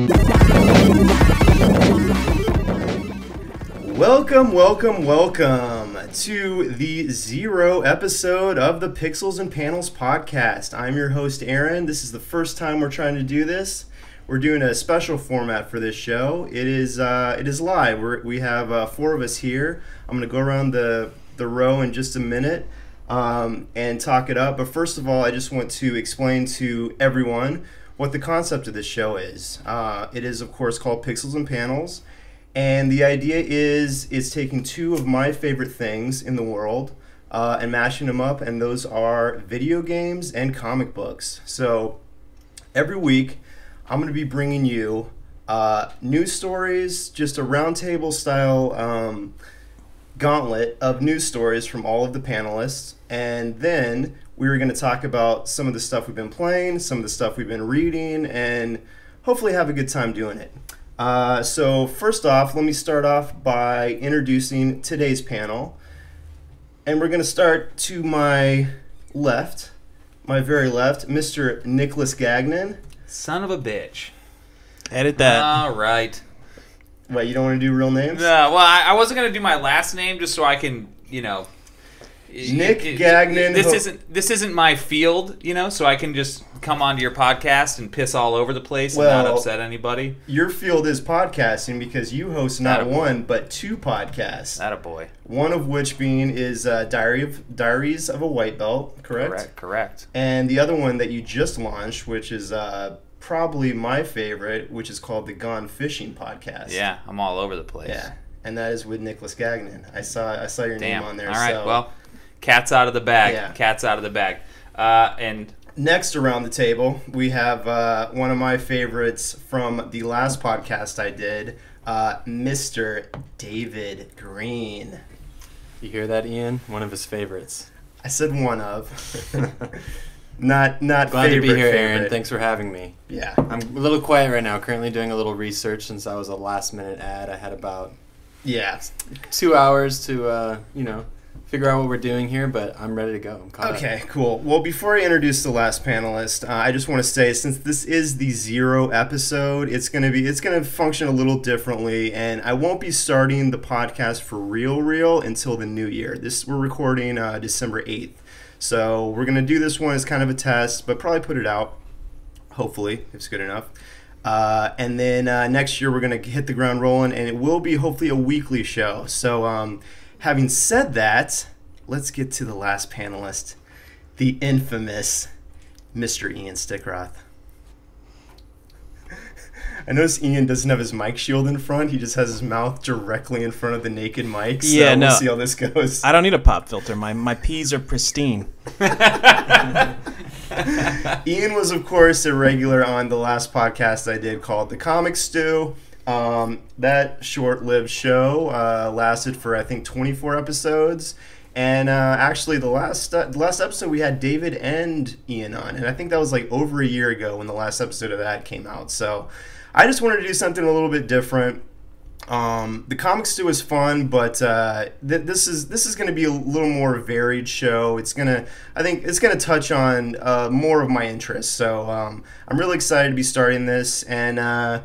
Welcome to the 0 episode of the Pixels and Panels podcast. I'm your host, Aaron. This is the first time we're trying to do this. We're doing a special format for this show. It is live. We have 4 of us here. I'm going to go around the row in just a minute and talk it up. But first of all, I just want to explain to everyone what the concept of this show is. It is, of course, called Pixels and Panels. And the idea is taking 2 of my favorite things in the world and mashing them up, and those are video games and comic books. So every week, I'm going to be bringing you news stories, just a roundtable style gauntlet of news stories from all of the panelists, and then we were going to talk about some of the stuff we've been playing, some of the stuff we've been reading, and hopefully have a good time doing it. So first off, let me start off by introducing today's panel. And we're going to start to my left, my very left, Mr. Nicholas Gagnon. Son of a bitch. Edit that. All right. What, you don't want to do real names? No, well, I wasn't going to do my last name just so I can, Nick Gagnon. This isn't my field, so I can just come onto your podcast and piss all over the place and not upset anybody. Your field is podcasting because you host not one but 2 podcasts. Attaboy. One of which being is Diaries of a White Belt, correct? Correct. And the other one that you just launched, which is probably my favorite, which is called the Gone Fishing Podcast. Yeah, I'm all over the place. Yeah, and that is with Nicholas Gagnon. I saw your name on there. All right, well, cat's out of the bag. Yeah. Cat's out of the bag. And next around the table, we have one of my favorites from the last podcast I did, Mr. David Green. You hear that, Ian? One of his favorites. I said one of. not Glad favorite, to be here, favorite. Aaron. Thanks for having me. Yeah. I'm a little quiet right now. Currently doing a little research since I was a last-minute ad. I had about 2 hours to, figure out what we're doing here, but I'm ready to go. I'm caught Okay, up. cool. Well, before I introduce the last panelist, I just want to say, since this is the 0 episode, it's gonna function a little differently, and I won't be starting the podcast for real until the new year. We're recording December 8th, so we're gonna do this one as kind of a test, but probably put it out, hopefully, if it's good enough. And then next year we're gonna hit the ground rolling, and it will be hopefully a weekly show. So. Having said that, let's get to the last panelist, the infamous Mr. Ian Stickroth. I notice Ian doesn't have his mic shield in front. He just has his mouth directly in front of the naked mic. So yeah, we'll see how this goes. I don't need a pop filter. My peas are pristine. Ian was, of course, a regular on the last podcast I did called The Comic Stew. That short-lived show lasted for, I think, 24 episodes. And actually, the last episode, we had David and Ian on. And I think that was like over a year ago when the last episode of that came out. So I just wanted to do something a little bit different. The Comic Stew is fun, but this is going to be a little more varied show. I think it's gonna touch on more of my interests. So I'm really excited to be starting this. And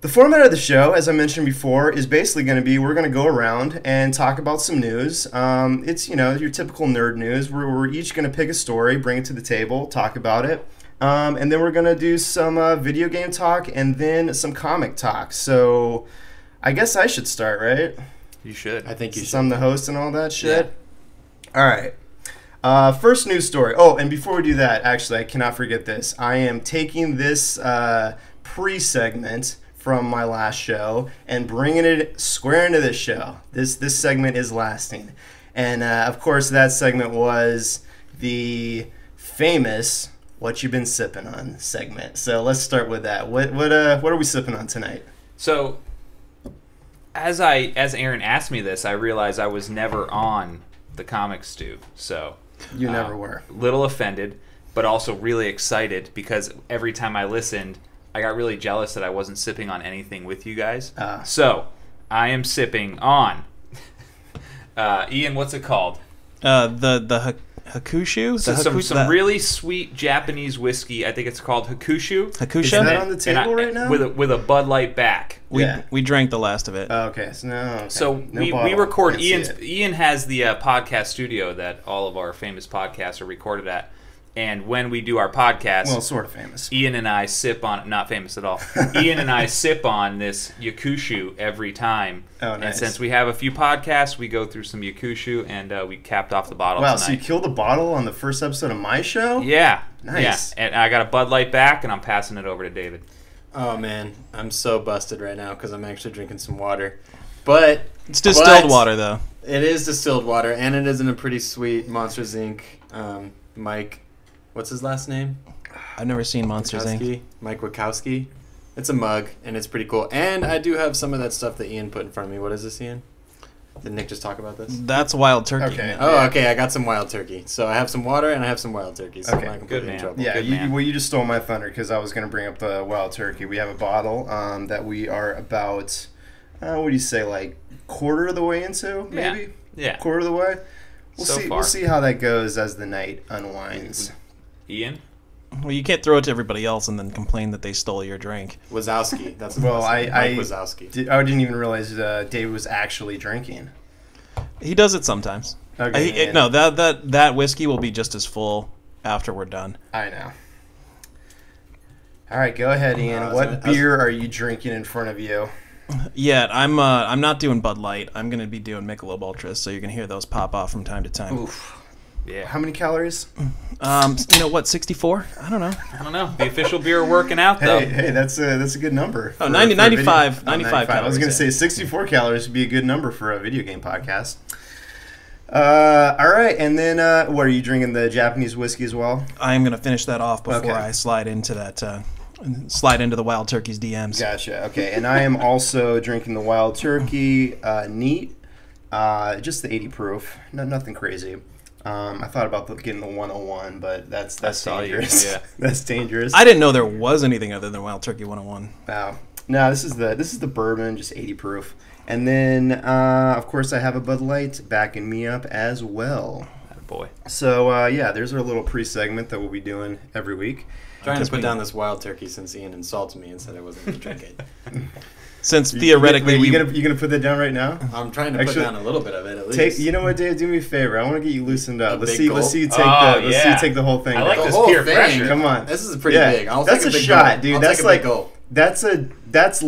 the format of the show, as I mentioned before, is basically going to be we're going to go around and talk about some news. It's, your typical nerd news. We're each going to pick a story, bring it to the table, talk about it. And then we're going to do some video game talk and then some comic talk. So I guess I should start, right? You should. I think you should. Since I'm the host and all that shit? Yeah. All right. First news story. Oh, and before we do that, actually, I cannot forget this. I am taking this pre-segment from my last show and bringing it square into this show. This segment is lasting. And of course that segment was the famous What You Been Sipping On segment. So let's start with that. What are we sipping on tonight? So as Aaron asked me this, I realized I was never on the Comic Stew. So you never were. Little offended, but also really excited because every time I listened I got really jealous that I wasn't sipping on anything with you guys. So I am sipping on Ian, what's it called? The Hakushu? So some really sweet Japanese whiskey. I think it's called Hakushu. Hakusha? Is that on the table right now? With a Bud Light back. We drank the last of it. Oh, okay. So we record. Ian has the podcast studio that all of our famous podcasts are recorded at. And when we do our podcast, well, sort of famous. Ian and I sip on, not famous at all. Ian and I sip on this Yakushu every time. Oh, nice. And since we have a few podcasts, we go through some Yakushu, and we capped off the bottle tonight. So you killed the bottle on the first episode of my show? Yeah. Nice. Yeah. And I got a Bud Light back, and I'm passing it over to David. Oh, man. I'm so busted right now because I'm actually drinking some water. But it's distilled water, though. It is distilled water, and it is in a pretty sweet Monsters, Inc. Mike... What's his last name? I've never seen Monsters, Inc. Mike Wachowski. It's a mug, and it's pretty cool. And I do have some of that stuff that Ian put in front of me. What is this, Ian? Did Nick just talk about this? That's wild turkey. Okay. Oh, okay. I got some wild turkey. So I have some water, and I have some wild turkey. So okay. I'm not completely in trouble. Yeah, you just stole my thunder because I was going to bring up the wild turkey. We have a bottle that we are about, what do you say, like quarter of the way into, maybe? Yeah. Quarter of the way? Far. We'll see how that goes as the night unwinds. Ian? Well, you can't throw it to everybody else and then complain that they stole your drink. Wazowski. That's Mike Wazowski. I didn't even realize David was actually drinking. He does it sometimes. Okay. No, that whiskey will be just as full after we're done. I know. All right, go ahead, Ian. What beer are you drinking in front of you? Yeah, I'm not doing Bud Light. I'm going to be doing Michelob Ultras, so you're going to hear those pop off from time to time. Oof. Yeah. How many calories? 64? I don't know. The official beer working out, though. Hey, that's a good number. 95 calories. I was going to say 64 calories would be a good number for a video game podcast. All right, and then what, are you drinking the Japanese whiskey as well? I'm going to finish that off before I slide into the Wild Turkey's DMs. Gotcha. Okay, and I am also drinking the Wild Turkey neat, just the 80 proof. Nothing crazy. I thought about getting the 101, but that's dangerous. Yeah. That's dangerous. I didn't know there was anything other than Wild Turkey 101. Wow. No, this is the bourbon, just 80 proof. And then, of course, I have a Bud Light backing me up as well. Boy. So, there's our little pre-segment that we'll be doing every week. Trying to put down this wild turkey since Ian insulted me and said I wasn't going to drink it. Since theoretically, you gonna put that down right now? I'm trying to put down a little bit of it at least. You know what, Dave? Do me a favor. I want to get you loosened up. Let's see you take the whole thing. I like this whole peer thing. pressure. Come on, this is pretty big. That's a shot, dude. That's like that's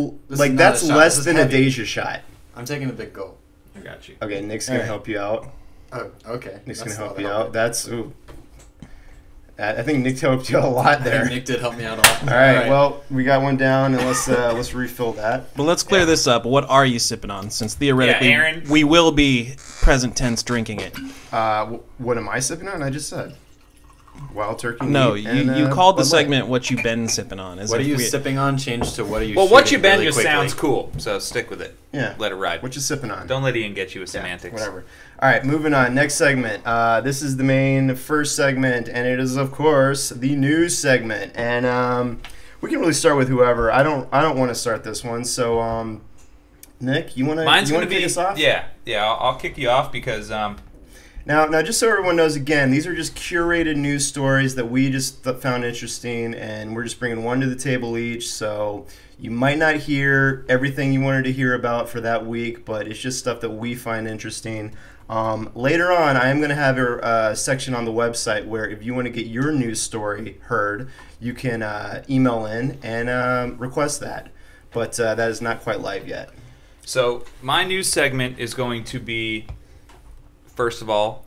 less than a Deja shot. I'm taking a big gulp. I got you. Okay, Nick's gonna help you out. Oh, okay. Nick's gonna help you out. I think Nick helped you a lot there. Nick did help me out a lot. All right, well, we got one down, and let's refill that. Well, let's clear this up. What are you sipping on? Since theoretically, Aaron. we will be present tense drinking it. What am I sipping on? I just said Wild Turkey. No, you called the segment "What You Been Sipping On." What are you sipping on? Change to what are you? Well, what you been really just quickly. sounds cool, so stick with it. Yeah, let it ride. What you sipping on? Don't let Ian get you with semantics. Whatever. All right, moving on. Next segment. This is the main first segment, and it is, of course, the news segment. And we can really start with whoever. I don't want to start this one. So, Nick, you want to kick us off? Yeah. I'll kick you off because. Now, just so everyone knows, again, these are just curated news stories that we just found interesting, and we're just bringing one to the table each. So you might not hear everything you wanted to hear about for that week, but it's just stuff that we find interesting. Later on, I am going to have a section on the website where if you want to get your news story heard, you can email in and request that. But that is not quite live yet. So my news segment is going to be, first of all,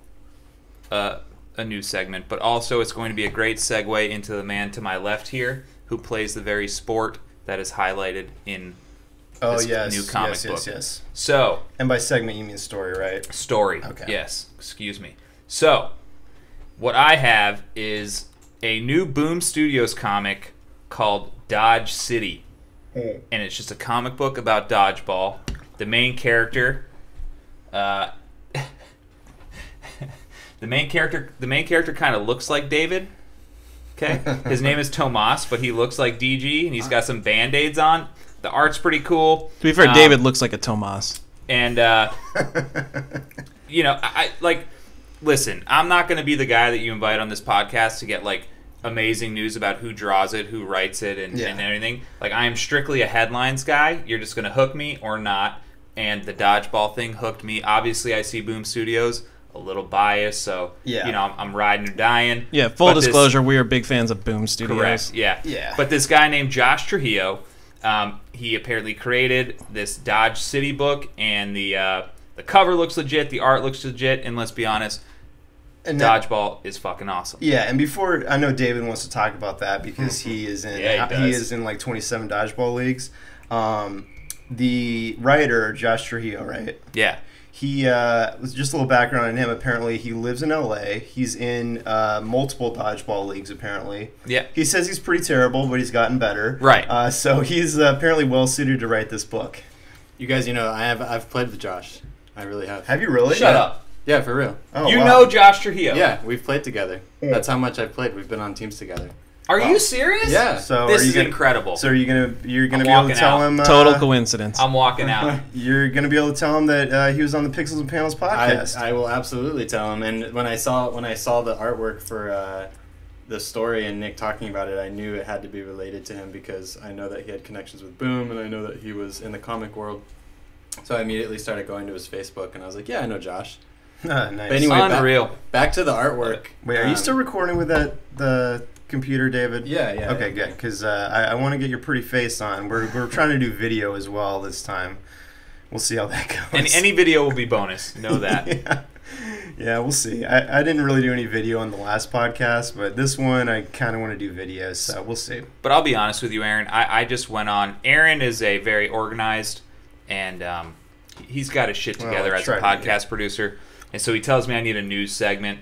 a news segment, but also it's going to be a great segue into the man to my left here, who plays the very sport that is highlighted in this new comic book. Yes. So, and by segment you mean story, right? Story. Okay. Yes. Excuse me. So, what I have is a new Boom Studios comic called Dodge City, and it's just a comic book about dodgeball. The main character. The main character kind of looks like David. Okay, his name is Tomasi, but he looks like DG, and he's got some Band-Aids on. The art's pretty cool. To be fair, David looks like a Tomasi. And I listen, I'm not going to be the guy that you invite on this podcast to get like amazing news about who draws it, who writes it, and everything. Like, I am strictly a headlines guy. You're just going to hook me or not. And the dodgeball thing hooked me. Obviously, I see Boom Studios. A little biased, so I'm riding or dying. Yeah, full disclosure, we are big fans of Boom Studios. Correct. Yeah. But this guy named Josh Trujillo, he apparently created this Dodge City book, and the cover looks legit, the art looks legit, and let's be honest, and dodgeball is fucking awesome. Yeah, and before, I know David wants to talk about that because he is in he is in like 27 dodgeball leagues. The writer Josh Trujillo, right? Yeah. He was just a little background on him. Apparently, he lives in LA. He's in multiple dodgeball leagues. Apparently, yeah. He says he's pretty terrible, but he's gotten better. Right. So he's apparently well suited to write this book. You guys, I've played with Josh. I really have. Have you really? Shut up. Yeah, for real. Oh, you know Josh Trujillo? Yeah, we've played together. That's how much I've played. We've been on teams together. Are you serious? Yeah. So this is incredible. So you're gonna be able to tell him total coincidence. I'm walking out. You're gonna be able to tell him that he was on the Pixels and Panels podcast. I will absolutely tell him. And when I saw the artwork for the story and Nick talking about it, I knew it had to be related to him because I know that he had connections with Boom and I know that he was in the comic world. So I immediately started going to his Facebook and I was like, yeah, I know Josh. Nice. But anyway, unreal. Back to the artwork. Wait, are you still recording with the computer, David? Yeah. Okay, good. Because I want to get your pretty face on. We're trying to do video as well this time. We'll see how that goes. And any video will be bonus. Know that. Yeah, we'll see. I didn't really do any video on the last podcast, but this one I kind of want to do videos, so we'll see. But I'll be honest with you, Aaron. I just went on. Aaron is a very organized, and he's got his shit together as a podcast producer. And so he tells me I need a news segment.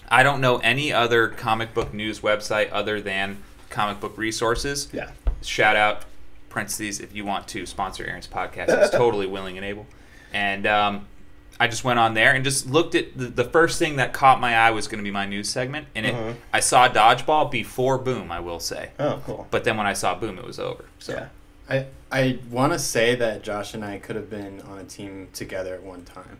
I don't know any other comic book news website other than Comic Book Resources. Yeah. Shout out, parentheses, if you want to sponsor Aaron's podcast. He's totally willing and able. And I just went on there and just looked at the first thing that caught my eye was going to be my news segment. And I saw Dodgeball before Boom, I will say. Oh, cool. But then when I saw Boom, it was over. So. Yeah. I want to say that Josh and I could have been on a team together at one time.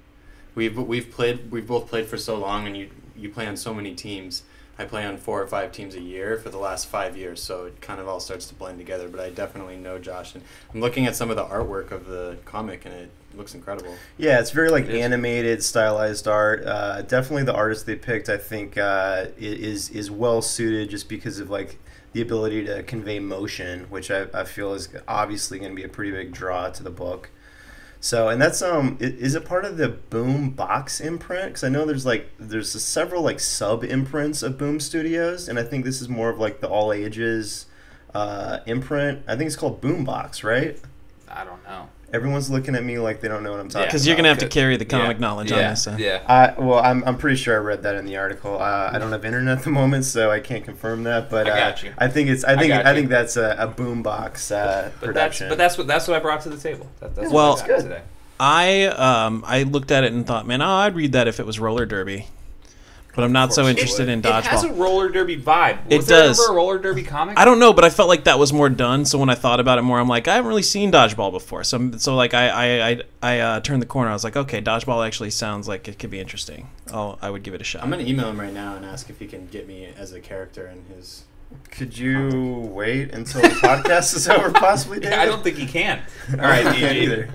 We've both played for so long, and you play on so many teams. I play on 4 or 5 teams a year for the last 5 years, so it kind of all starts to blend together. But I definitely know Josh, and I'm looking at some of the artwork of the comic, and it looks incredible. Yeah, it's very animated, stylized art. Definitely the artist they picked, I think, is well suited just because of like the ability to convey motion, which I feel is obviously going to be a pretty big draw to the book. So, and that's is it part of the Boom box imprint? Because I know there's several like sub imprints of Boom Studios, and I think this is more of like the all ages imprint. I think it's called Boom Box, right? I don't know. Everyone's looking at me like they don't know what I'm talking about. Because you're gonna have to carry the comic knowledge on this. So. Yeah. Well, I'm pretty sure I read that in the article. I don't have internet at the moment, so I can't confirm that. But I got you. I think that's a Boom Box production. But that's what I brought to the table. That's well, what I got today. I looked at it and thought, man, I'd read that if it was roller derby. But I'm not so interested in dodgeball. It has a roller derby vibe. It does. Was there ever a roller derby comic? I don't know, but I felt like that was more done. So when I thought about it more, I'm like, I haven't really seen dodgeball before. So like I turned the corner. I was like, okay, dodgeball actually sounds like it could be interesting. I would give it a shot. I'm gonna email him right now and ask if he can get me as a character in his. Could you wait until the podcast is over, possibly, David? I don't think he can. All right, he can't either.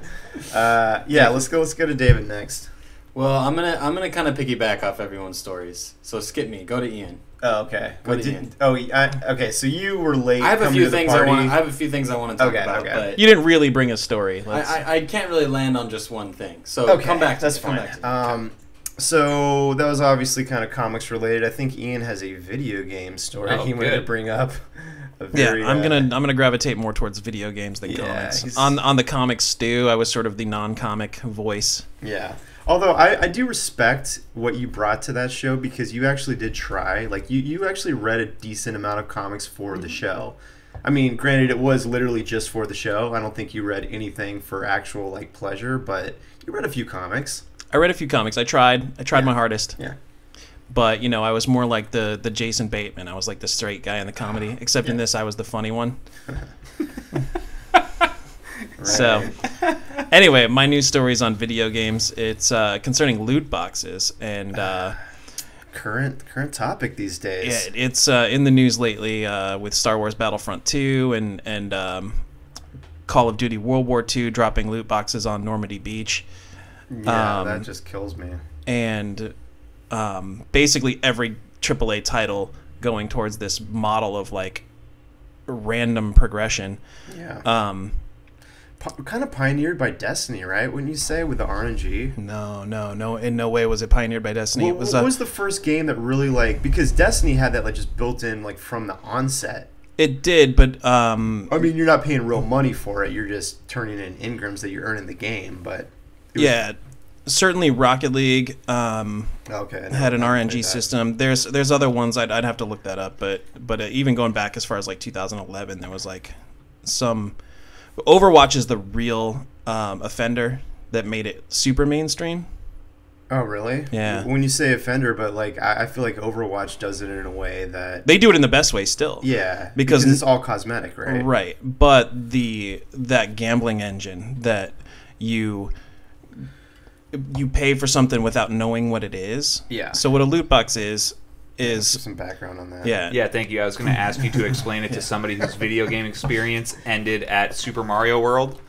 Let's go to David next. Well, I'm gonna kind of piggyback off everyone's stories. So skip me. Go to Ian. Oh, okay. Go to Ian. Okay. So you were late. I have a few things I want to talk about. Okay. But you didn't really bring a story. I can't really land on just one thing. So come back. That's fine. So that was obviously kind of comics related. I think Ian has a video game story he wanted to bring up. I'm gonna gravitate more towards video games than comics. On the comics stew, I was sort of the non-comic voice. Yeah. Although I do respect what you brought to that show because you actually did try. Like you actually read a decent amount of comics for the show. I mean, granted, it was literally just for the show. I don't think you read anything for actual like pleasure, but you read a few comics. I read a few comics. I tried my hardest. Yeah. But, I was more like the Jason Bateman. I was like the straight guy in the comedy. Except in this, I was the funny one. Right. So, Anyway, my news story is on video games. It's concerning loot boxes and current topic these days. yeah, it's in the news lately with Star Wars Battlefront 2 and Call of Duty World War II dropping loot boxes on Normandy Beach. Yeah, that just kills me. And basically every AAA title going towards this model of like random progression. Yeah. Kind of pioneered by Destiny, right? Wouldn't you say, with the RNG? No. In no way was it pioneered by Destiny. What was the first game that really because Destiny had that just built in from the onset. It did, but I mean, you're not paying real money for it. You're just turning in engrams that you earn in the game. But certainly Rocket League had an RNG system. There's other ones I'd have to look that up, but even going back as far as 2011, there was some. Overwatch is the real offender that made it super mainstream. Oh, really? Yeah. When you say offender, but I feel like Overwatch does it in a way that they do it in the best way still. Yeah, because it's all cosmetic, right? Right, but that gambling engine that you pay for something without knowing what it is. Yeah. So what a loot box is some background on that. Yeah, thank you. I was going to ask you to explain it to somebody whose video game experience ended at Super Mario World.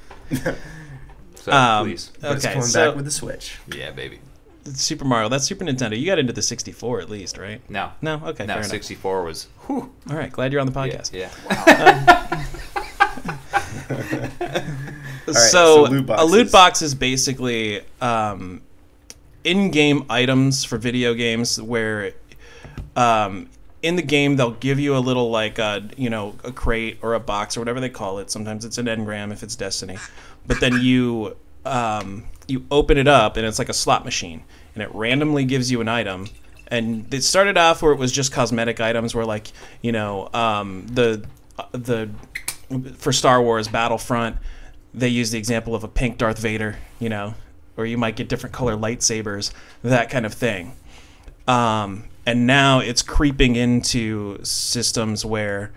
So please. But it's coming back with the Switch. Yeah, baby. Super Mario, that's Super Nintendo. You got into the 64 at least, right? No. Okay, fair enough. 64 was... Whew. All right, glad you're on the podcast. Yeah. Wow. So a loot box is basically in-game items for video games where in the game they'll give you a little a crate or a box or whatever they call it. Sometimes it's an engram if it's Destiny, but then you open it up and it's like a slot machine and it randomly gives you an item. And it started off where it was just cosmetic items where the for Star Wars Battlefront they use the example of a pink Darth Vader, or you might get different color lightsabers, that kind of thing. And now it's creeping into systems where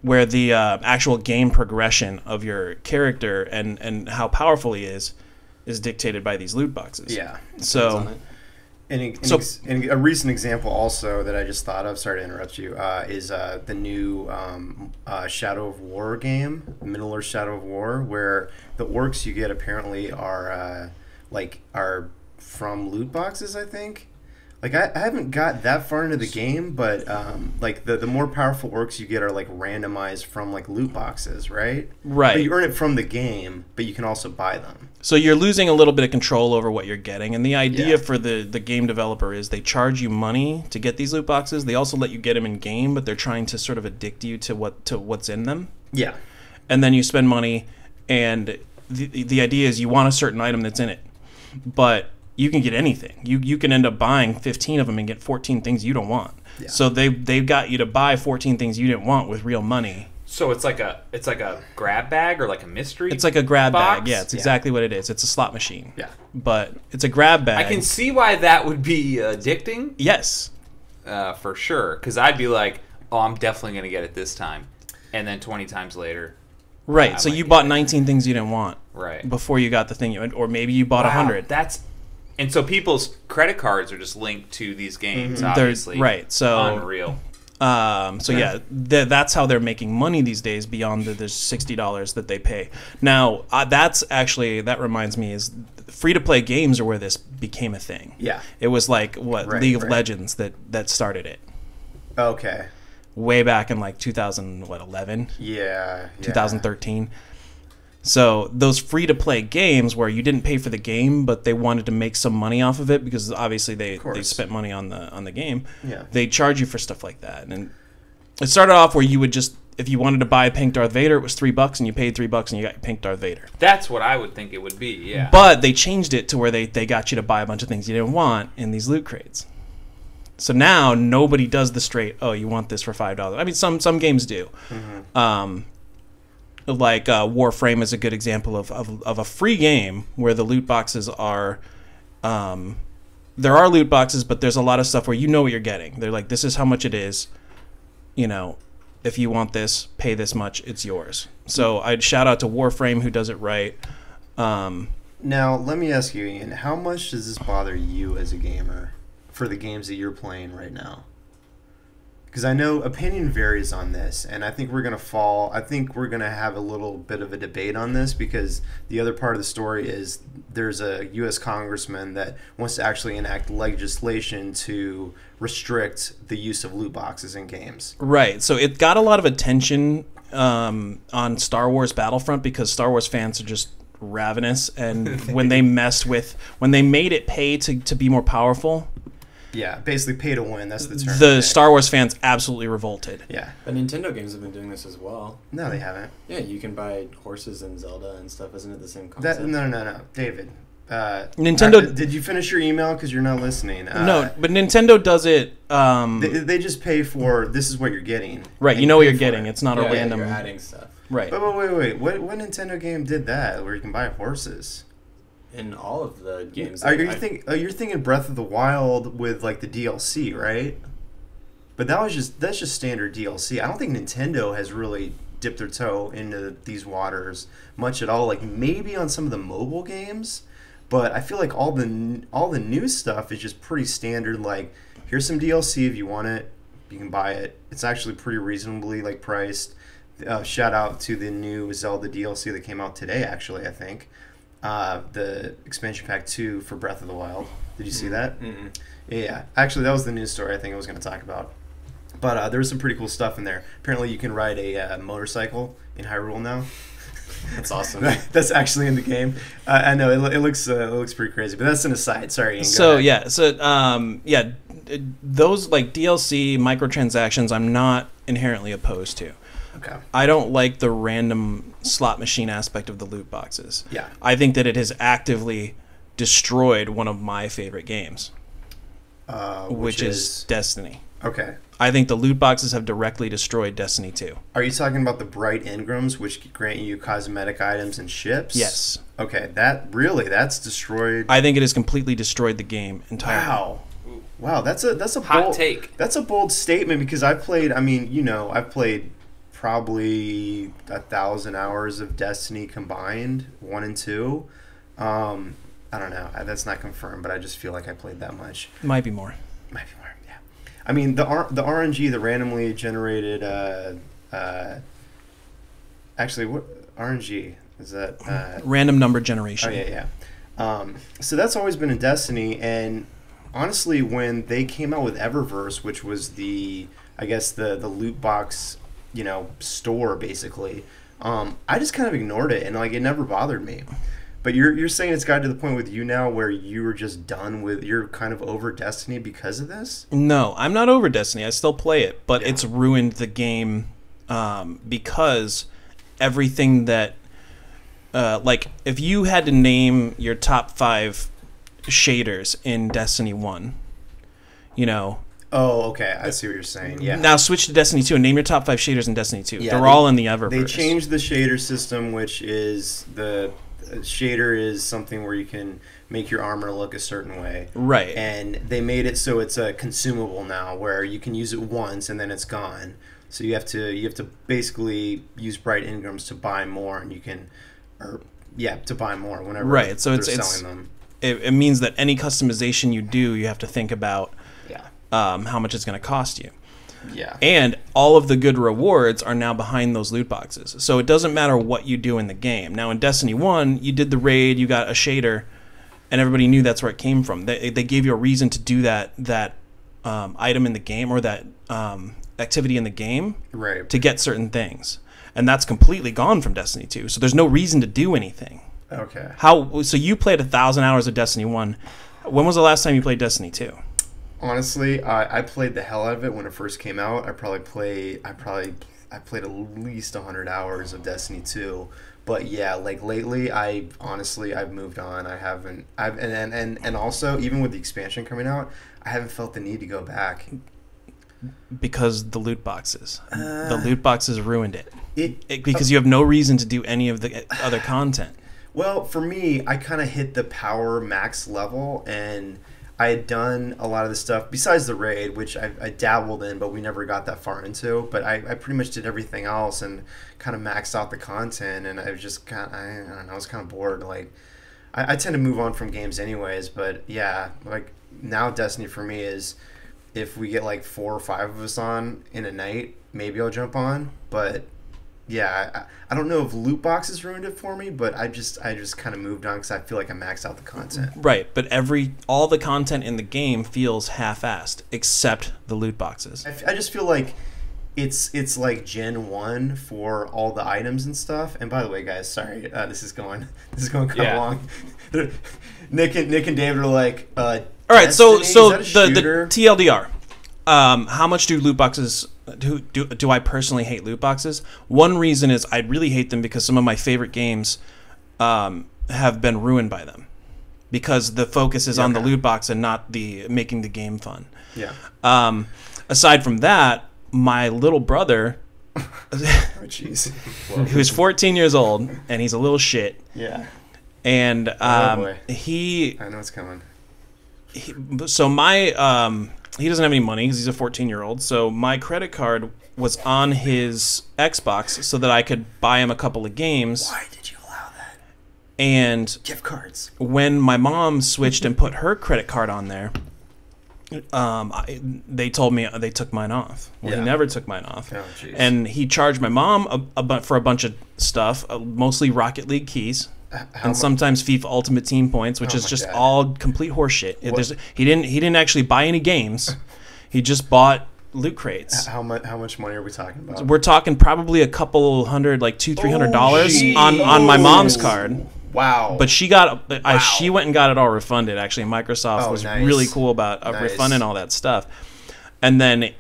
the actual game progression of your character and how powerful he is dictated by these loot boxes. Yeah. So, a recent example also that I just thought of, sorry to interrupt you, is the new Shadow of War game, Middle-earth Shadow of War, where the orcs you get apparently are from loot boxes, I think. I haven't got that far into the game, but the more powerful orcs you get are randomized from loot boxes, right? Right. But you earn it from the game, but you can also buy them. So you're losing a little bit of control over what you're getting, and the idea for the game developer is they charge you money to get these loot boxes. They also let you get them in game, but they're trying to sort of addict you to what's in them. Yeah. And then you spend money, and the idea is you want a certain item that's in it, but you can get anything. You can end up buying 15 of them and get 14 things you don't want. Yeah. So they've got you to buy 14 things you didn't want with real money. So it's like a grab bag or like a mystery. It's like a grab box? bag. Yeah, it's exactly what it is. It's a slot machine. Yeah, but it's a grab bag. I can see why that would be addicting. Yes, for sure. Because I'd be like, oh, I'm definitely going to get it this time, and then 20 times later. Right. So you bought 19 things you didn't want. Right. Before you got the thing or maybe you bought 100. And so people's credit cards are just linked to these games, obviously. Right. So unreal. That's how they're making money these days beyond the $60 that they pay. Now, that reminds me is free-to-play games are where this became a thing. Yeah. It was League of Legends that started it. Okay. Way back in 2011? Yeah. 2013. So those free-to-play games where you didn't pay for the game, but they wanted to make some money off of it because obviously they spent money on the game. Yeah. They charge you for stuff like that, and it started off where you would just, if you wanted to buy a pink Darth Vader, it was $3, and you paid $3, and you got pink Darth Vader. That's what I would think it would be. Yeah. But they changed it to where they got you to buy a bunch of things you didn't want in these loot crates. So now nobody does the straight, oh, you want this for $5. I mean, some games do. Mm-hmm. Warframe is a good example of a free game where the loot boxes are there are loot boxes, but there's a lot of stuff where you know what you're getting. They're like, this is how much it is, if you want this, pay this much, it's yours. So I'd shout out to Warframe, who does it right. Now, let me ask you, Ian, how much does this bother you as a gamer for the games that you're playing right now? Because I know opinion varies on this, and I think we're going to have a little bit of a debate on this, because the other part of the story is there's a U.S. congressman that wants to actually enact legislation to restrict the use of loot boxes in games. Right. So it got a lot of attention on Star Wars Battlefront, because Star Wars fans are just ravenous, and when they made it pay to be more powerful. Yeah, basically pay to win. That's the term. The Star Wars fans absolutely revolted. Yeah. But Nintendo games have been doing this as well. No, they haven't. Yeah, you can buy horses in Zelda and stuff. Isn't it the same concept? No. David. Nintendo. Did you finish your email? Because you're not listening. No, but Nintendo does it. They just pay for, this is what you're getting. Right, you know what you're getting. It's not a Yeah, random. you're adding stuff. Right. But wait. What Nintendo game did that, where you can buy horses? In all of the games. You're thinking Breath of the Wild with like the DLC, right? But that's just standard DLC. I don't think Nintendo has really dipped their toe into these waters much at all. Like maybe on some of the mobile games, but I feel like all the new stuff is just pretty standard. Like, here's some DLC, if you want it, you can buy it. It's actually pretty reasonably like priced. Shout out to the new Zelda DLC that came out today. Actually, I think. The expansion pack 2 for Breath of the Wild. Did you see that? Mm-hmm. Yeah. Actually, that was the news story I think I was going to talk about. But there was some pretty cool stuff in there. Apparently, you can ride a motorcycle in Hyrule now. That's awesome. That's actually in the game. I know it looks pretty crazy, but that's an aside. Sorry, Ian, So those like DLC microtransactions, I'm not inherently opposed to. Okay. I don't like the random slot machine aspect of the loot boxes. Yeah. I think that it has actively destroyed one of my favorite games, which is Destiny. Okay. I think the loot boxes have directly destroyed Destiny 2. Are you talking about the bright engrams, which grant you cosmetic items and ships? Yes. Okay, that's destroyed. I think it has completely destroyed the game entirely. Wow, that's a Hot bold take. That's a bold statement, because I've played probably 1,000 hours of Destiny combined, 1 and 2. I don't know. That's not confirmed, but I just feel like I played that much. Might be more. Yeah. I mean, the RNG, the randomly generated. Actually, what RNG is that? Random number generation. Oh yeah. So that's always been in Destiny, and honestly, when they came out with Eververse, which was the loot box, store basically, I just kind of ignored it, and like it never bothered me. But you're saying it's gotten to the point with you now where you were just you're kind of over Destiny because of this? No, I'm not over Destiny. I still play it, but it's ruined the game because everything that like if you had to name your top 5 shaders in Destiny 1, Oh, okay. I see what you're saying. Yeah. Now switch to Destiny 2 and name your top 5 shaders in Destiny 2. Yeah, They're all in the Eververse. They changed the shader system, which is the shader is something where you can make your armor look a certain way. Right. And they made it so it's a consumable now, where you can use it once and then it's gone. So you have to basically use bright engrams to buy more, and to buy more whenever right. So they're it's selling them. It means that any customization you do, you have to think about Yeah. how much it's going to cost you. Yeah. And all of the good rewards are now behind those loot boxes. So it doesn't matter what you do in the game. Now in Destiny 1, you did the raid, you got a shader, and everybody knew that's where it came from. They gave you a reason to do that item in the game, or that activity in the game, Right. to get certain things. And that's completely gone from Destiny 2. So there's no reason to do anything. Okay. So you played 1,000 hours of Destiny 1. When was the last time you played Destiny 2? Honestly, I played the hell out of it when it first came out. I played at least 100 hours of Destiny 2. But yeah, like lately, I've moved on. And also, even with the expansion coming out, I haven't felt the need to go back. Because the loot boxes. The loot boxes ruined it. Because you have no reason to do any of the other content. Well, for me, I kind of hit the power max level, and I had done a lot of the stuff besides the raid, which I dabbled in, but we never got that far into. But I pretty much did everything else and kind of maxed out the content. And I was just I don't know, I was kind of bored. Like, I tend to move on from games anyways. But yeah, like now Destiny for me is if we get like 4 or 5 of us on in a night, maybe I'll jump on. But yeah, I don't know if loot boxes ruined it for me, but I just kind of moved on because I feel like I maxed out the content. Right, but all the content in the game feels half-assed, except the loot boxes. I just feel like it's like Gen 1 for all the items and stuff. And by the way, guys, sorry, this is going kind of long. Nick and David are like, all right, so Destiny, the TLDR. How much do loot boxes? Do I personally hate loot boxes? One reason is I really hate them because some of my favorite games have been ruined by them because the focus is on the loot box and not the making the game fun. Yeah. Aside from that, my little brother, who's 14 years old and he's a little shit. Yeah. And he, I know it's coming. He doesn't have any money because he's a 14-year-old. So my credit card was on his Xbox so that I could buy him a couple of games. Why did you allow that? And gift cards. When my mom switched and put her credit card on there, they told me they took mine off. Well, he never took mine off. Oh, and he charged my mom for a bunch of stuff, mostly Rocket League keys. And sometimes FIFA Ultimate Team points, which is just all complete horseshit. He didn't actually buy any games. He just bought loot crates. How much money are we talking about? We're talking probably a couple hundred, like $200-$300 on my mom's card. Wow. But she went and got it all refunded. Actually, Microsoft was really cool about refunding all that stuff. And then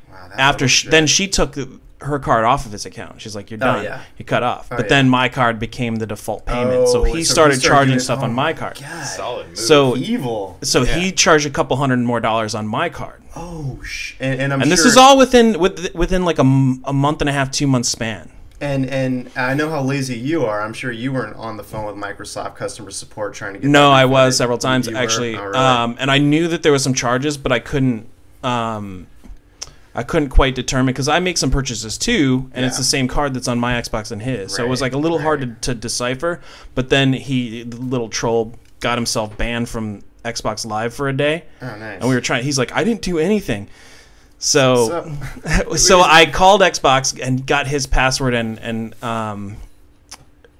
then she took her card off of his account. She's like, "You're done. You cut off." But then my card became the default payment, so he started charging stuff on my card. God. Solid move. So evil. So he charged a couple $100 more on my card. Oh and I'm and this is all within like a month and a half, 2 month span. And I know how lazy you are. I'm sure you weren't on the phone with Microsoft customer support trying to get. No, I was several times actually. Oh, really? And I knew that there was some charges, but I couldn't quite determine because I make some purchases too, and it's the same card that's on my Xbox and his. So it was like a little hard to decipher. But then the little troll got himself banned from Xbox Live for a day. Oh, nice. And we were trying. He's like, I didn't do anything. So I called Xbox and got his password and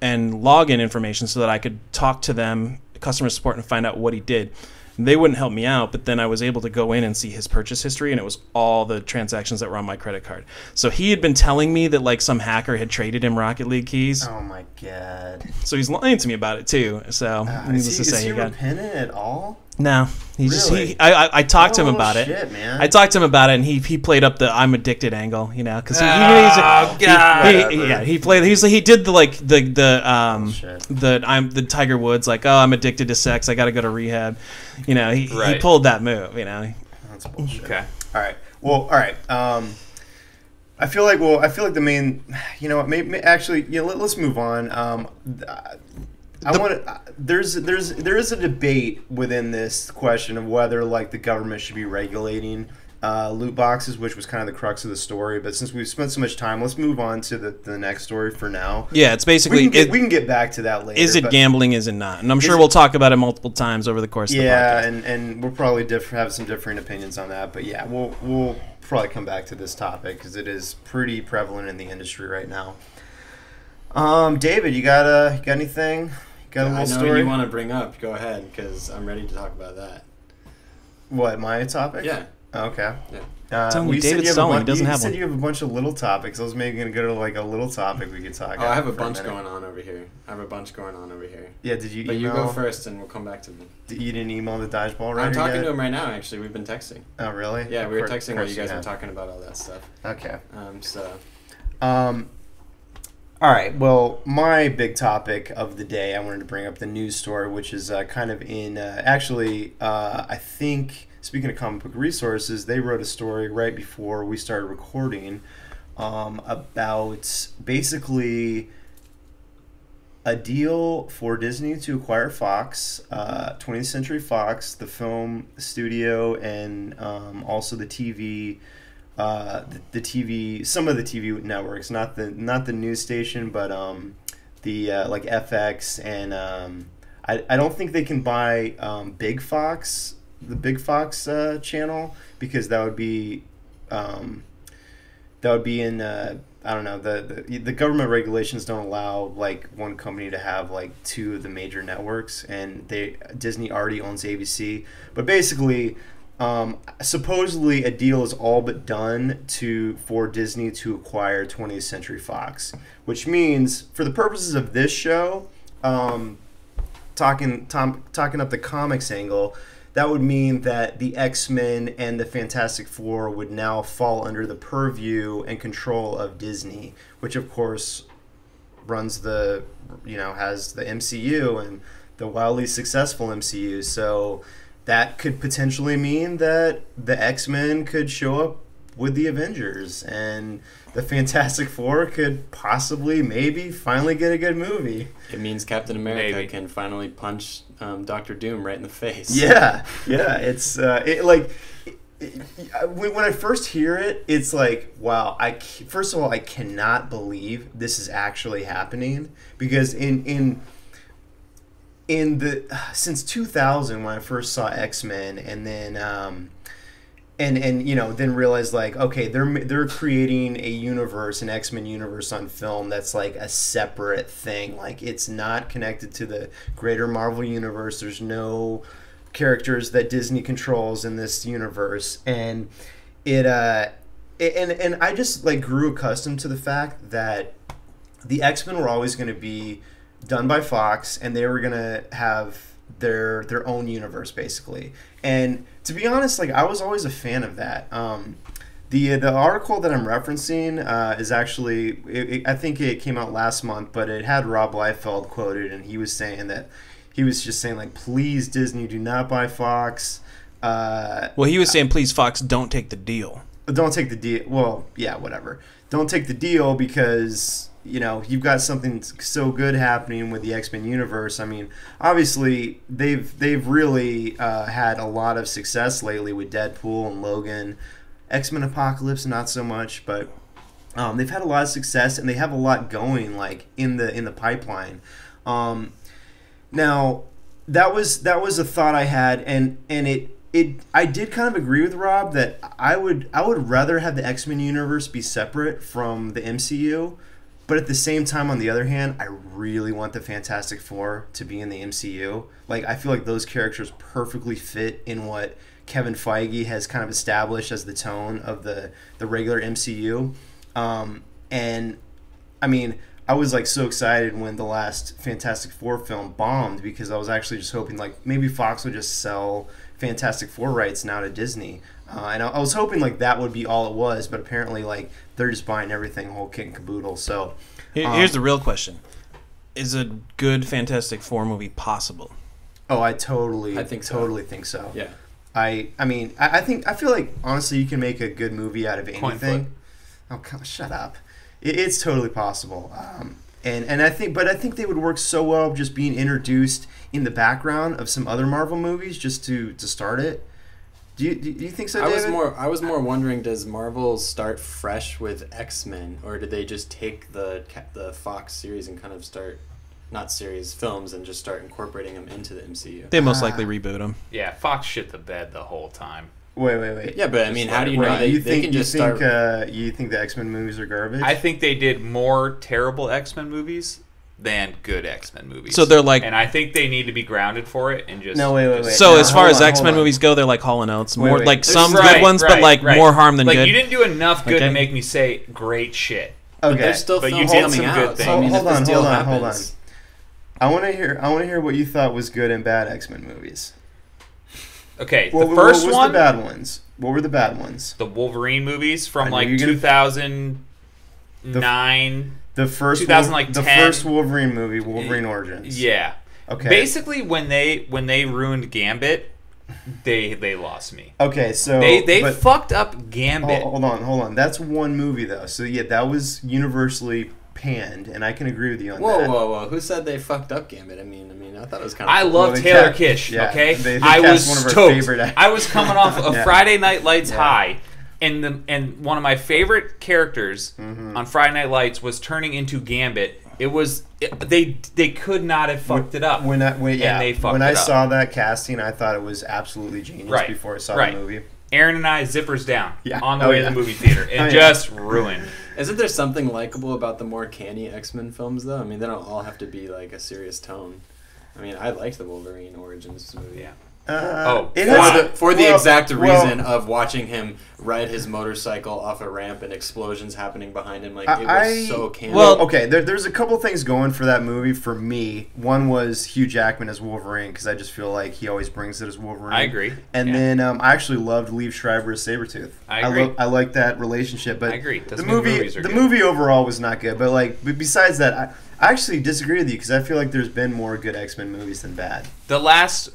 login information so that I could talk to them, customer support, and find out what he did. They wouldn't help me out, but then I was able to go in and see his purchase history, and it was all the transactions that were on my credit card. So he had been telling me that like some hacker had traded him Rocket League keys. Oh my god! So he's lying to me about it too. So needless to say, is he repentant at all? No, I talked to him about it. Man. I talked to him about it, and he played up the "I'm addicted" angle, you know, because he played. He did the Tiger Woods, like, oh, I'm addicted to sex, I got to go to rehab, you know. He pulled that move, you know. That's bullshit. Okay. All right. Well, all right. I feel like the main, you know, let's move on. There is a debate within this question of whether like the government should be regulating loot boxes, which was kind of the crux of the story. But since we've spent so much time, let's move on to the next story for now. Yeah, it's basically we can get back to that later. Is it gambling? Is it not? And I'm sure we'll talk about it multiple times over the course of the podcast. Yeah, and we'll probably have some differing opinions on that. But yeah, we'll probably come back to this topic because it is pretty prevalent in the industry right now. David, you got anything? Got a little story you want to bring up? Go ahead, because I'm ready to talk about that. What, my topic? Yeah. Okay. Yeah. We David's selling. He doesn't have one. You said you have a bunch of little topics. I was maybe going to go to like a little topic we could talk about. I have a bunch going on over here. Yeah, did you email? But you go first, and we'll come back to me. You didn't email the dodgeball right? I'm talking to him right now, actually. We've been texting. Oh, really? Yeah, we were texting while you guys were talking about all that stuff. Okay. All right, well, my big topic of the day, I wanted to bring up the news story, which is kind of in, I think, speaking of comic book resources, they wrote a story right before we started recording about basically a deal for Disney to acquire Fox, 20th Century Fox, the film studio, and also the TV. The TV, some of the TV networks, not the news station, but the like FX, and I don't think they can buy Big Fox, the Big Fox channel, because that would be in I don't know, the government regulations don't allow like one company to have like two of the major networks, and Disney already owns ABC, but basically. Supposedly a deal is all but done for Disney to acquire 20th Century Fox, which means for the purposes of this show, talking up the comics angle, that would mean that the X-Men and the Fantastic Four would now fall under the purview and control of Disney, which of course runs has the MCU and the wildly successful MCU. So that could potentially mean that the X-Men could show up with the Avengers, and the Fantastic Four could possibly, maybe, finally get a good movie. It means Captain America can finally punch Doctor Doom right in the face. Yeah. It's when I first hear it, it's like, wow. First of all, I cannot believe this is actually happening, because since 2000, when I first saw X-Men, and then then realized like, okay, they're creating a universe, an X-Men universe on film that's like a separate thing. Like, it's not connected to the greater Marvel universe. There's no characters that Disney controls in this universe, and and I just like grew accustomed to the fact that the X-Men were always going to be done by Fox, and they were gonna have their own universe basically. And to be honest, like, I was always a fan of that. The article that I'm referencing is actually, I think it came out last month, but it had Rob Liefeld quoted, and he was just saying like, please Disney, do not buy Fox. Well, he was saying, please Fox, don't take the deal. Don't take the deal. Well, yeah, whatever. Don't take the deal, because you've got something so good happening with the X-Men universe. I mean, obviously they've really had a lot of success lately with Deadpool and Logan. X-Men Apocalypse, not so much, but they've had a lot of success, and they have a lot going like in the pipeline. Now that was a thought I had, and I did kind of agree with Rob that I would rather have the X-Men universe be separate from the MCU. But at the same time, on the other hand, I really want the Fantastic Four to be in the MCU. Like, I feel like those characters perfectly fit in what Kevin Feige has kind of established as the tone of the regular MCU. And, I mean, I was, like, so excited when the last Fantastic Four film bombed, because I was actually just hoping, like, maybe Fox would just sell Fantastic Four rights now to Disney. And I was hoping like that would be all it was, but apparently like they're just buying everything, whole kit and caboodle. So here's the real question: is a good Fantastic Four movie possible? Oh, I think so. Yeah. I feel like honestly you can make a good movie out of anything. Oh, shut up! It's totally possible. And I think they would work so well just being introduced in the background of some other Marvel movies just to start it. Do you think so, David? I was more wondering, does Marvel start fresh with X-Men, or did they just take the Fox series and kind of start, not series, films, and just start incorporating them into the MCU? They most likely reboot them. Yeah, Fox shit the bed the whole time. Wait. Yeah, but I mean, how do you know they can just start? You think the X-Men movies are garbage? I think they did more terrible X-Men movies than good X-Men movies. So they're like, and I think they need to be grounded for it and just. No, wait. So as far as X-Men movies go, they're like Hall & Oates. More like some right, good ones, but like more harm than like, good. You didn't do enough good to make me say great shit. Okay, but there's still films coming out. So I mean, hold on. I want to hear what you thought was good and bad X-Men movies. Okay, the first one. What were the bad ones? What were the bad ones? The Wolverine movies from like 2009. The first 2010. The first Wolverine movie, Wolverine Origins. Yeah. Okay. Basically, when they ruined Gambit, they lost me. Okay, so they fucked up Gambit. Hold on. That's one movie though. So yeah, that was universally panned, and I can agree with you on Whoa, that. whoa, whoa! Who said they fucked up Gambit? I mean, I thought it was kind of. I cool. love they Taylor cast- Kitsch. yeah, Okay, they I cast was one of our stoked. favorite actors. I was coming off of Yeah. Friday Night Lights Yeah. high, and one of my favorite characters on Friday Night Lights was turning into Gambit. They could not have fucked it up. When they fucked when it I up. saw that casting, I thought it was absolutely genius Right, before I saw right. the movie. Aaron and I zippers down Yeah. on the Oh, way yeah. to the movie theater. It Oh, yeah. just ruined. Isn't there something likable about the more canny X-Men films, though? I mean, they don't all have to be like a serious tone. I mean, I liked the Wolverine Origins movie. Yeah. It For has the exact well, reason of watching him ride his motorcycle off a ramp and explosions happening behind him, like it was I- so canny. Well, okay, there's a couple things going for that movie for me. One was Hugh Jackman as Wolverine, because I just feel like he always brings it as Wolverine. I agree. And Yeah. then I actually loved Liev Schreiber as Sabretooth. I agree. I like that relationship. But I agree. The Those movie, movies are the good. movie overall was not good. But besides that, I actually disagree with you, because I feel like there's been more good X-Men movies than bad. The last,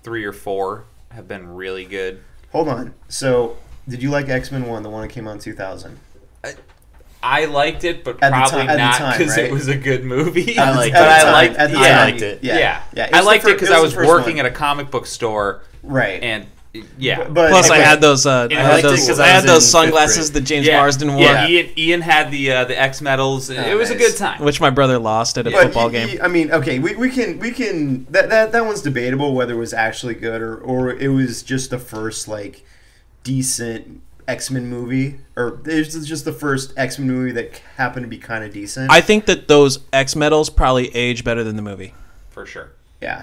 3 or 4 have been really good. Hold on. So, did you like X-Men 1, the one that came out in 2000? I liked it, but At the probably ti- at the not time, because right? it was a good movie. I liked but it. I liked, At the yeah, time, I liked it. Yeah. Yeah, It I was liked the it because fir- I it was the first working one. at a comic book store, Right. and yeah, But Plus, I anyway, had those. I liked had it those. 'cause I I had was those in sunglasses fifth that James yeah, Marsden wore, yeah. Ian had the X medals. It was a nice. good time. which my brother lost at a But football game. I mean, okay, we can that one's debatable whether it was actually good or it was just the first decent X-Men movie, or it's just the first X-Men movie that happened to be kind of decent. I think that those X medals probably age better than the movie. For sure. Yeah.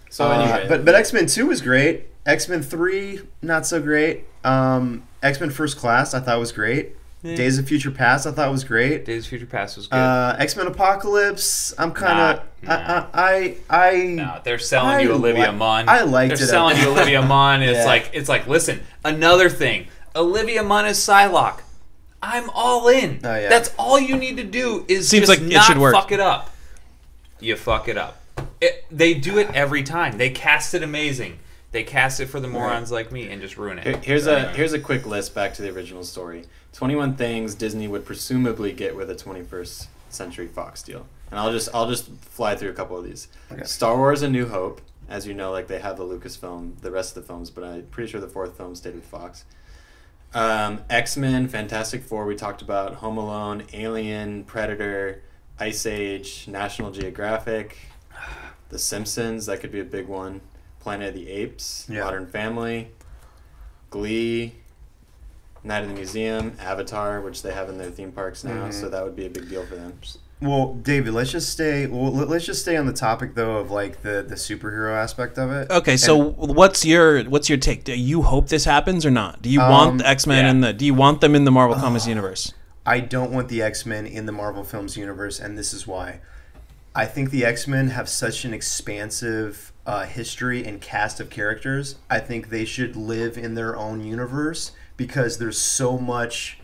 So anyway, but X-Men 2 was great. X-Men 3 not so great. X-Men First Class I thought was great. Yeah. Days of Future Past I thought was great. Days of Future Past was good. X-Men Apocalypse I'm kind of Nah. I They're selling you Olivia Munn. I liked They're it. selling you Olivia Munn. It's Yeah. like listen, another thing. Olivia Munn is Psylocke. I'm all in. Oh, yeah. That's all you need to do is Seems just like it not should work. fuck it up. You fuck it up. They do it every time. They cast it amazing. They cast it for the morons like me and just ruin it. Here's So a anyway. here's a quick list back to the original story. 21 things Disney would presumably get with a 21st Century Fox deal, and I'll just fly through a couple of these. Okay. Star Wars: A New Hope, as you know, they have the Lucasfilm, the rest of the films, but I'm pretty sure the 4th film stayed with Fox. X-Men, Fantastic Four, we talked about. Home Alone, Alien, Predator, Ice Age, National Geographic, The Simpsons, that could be a big one. Planet of the Apes, Yeah. Modern Family, Glee, Night of the Museum, Avatar, which they have in their theme parks now, so that would be a big deal for them. Well, David, let's just stay on the topic though of the superhero aspect of it. Okay, so what's your take? Do you hope this happens or not? Do you want the X-Men yeah. do you want them in the Marvel Comics universe? I don't want the X-Men in the Marvel Films universe, and this is why. I think the X-Men have such an expansive history and cast of characters. I think they should live in their own universe because there's so much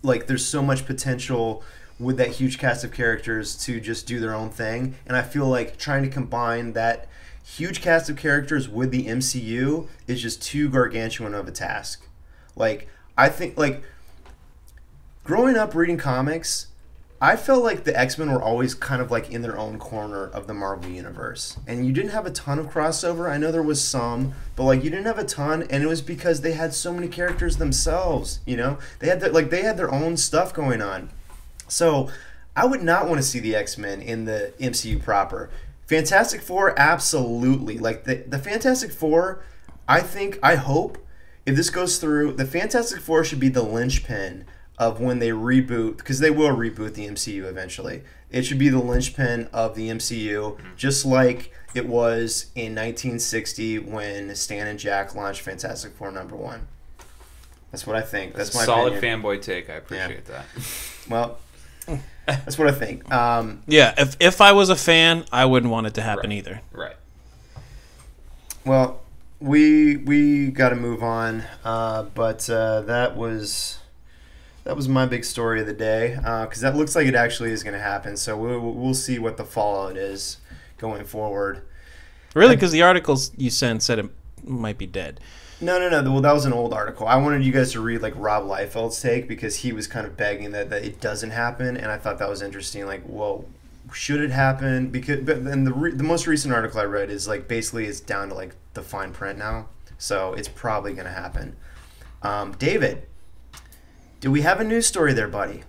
potential with that huge cast of characters to just do their own thing. And I feel like trying to combine that huge cast of characters with the MCU is just too gargantuan of a task. I think growing up reading comics, I felt like the X-Men were always kind of in their own corner of the Marvel universe. And you didn't have a ton of crossover. I know there was some, but you didn't have a ton, and it was because they had so many characters themselves, They had they had their own stuff going on. So, I would not want to see the X-Men in the MCU proper. Fantastic Four, absolutely. The Fantastic Four, I hope if this goes through, the Fantastic Four should be the linchpin of when they reboot, because they will reboot the MCU eventually. It should be the linchpin of the MCU, just like it was in 1960 when Stan and Jack launched Fantastic Four #1. That's what I think. That's my solid opinion. fanboy take. I appreciate that. Well, that's what I think. Yeah, if I was a fan, I wouldn't want it to happen Right. either. Right. Well, we got to move on, but that was my big story of the day, because that looks like it actually is going to happen. So we'll see what the fallout is going forward. Really, because the articles you sent said it might be dead. No. Well, that was an old article. I wanted you guys to read like Rob Liefeld's take because he was kind of begging that it doesn't happen, and I thought that was interesting. Like, well, should it happen? Because then the most recent article I read is like basically it's down to like the fine print now, so it's probably going to happen. David, do we have a news story there, buddy?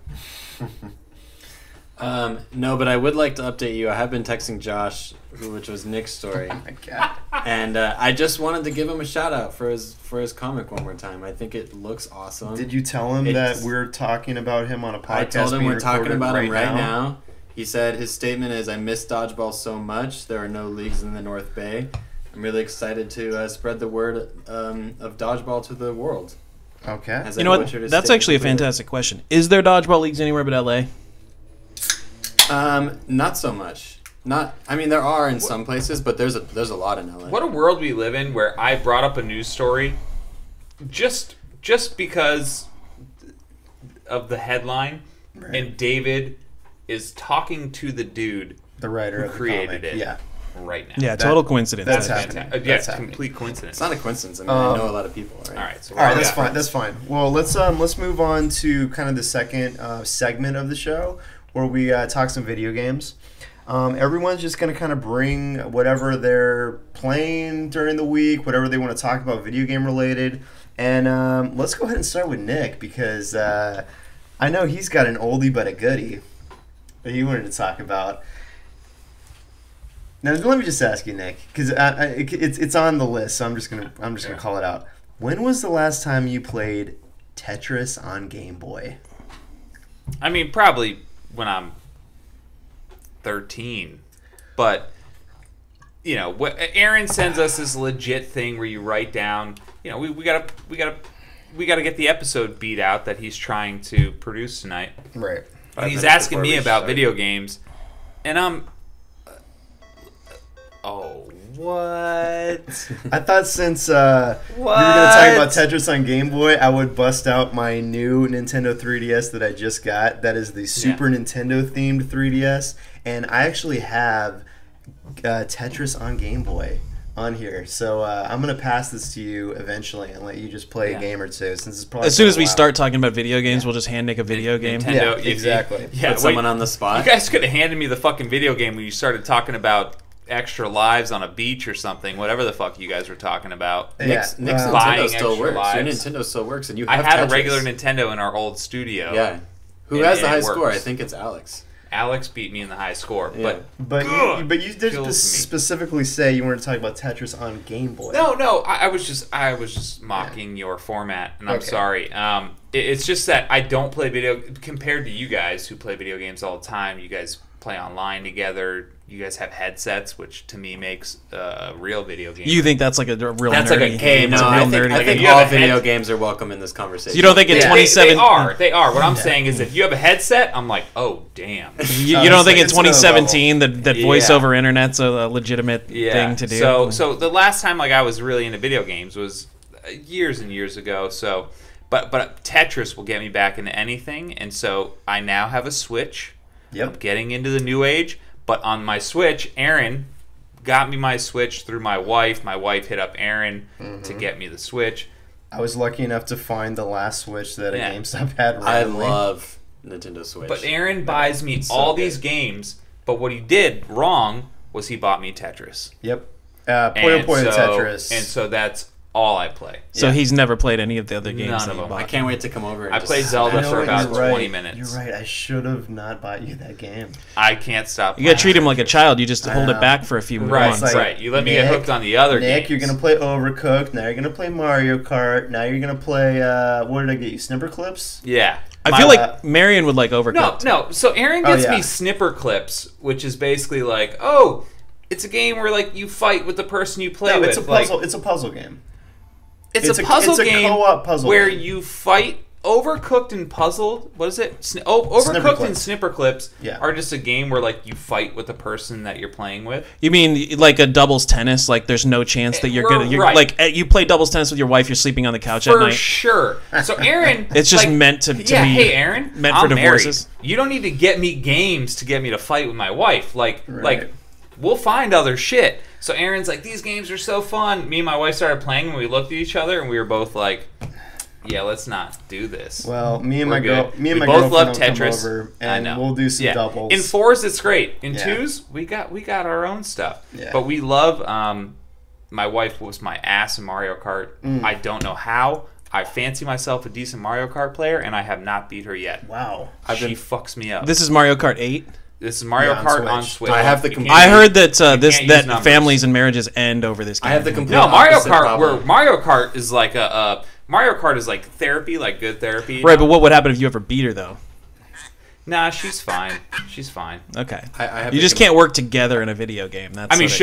No, but I would like to update you. I have been texting Josh, which was Nick's story. Oh my God. And I just wanted to give him a shout out for his comic one more time. I think it looks awesome. Did you tell him that we're talking about him on a podcast? I told him being we're talking recorded about him right now. He said his statement is, "I miss dodgeball so much. There are no leagues in the North Bay. I'm really excited to spread the word of dodgeball to the world." Okay. As You I know what? butchered his That's actually a statement fantastic question. Is there dodgeball leagues anywhere but LA? Not so much. I mean, there are in some places, but there's a lot in LA. What a world we live in, where I brought up a news story just because of the headline, Right. and David is talking to the dude The writer who of the created comic. it. Yeah. right now. Yeah, total coincidence. that's Fantastic. happening. Yeah, That's it's happening. complete coincidence. It's not a coincidence. I mean, I know a lot of people. Right? All right, so All right, what that's we got? fine. That's fine. Well, let's move on to kind of the second segment of the show where we talk some video games. Everyone's just going to kind of bring whatever they're playing during the week, whatever they want to talk about video game related. And let's go ahead and start with Nick because I know he's got an oldie but a goodie that he wanted to talk about. Now let me just ask you, Nick, because it's on the list, so I'm just gonna call it out. When was the last time you played Tetris on Game Boy? I mean, probably when I'm 13, but you know, Aaron sends us this legit thing where you write down. You know, we gotta get the episode beat out that he's trying to produce tonight. Right. And he's 5 minutes asking before me we about start. video games, and I'm. Oh, what? I thought since you were going to talk about Tetris on Game Boy, I would bust out my new Nintendo 3DS that I just got. That is the Super Nintendo themed 3DS, and I actually have Tetris on Game Boy on here. So I'm going to pass this to you eventually and let you just play a game or two. Since it's probably As soon been as a we while. start talking about video games, we'll just hand Nick a video game. Nintendo, Yeah, if- exactly. Yeah, Put someone on the spot. You guys could have handed me the fucking video game when you started talking about extra lives on a beach or something, whatever the fuck you guys were talking about. Nick's buying Nintendo still extra works. Your lives. Nintendo still works, and you I have had Tetris. a regular Nintendo in our old studio. Yeah. Who And- has the and high it score? works. I think it's Alex. Alex beat me in the high score, Yeah. but But you did kills me. specifically say you wanted to talk about Tetris on Game Boy. no, I was just mocking your format, and I'm Okay. sorry. It's just that I don't play video compared to you guys who play video games all the time. You guys play online together. You guys have headsets, which to me makes a real video game. You think that's like a real That's like a nerdy? Hey, it's no, a I real think, nerdy. I think you all have a video head- games are welcome in this conversation. You don't think in They 27? They are. What I'm saying is, if you have a headset, I'm like, oh damn. You Oh, don't it's think like in it's no 2017 that Yeah. voice over internet's a legitimate thing to do? So the last time like I was really into video games was years and years ago. So, but Tetris will get me back into anything, and so I now have a Switch. Yep. I'm getting into the new age, but on my Switch, Aaron got me my Switch through my wife. My wife hit up Aaron to get me the Switch. I was lucky enough to find the last Switch that Yeah. a GameStop had I randomly. love Nintendo Switch. But Aaron buys me So all good. these games, but what he did wrong was he bought me Tetris. Yep. Puyo Puyo Tetris. And so that's all I play. So he's never played any of the other games None that of he them. I bought. can't wait to come over. And I just- played Zelda You know for what, about you're 20 right. minutes. You're right. I should have not bought you that game. I can't stop. You gotta treat playing him like a child. You just hold know. it back for a few Right, months. like, right. You let me get Nick- hooked on the other Nick, games. you're gonna play Overcooked. Now you're gonna play Mario Kart. Now you're gonna play. What did I get you? Snipper Clips. Yeah. I My- feel like Marion would like Overcooked. No. So Aaron Oh, gets yeah. me Snipper Clips, which is basically like, oh, it's a game where like you fight with the person you play No, with. it's a puzzle. It's a puzzle game. It's It's a a- puzzle it's a game co-op puzzle where game. you fight. Overcooked and Puzzled. What is it? Overcooked and Clips. Snipper Clips Yeah. are just a game where like you fight with the person that you're playing with. You mean like a doubles tennis? Like there's no chance that you're gonna. You're, Right. Like you play doubles tennis with your wife. You're sleeping on the couch at For night. sure. So Aaron, It's just like, meant to yeah, be. hey Aaron, meant for I'm married. divorces. You don't need to get me games to get me to fight with my wife. Like we'll find other shit. So Aaron's like, these games are so fun. Me and my wife started playing, and we looked at each other, and we were both like, yeah, let's not do this. Well, me and We're my girl, good. me and we my both love girlfriend will come Tetris. over, I and know. we'll do some Yeah. doubles. In 4s, it's great. In Yeah. 2s, we got our own stuff. Yeah. But we love. My wife was my ass in Mario Kart. I don't know how. I fancy myself a decent Mario Kart player, and I have not beat her yet. Wow. She fucks me up. This is Mario Kart 8. This is Mario Yeah, on Kart on Switch. Switch. I have the You com- can't I use- heard that you can't use numbers. families and marriages end over this game. I have the complete No, Mario opposite Kart. problem. Where Mario Kart is like Mario Kart is like therapy, like good therapy. you Right, know? but what would happen if you ever beat her, though? Nah, she's fine. She's fine. Okay. I have You the just com- can't work together in a video game. That's I mean, what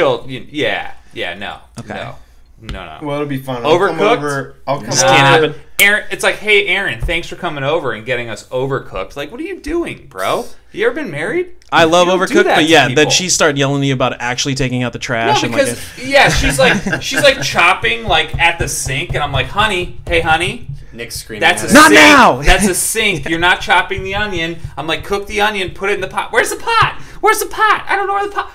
no. Okay. No. Well, it'll be fun. I'll come Overcooked? over. I'll come This over. can't happen. Aaron, it's like, hey, Aaron, thanks for coming over and getting us overcooked. Like, what are you doing, bro? You ever been married? I love You don't do Overcooked, that but to yeah, people. then she started yelling at you about actually taking out the No, trash. because she's like chopping like at the sink, and I'm like, honey, hey, honey, Nick's screaming. that's a at us. Not sink. now! That's a sink. You're not chopping the onion. I'm like, cook the onion, put it in the pot. Where's the pot? Where's the pot? I don't know where the pot.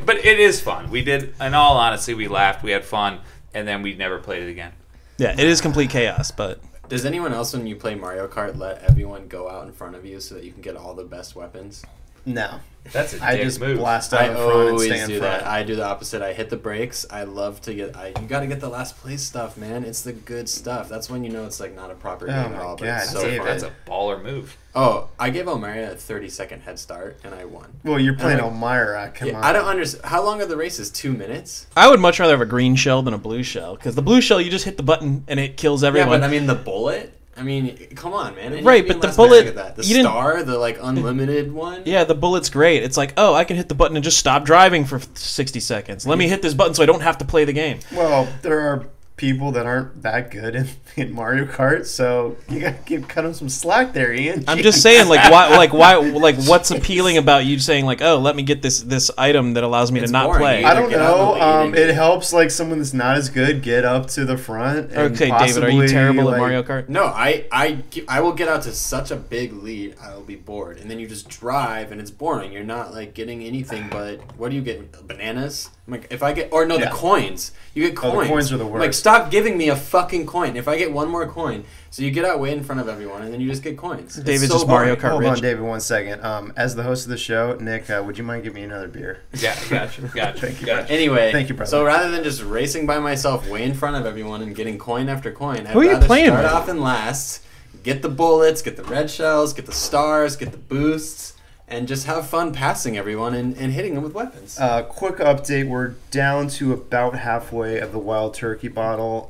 But it is fun. We did. In all honesty, we laughed. We had fun, and then we never played it again. yeah, it is complete chaos, but Does anyone else, when you play Mario Kart, let everyone go out in front of you so that you can get all the best weapons? No. That's a dick I just move. blast out I in front and always stay in do front. that. I do the opposite. I hit the brakes. I love to get. You got to get the last place stuff, man. It's the good stuff. That's when you know it's like not a proper game at my all. But God, it's so David. fun. That's a baller move. Oh, I gave Elmira a 30-second head start, and I won. Well, you're playing like- Elmira. Come Yeah, on. I don't understand. How long are the races? 2 minutes? I would much rather have a green shell than a blue shell, because the blue shell, you just hit the button and it kills Yeah, everyone. but I mean the bullet. I mean, come on, man. It Right, used to but be the last bullet- minute at that. The you didn't- star, the like unlimited one. Yeah, the bullet's great. It's like, oh, I can hit the button and just stop driving for 60 seconds. Let me hit this button so I don't have to play the game. Well, there are people that aren't that good in Mario Kart, so you got to cut them some slack there, Ian. I'm just saying, why, what's appealing about you saying, like, oh, let me get this item that allows me It's to not boring. play? You I either don't get out of the know. lead and It get- helps like someone that's not as good get up to the front. And Okay, David, are you possibly, terrible like, at Mario Kart? No, I will get out to such a big lead, I'll be bored, and then you just drive, and it's boring. You're not like getting anything but what do you get? Bananas? I'm like, if I get Yeah. the coins. You get Oh, coins. the coins are the I'm like, worst. stop giving me a fucking coin. If I get one more coin, so you get out way in front of everyone, and then you just get coins. It's David's so just Mario boring. Kart Hold on, rich. David, 1 second. As the host of the show, Nick, would you mind giving me another beer? Yeah, gotcha. Thank you, Gotcha. Anyway, Thank you, brother. So rather than just racing by myself way in front of everyone and getting coin after coin, I'd Who are you rather playing start with? off and last, get the bullets, get the red shells, get the stars, get the boosts, and just have fun passing everyone and hitting them with weapons. Quick update: we're down to about halfway of the Wild Turkey bottle.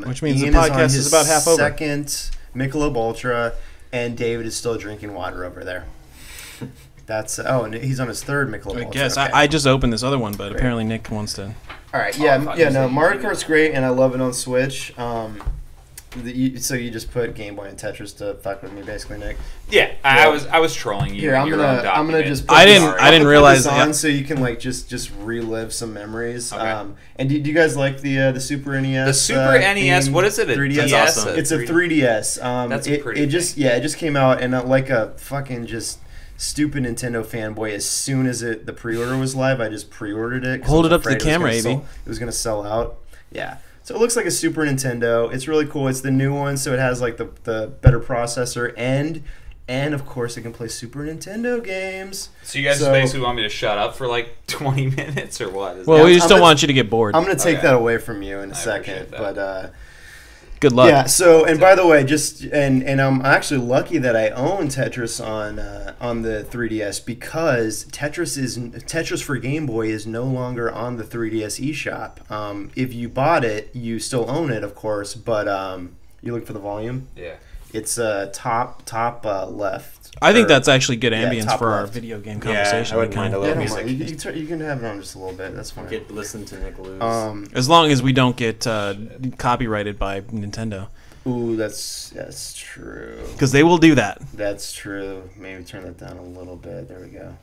Which means the Ian on podcast is his about half over. Second Michelob Ultra, and David is still drinking water over there. That's and he's on his third Michelob I Ultra. guess. Okay. I just opened this other one, but Great. apparently Nick wants to. All right, Oh, I yeah, thought you said no, you Mario did. Kart's great, and I love it on Switch. So you just put Game Boy and Tetris to fuck with me, basically, Nick. Yeah, I was trolling you. Here, in I'm your gonna own document. just. Put I this- didn't- I'll I didn't put realize- this on yeah. so you can like just relive some memories. Okay. And do you guys like the Super NES? The Super NES. theme? What is it? A 3DS? DS? That's awesome. It's a 3DS. That's it, pretty it just thing. it just came out, and like a fucking just stupid Nintendo fanboy. As soon as the pre-order was live, I just pre-ordered it. 'cause Hold I it was up to the afraid it was camera, gonna Abby. It was gonna sell out. Yeah. So it looks like a Super Nintendo. It's really cool. It's the new one, so it has like the better processor and of course it can play Super Nintendo games. So you guys So- basically want me to shut up for like 20 minutes or what? Is Well, that- we just I'm don't gonna- want you to get bored. I'm gonna take Okay. that away from you in a I second, appreciate that. but Good luck. yeah. So and by the way, just and I'm actually lucky that I own Tetris on the 3DS because Tetris for Game Boy is no longer on the 3DS eShop. If you bought it, you still own it, of course, but you look for the volume. Yeah. It's top left. I think Or- that's actually good Yeah, ambience top for our left. video game Yeah, conversation. I wouldn't We mind can- a Yeah, little don't music. mind. You can have it on just a little bit. That's fine. Listen to Nick lose. As long as we don't get copyrighted by Nintendo, Ooh, that's true. because they will do that. That's true. Maybe turn that down a little bit. There we go.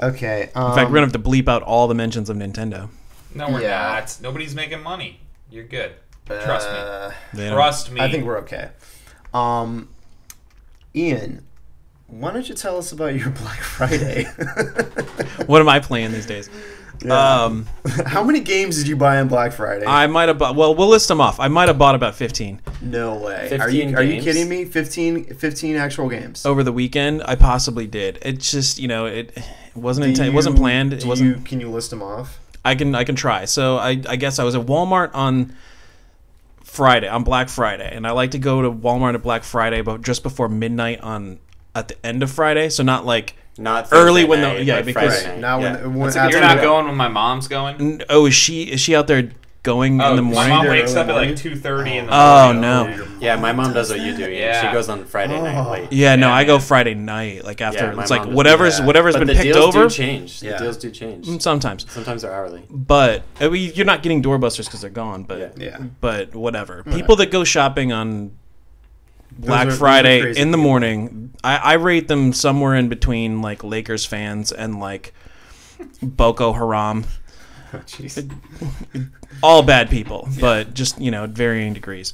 Okay. In fact, we're gonna have to bleep out all the mentions of Nintendo. No, we're Yeah. not. Nobody's making money. You're good. Trust me. They don't- Trust me. I think we're okay. Ian, why don't you tell us about your Black Friday? What am I playing these days? Yeah. How many games did you buy on Black Friday? I might have bought. Well, we'll list them off. I might have bought about 15 No way. 15 Are you games? kidding me? 15 actual games. over the weekend. I possibly did. It's just it wasn't it wasn't planned. It wasn't. Can you list them off? I can try. So I guess I was at Walmart on Friday, on Black Friday, and I like to go to Walmart at Black Friday, but just before midnight at the end of Friday. So not like. Not Early Thursday when night, the but because Friday night. Now Yeah. when That's a after You're good not the- going when my mom's going? oh, is she out there going in the my morning? mom There wakes early up at like morning? 2:30 in the Oh, morning. no. Yeah, my mom does what you do. Yeah. She goes on Friday night late. Yeah, no, Yeah, I go man. Friday night, like after Yeah, my it's like mom does- whatever's yeah. whatever's But been the picked deals over. do change. Yeah. The deals do change. Sometimes, Sometimes they're hourly. but I mean, you're not getting doorbusters because they're gone. But Yeah. but whatever. People that go shopping on Black those are Friday crazy in the people. morning, I rate them somewhere in between like Lakers fans and like Boko Haram. Oh, jeez. All bad people, but just at varying degrees.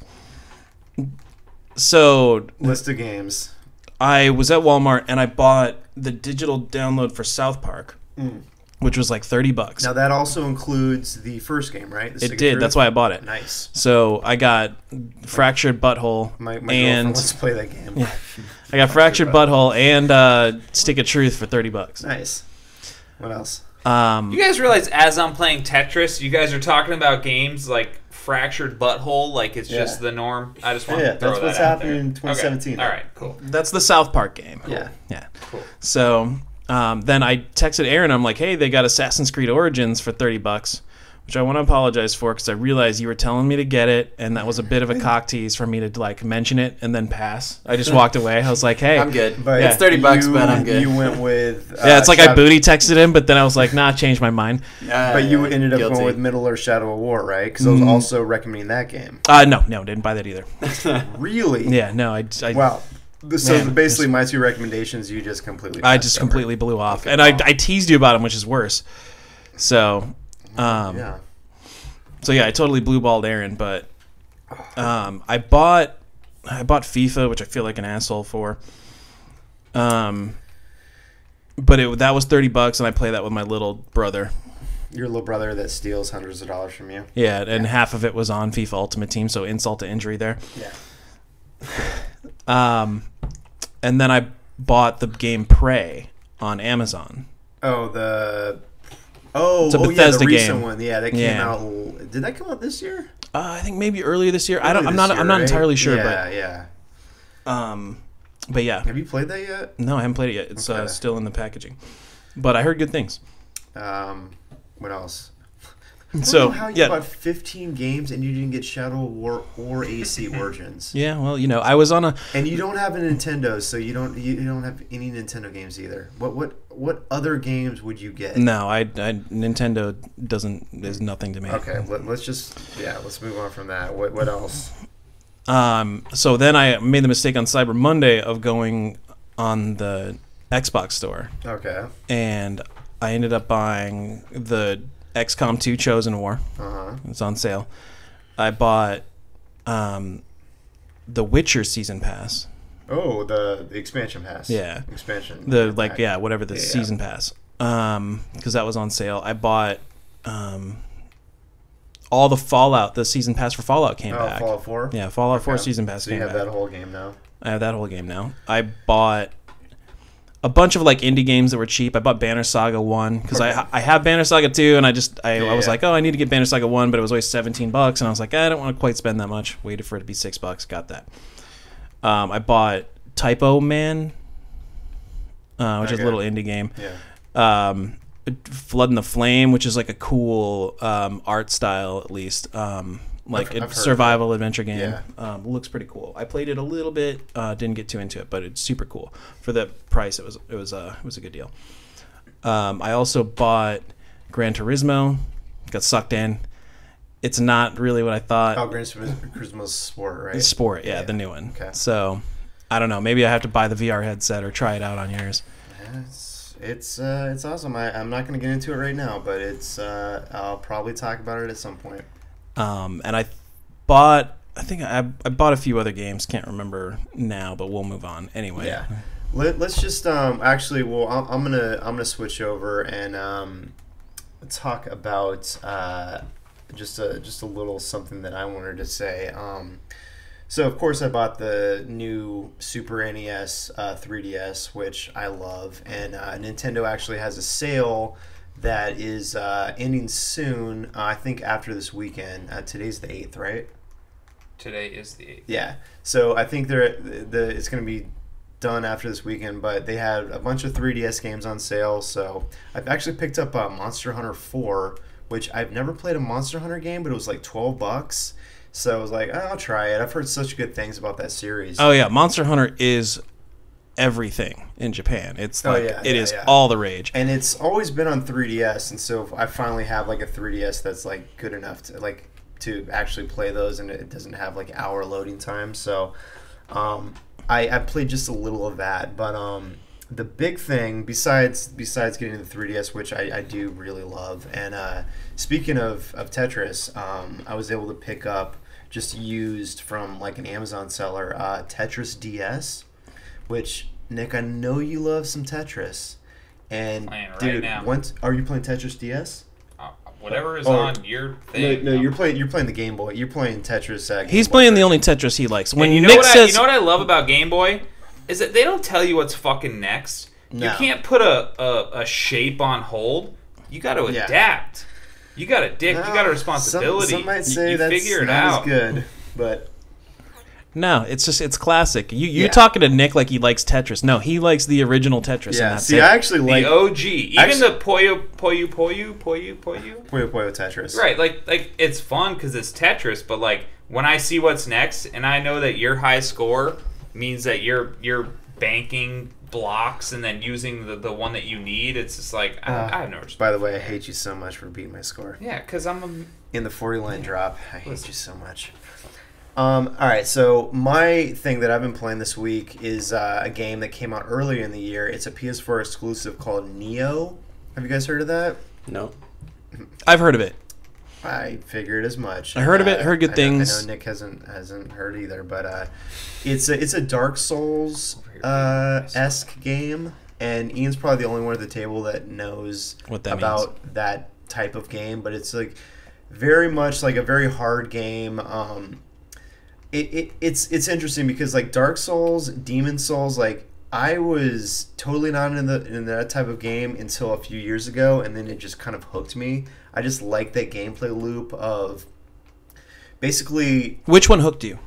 So List of games. I was at Walmart and I bought the digital download for South Park, which was like $30. Now that also includes the first game, right? The Stick It of did. Truth? That's why I bought it. Nice. So I got Fractured Butthole My girlfriend and wants to play that game. I got Fractured Butthole and Stick of Truth for $30. Nice. What else? You guys realize as I'm playing Tetris, you guys are talking about games like Fractured Butthole, like it's just Yeah. the norm. I just want Yeah, to throw that's that what's out happening there. in 2017. Okay. All right, cool. That's the South Park game. Yeah. Yeah. Cool. So then I texted Aaron. I'm like, hey, they got Assassin's Creed Origins for $30, which I want to apologize for because I realized you were telling me to get it, and that was a bit of a cock tease for me to like mention it and then pass. I just walked away. I was like, hey, I'm good. But It's $30, but I'm good. You went with yeah, it's like I Shadow- booty texted him, but then I was like, nah, changed my mind. But you ended up Guilty. going with Middle Earth Shadow of War, right? Because I was also recommending that game. No, didn't buy that either. Really? Yeah, no, I Wow. So Man, basically, my two recommendations, you just completely. I passed just over. completely blew off, and I teased you about him, which is worse. So, Yeah. so yeah, I totally blue balled Aaron, but I bought FIFA, which I feel like an asshole for. But that was $30, and I play that with my little brother. Your little brother that steals hundreds of dollars from you. Yeah, and half of it was on FIFA Ultimate Team, so insult to injury there. Yeah. And then I bought the game Prey on Amazon. It's a Bethesda yeah, the recent game. one. Yeah, that came Yeah. out. Did that come out this year? I think maybe earlier this year. Early I'm this not year, right? entirely sure, Yeah. but yeah. Have you played that yet? No, I haven't played it yet. It's Okay. still in the packaging, but I heard good things. What else? So I don't know how you yeah, bought 15 games and you didn't get Shadow of War or AC Origins. yeah. Well, I was on a. And you don't have a Nintendo, so you don't have any Nintendo games either. What other games would you get? No, I Nintendo is nothing to me. Okay, let's move on from that. What else? So then I made the mistake on Cyber Monday of going on the Xbox store, Okay. and I ended up buying the XCOM 2 Chosen War. It's on sale. I bought the Witcher season pass. Oh, the expansion pass. Yeah. Expansion. Whatever the season pass. Because that was on sale. I bought all the Fallout. The season pass for Fallout came back. Fallout 4? Yeah, Fallout 4 Okay. season pass So came you have back. that whole game now? I have that whole game now. I bought a bunch of like indie games that were cheap. I bought Banner Saga 1 because I have Banner Saga 2, and I was like, oh, I need to get Banner Saga 1, but it was always $17, and I was like, I don't want to quite spend that much. Waited for it to be $6. Got that. I bought Typo Man, which is a little indie game. Yeah. Flood in the Flame, which is like a cool art style, at least. Like I've a heard survival adventure game. Yeah. Looks pretty cool. I played it a little bit, didn't get too into it, but it's super cool. For the price, it was a good deal. I also bought Gran Turismo. Got sucked in. It's not really what I thought. Oh, Gran Turismo's Sport, right? It's Sport, yeah, the new one. Okay. So I don't know. Maybe I have to buy the VR headset or try it out on yours. Yeah, it's awesome. I'm not going to get into it right now, but I'll probably talk about it at some point. And I bought a few other games. Can't remember now, but we'll move on anyway. Yeah. Let's just I'm gonna switch over and talk about just a little something that I wanted to say. So of course I bought the new Super NES 3DS, which I love, and Nintendo actually has a sale that is ending soon. I think after this weekend. Today's the 8th, right? Today is the 8th. Yeah. So I think it's going to be done after this weekend, but they had a bunch of 3DS games on sale. So I've actually picked up Monster Hunter 4, which I've never played a Monster Hunter game, but it was like $12. So I was like, I'll try it. I've heard such good things about that series. Oh yeah, Monster Hunter is everything in Japan. It's like it is all the rage. And it's always been on 3DS, and so I finally have like a 3DS that's like good enough to actually play those, and it doesn't have like hour loading time. So I played just a little of that, but the big thing besides getting the 3DS, which I do really love, and speaking of Tetris, I was able to pick up just used from like an Amazon seller Tetris DS, which Nick, I know you love some Tetris, and playing right dude, now. Are you playing Tetris DS? Whatever is on your thing. No, you're playing the Game Boy. You're playing Tetris. He's playing the only Tetris he likes. When you know Nick says, you know what I love about Game Boy is that they don't tell you what's fucking next. No. You can't put a shape on hold. You got to adapt. You got a dick. You got a responsibility. Some might say you that's figure it not out. as good, but no, it's classic. You're talking to Nick like he likes Tetris. No, he likes the original Tetris. yeah. And that's See, it. I actually like the OG, even the Puyo Tetris. Right, like it's fun because it's Tetris, but like when I see what's next, and I know that your high score means that you're banking blocks and then using the one that you need, it's just like I have no respect. By the way, I hate you so much for beating my score. Yeah, because I'm In the 40 line drop, I hate you so much. All right, so my thing that I've been playing this week is a game that came out earlier in the year. It's a PS4 exclusive called Neo. Have you guys heard of that? No. I've heard of it. I figured as much. I heard of it. Heard good things. I know Nick hasn't heard either, but it's a Dark Souls esque game, and Ian's probably the only one at the table that knows what that about means. that type of game. But it's like very much like a very hard game. It's interesting because like Dark Souls, Demon Souls, like I was totally not in that type of game until a few years ago, and then it just kind of hooked me. I just like that gameplay loop of basically. Which one hooked you?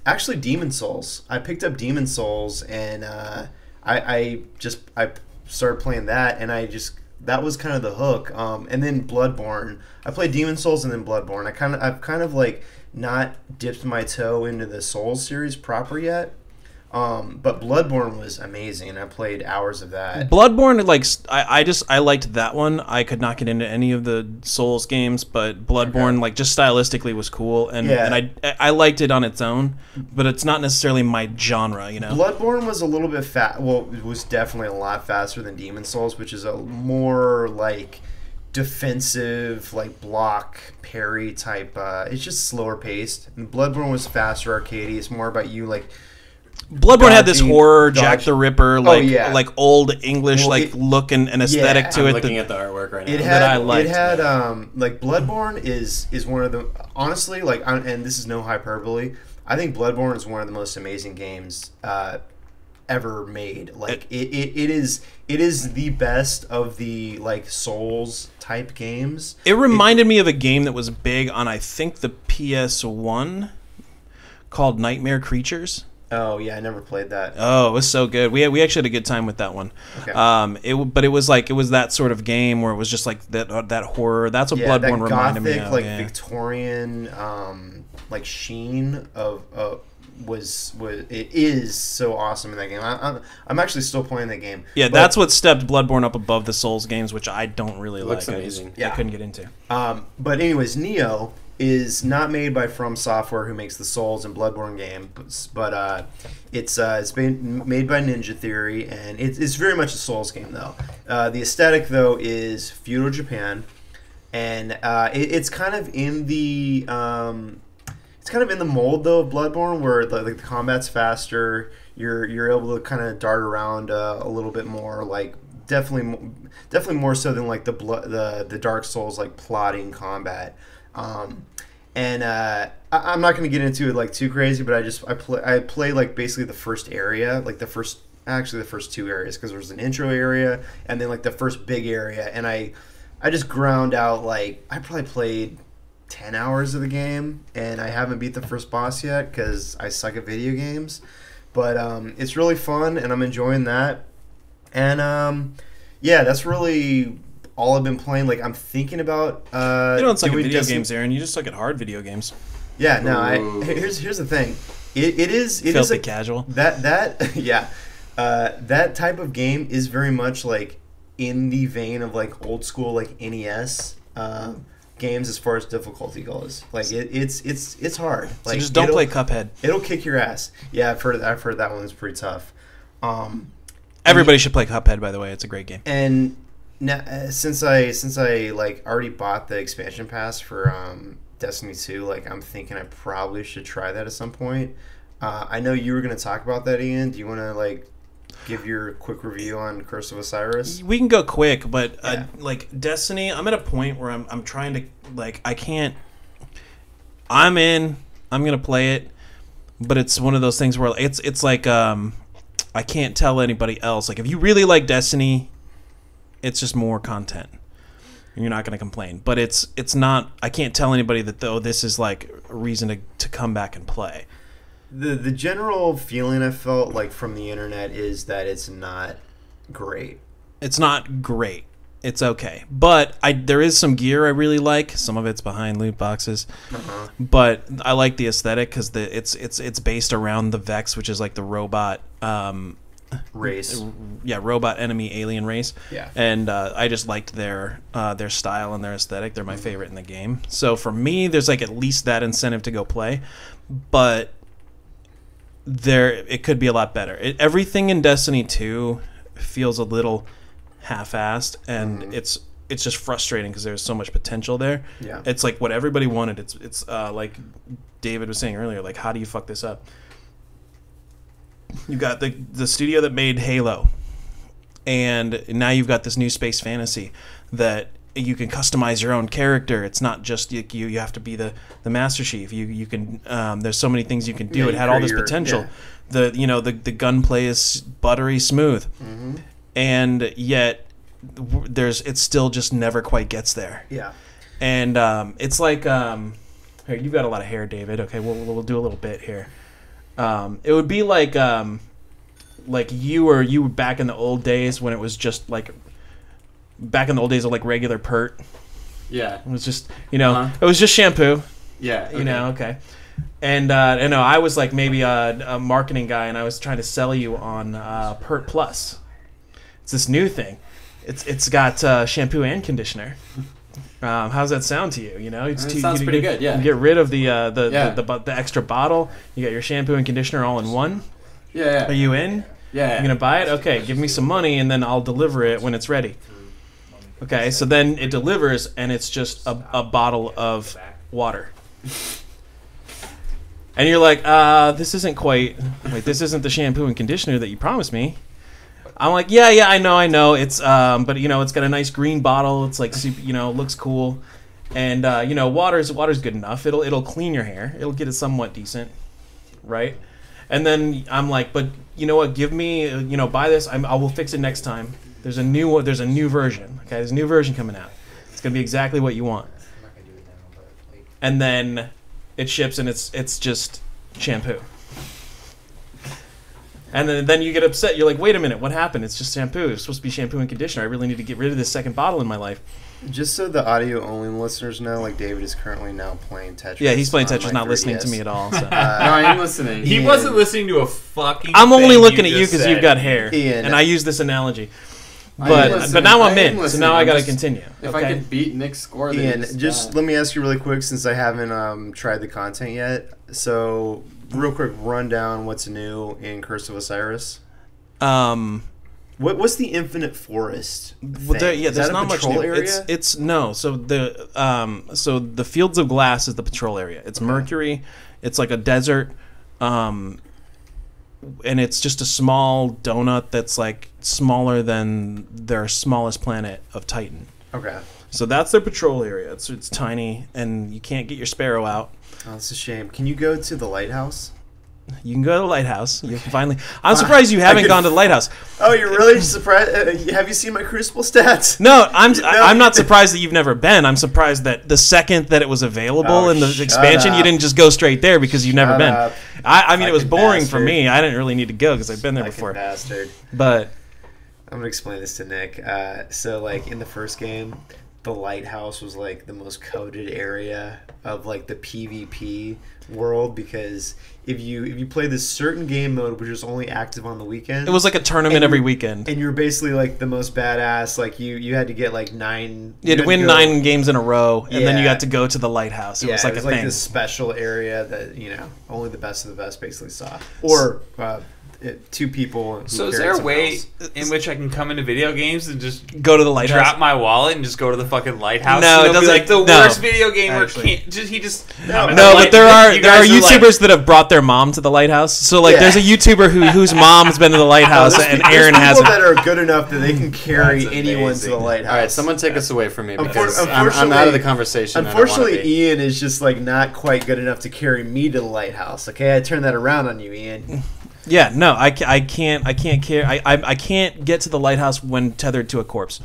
Actually, Demon Souls. I picked up Demon Souls, and I started playing that, and that was kind of the hook. And then Bloodborne. I played Demon Souls and then Bloodborne. I've kind of like not dipped my toe into the Souls series proper yet. But Bloodborne was amazing. I played hours of that. Bloodborne, like I liked that one. I could not get into any of the Souls games, but Bloodborne, like just stylistically, was cool, and I liked it on its own. But it's not necessarily my genre, you know. Bloodborne was a little bit Well, it was definitely a lot faster than Demon Souls, which is a more like defensive, like block parry type. It's just slower paced. And Bloodborne was faster, arcadey. It's more about you like. Bloodborne had this horror, Jack the Ripper, like old English look and aesthetic to I'm it. Looking at the artwork right now. It had like Bloodborne is one of the honestly like, and this is no hyperbole. I think Bloodborne is one of the most amazing games ever made. Like it is the best of the like Souls type games. It reminded me of a game that was big on I think the PS1 called Nightmare Creatures. Oh yeah, I never played that. Oh, it was so good. We actually had a good time with that one. Okay. But it was that sort of game where it was just like that horror. That's what Bloodborne reminded me of. Like Victorian, like sheen of it is so awesome in that game. I'm actually still playing that game. Yeah, that's what stepped Bloodborne up above the Souls games, which I don't really Looks like. amazing. I couldn't get into. But anyways, Neo is not made by From Software, who makes the Souls and Bloodborne games, but it's been made by Ninja Theory, and it's very much a Souls game though. The aesthetic though is feudal Japan, and it's kind of in the mold though of Bloodborne, where the combat's faster. You're able to kind of dart around a little bit more, like definitely more so than like the Dark Souls like plotting combat. And I'm not going to get into it like too crazy, but I play like basically the first area, like the first 2 areas, because there's an intro area and then like the first big area, and I just ground out, like I probably played 10 hours of the game, and I haven't beat the first boss yet because I suck at video games. But it's really fun, and I'm enjoying that. And yeah, that's really all I've been playing. Like, I'm thinking about you don't suck at video games, Aaron. You just suck at hard video games. Yeah, no. Here's the thing. It is filthy like, casual. That yeah, that type of game is very much like in the vein of like old school like NES games as far as difficulty goes. Like it's hard. Like, so just don't play Cuphead. It'll kick your ass. Yeah, I've heard that one's pretty tough. Everybody should play Cuphead, by the way. It's a great game. And now, since I like already bought the expansion pass for Destiny 2, like I'm thinking I probably should try that at some point. I know you were going to talk about that, Ian. Do you want to like give your quick review on Curse of Osiris? We can go quick, but Yeah. like Destiny, I'm at a point where I'm trying to, like, I can't. I'm in. I'm gonna play it, but it's one of those things where it's like I can't tell anybody else. Like, if you really like Destiny, it's just more content. You're not gonna complain, but it's not. I can't tell anybody that though this is like a reason to come back and play. The general feeling I felt like from the internet is that it's not great. It's not great. It's okay, but there is some gear I really like. Some of it's behind loot boxes, but I like the aesthetic because it's based around the Vex, which is like the robot Race. Yeah, robot enemy alien race. Yeah, and I just liked their style and their aesthetic. They're my favorite in the game. So for me, there's like at least that incentive to go play, but it could be a lot better. Everything in Destiny 2 feels a little half-assed, and it's just frustrating because there's so much potential there. Yeah, it's like what everybody wanted. It's like David was saying earlier, like, how do you fuck this up? You got the studio that made Halo, and now you've got this new space fantasy that you can customize your own character. It's not just you have to be the Master Chief. You can there's so many things you can do. Yeah, it had all this potential. Yeah. The gunplay is buttery smooth, and yet it still just never quite gets there. Yeah, and it's like here, you've got a lot of hair, David. Okay, we'll do a little bit here. It would be like you were back in the old days when it was just like back in the old days of like regular pert. Yeah. It was just, it was just shampoo. Yeah. Okay. Okay. And I was like maybe a marketing guy, and I was trying to sell you on Pert Plus. It's this new thing. It's got shampoo and conditioner. How's that sound to you? It sounds pretty good. Yeah. You get rid of the extra bottle. You got your shampoo and conditioner all in one. Yeah. Are you in? Yeah. You gonna buy it? Okay, give me some money, and then I'll deliver it when it's ready. Okay, so then it delivers, and it's just a bottle of water. And you're like, this isn't the shampoo and conditioner that you promised me. I'm like, yeah, I know. It's, but it's got a nice green bottle. It's like, looks cool. And, water's good enough. It'll clean your hair. It'll get it somewhat decent. Right? And then I'm like, but you know what? Give me, buy this. I will fix it next time. There's a new version. Okay, there's a new version coming out. It's gonna be exactly what you want. And then it ships, and it's just shampoo. And then you get upset. You're like, wait a minute, what happened? It's just shampoo. It's supposed to be shampoo and conditioner. I really need to get rid of this second bottle in my life. Just so the audio-only listeners know, like David is currently now playing Tetris. Yeah, he's playing Tetris, not 3DS. listening to me at all. So. No, I am listening. He wasn't listening to a fucking. I'm only thing looking at you just because said. you've got hair, Ian. and I use this analogy. But now I'm in, so now I got to continue. If okay? I could beat Nick's score, then Ian, just let me ask you really quick, since I haven't tried the content yet. So, real quick rundown, what's new in Curse of Osiris? What's the Infinite Forest thing? Well, there's not much new. Area? It's no. So the Fields of Glass is the patrol area. It's Mercury. It's like a desert, and it's just a small donut that's like smaller than their smallest planet of Titan. Okay. So that's their patrol area. It's tiny, and you can't get your Sparrow out. Oh, it's a shame. Can you go to the lighthouse? You can go to the lighthouse. You can finally. I'm surprised you haven't gone to the lighthouse. Oh, you're really surprised? Have you seen my Crucible stats? No, I'm not surprised that you've never been. I'm surprised that the second that it was available in the expansion, you didn't just go straight there because you've never been. I mean, it was boring for me. I didn't really need to go because I've been there before. Bastard. But I'm gonna explain this to Nick. So, like in the first game, the lighthouse was like the most coded area of like the PvP world because if you play this certain game mode which is only active on the weekend, it was like a tournament every weekend, and you're basically like the most badass. Like you had to get like 9. You had to win 9 games in a row, and then you got to go to the lighthouse. It was like a thing. This special area that only the best of the best basically saw, or 2 people. Who So is there a way in which I can come into video games and just go to the lighthouse, drop my wallet, and just go to the fucking lighthouse? No, it doesn't. Be like the worst video game where but there are YouTubers that have brought their mom to the lighthouse. So like, there's a YouTuber whose mom's been to the lighthouse, and Aaron hasn't. People that are good enough that they can carry anyone to the lighthouse. All right, someone take us away from me because I'm out of the conversation. Unfortunately, Ian is just like not quite good enough to carry me to the lighthouse. Okay, I turned that around on you, Ian. Yeah, no, I can't get to the lighthouse when tethered to a corpse.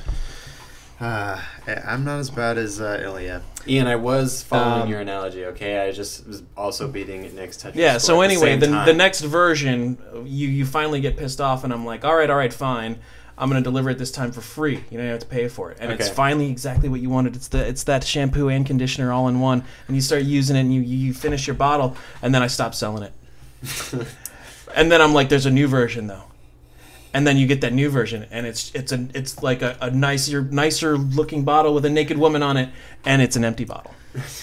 I'm not as bad as Ilya. Ian, I was following your analogy, okay? I just was also beating Nick's Tetris. Yeah, so anyway, the next version, you finally get pissed off, and I'm like, all right, fine. I'm going to deliver it this time for free. You don't have to pay for it. And it's finally exactly what you wanted. It's that shampoo and conditioner all in one. And you start using it, and you finish your bottle, and then I stop selling it. And then I'm like, there's a new version though, and then you get that new version, and it's like a nicer looking bottle with a naked woman on it, and it's an empty bottle.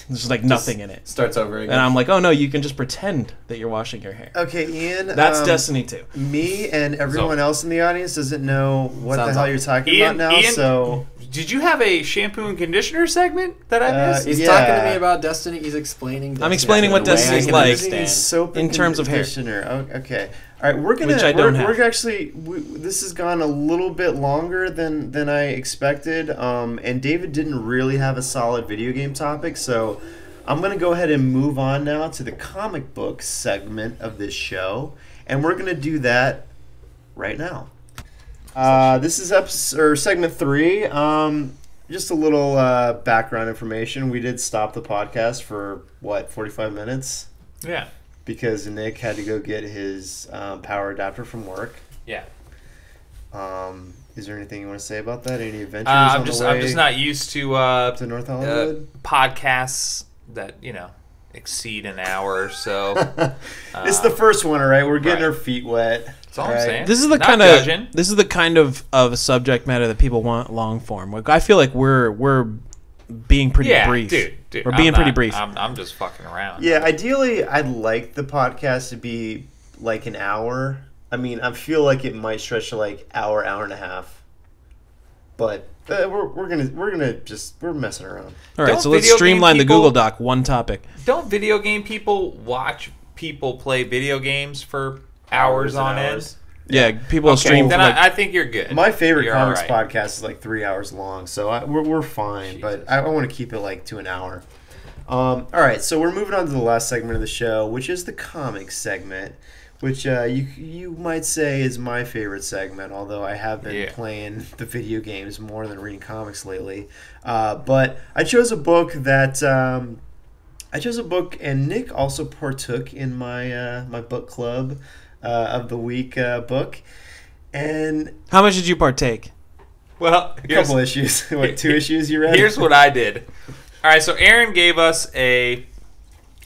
There's like nothing in it. Starts over again. And I'm like, oh no, you can just pretend that you're washing your hair. Okay, Ian. That's Destiny 2. Me and everyone else in the audience doesn't know what the hell you're talking Ian, about now. Ian, so did you have a shampoo and conditioner segment that I missed? He's talking to me about Destiny. He's explaining. I'm explaining what Destiny's like soap in terms of hair. Okay. All right, we're gonna. This has gone a little bit longer than I expected. And David didn't really have a solid video game topic, so I'm gonna go ahead and move on now to the comic book segment of this show, and we're gonna do that right now. This is segment 3. Just a little background information. We did stop the podcast for 45 minutes. Yeah. Because Nick had to go get his power adapter from work. Yeah. Is there anything you want to say about that? Any adventures I'm just not used to North Hollywood podcasts that exceed an hour. So it's the first one, all right. We're getting our feet wet. That's all I'm saying. This is the kind of subject matter that people want long form. Like, I feel like we're being pretty brief. Dude, we're being pretty brief. I'm just fucking around. Yeah, ideally, I'd like the podcast to be like an hour. I mean, I feel like it might stretch to like hour and a half. But we're messing around. All right, so let's streamline the Google Doc. One topic. Don't video game people watch people play video games for hours on end? Yeah, people stream. Then I think you're good. My favorite comics podcast is like 3 hours long, so we're fine. Jesus. But I want to keep it like to an hour. All right, so we're moving on to the last segment of the show, which is the comics segment, which you might say is my favorite segment, although I have been playing the video games more than reading comics lately. But I chose a book and Nick also partook in my book club of the week book. And how much did you partake? Well, a couple issues. What, 2 issues you read? Here's what I did. All right, so Aaron gave us an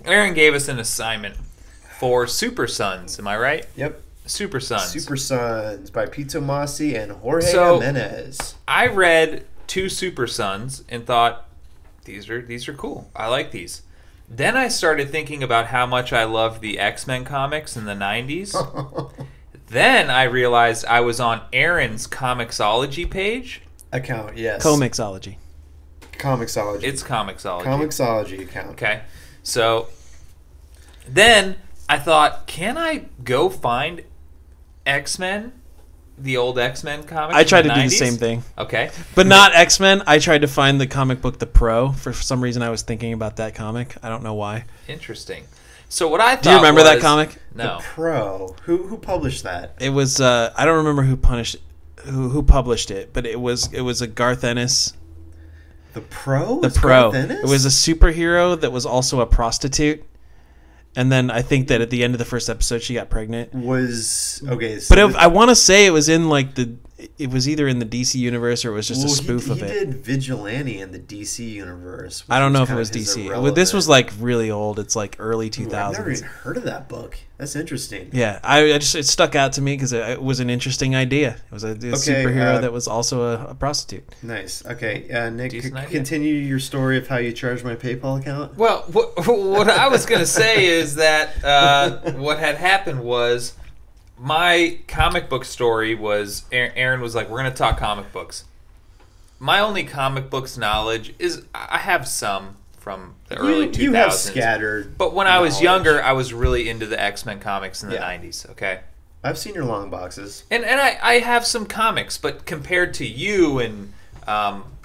assignment for Super Sons. Am I right? Yep. Super Sons. Super Sons by Pete Tomasi and Jorge Jiminez. I read 2 Super Sons and thought, these are cool. I like these. Then I started thinking about how much I loved the X-Men comics in the 90s. Then I realized I was on Aaron's Comixology page. Account, yes. Comixology. It's Comixology. Comixology account. Okay. So then I thought, can I go find X-Men the old X-Men comics? I tried to from do the the 90s? same thing. Okay. But not X-Men. I tried to find the comic book The Pro. For some reason, I was thinking about that comic. I don't know why. Interesting. So what I thought Do you remember that was- comic? No. The Pro. Who published that? It was I don't remember who published it, but it was a Garth Ennis. The Pro? The Was Pro. Garth Ennis? It was a superhero that was also a prostitute. And then I think that at the end of the first episode, she got pregnant. Was okay. So But I want to say it was in like it was either in the DC universe or it was just a spoof of it. He did Vigilante in the DC universe. I don't know if it kind was of his DC. irrelevant- This was like really old. It's like early Ooh, 2000s. I've never even heard of that book. That's interesting. Yeah, I just it stuck out to me because it was an interesting idea. It was a superhero that was also a prostitute. Nice. Okay, Nick, Decent idea. continue your story of how you charged my PayPal account. Well, what I was going to say is that what had happened was my comic book story was Aaron was like, we're going to talk comic books. My only comic books knowledge is I have some from the early 2000s. You have scattered. But when I was knowledge. younger, I was really into the X-Men comics in the 90s, okay? I've seen your long boxes. And I have some comics, but compared to you and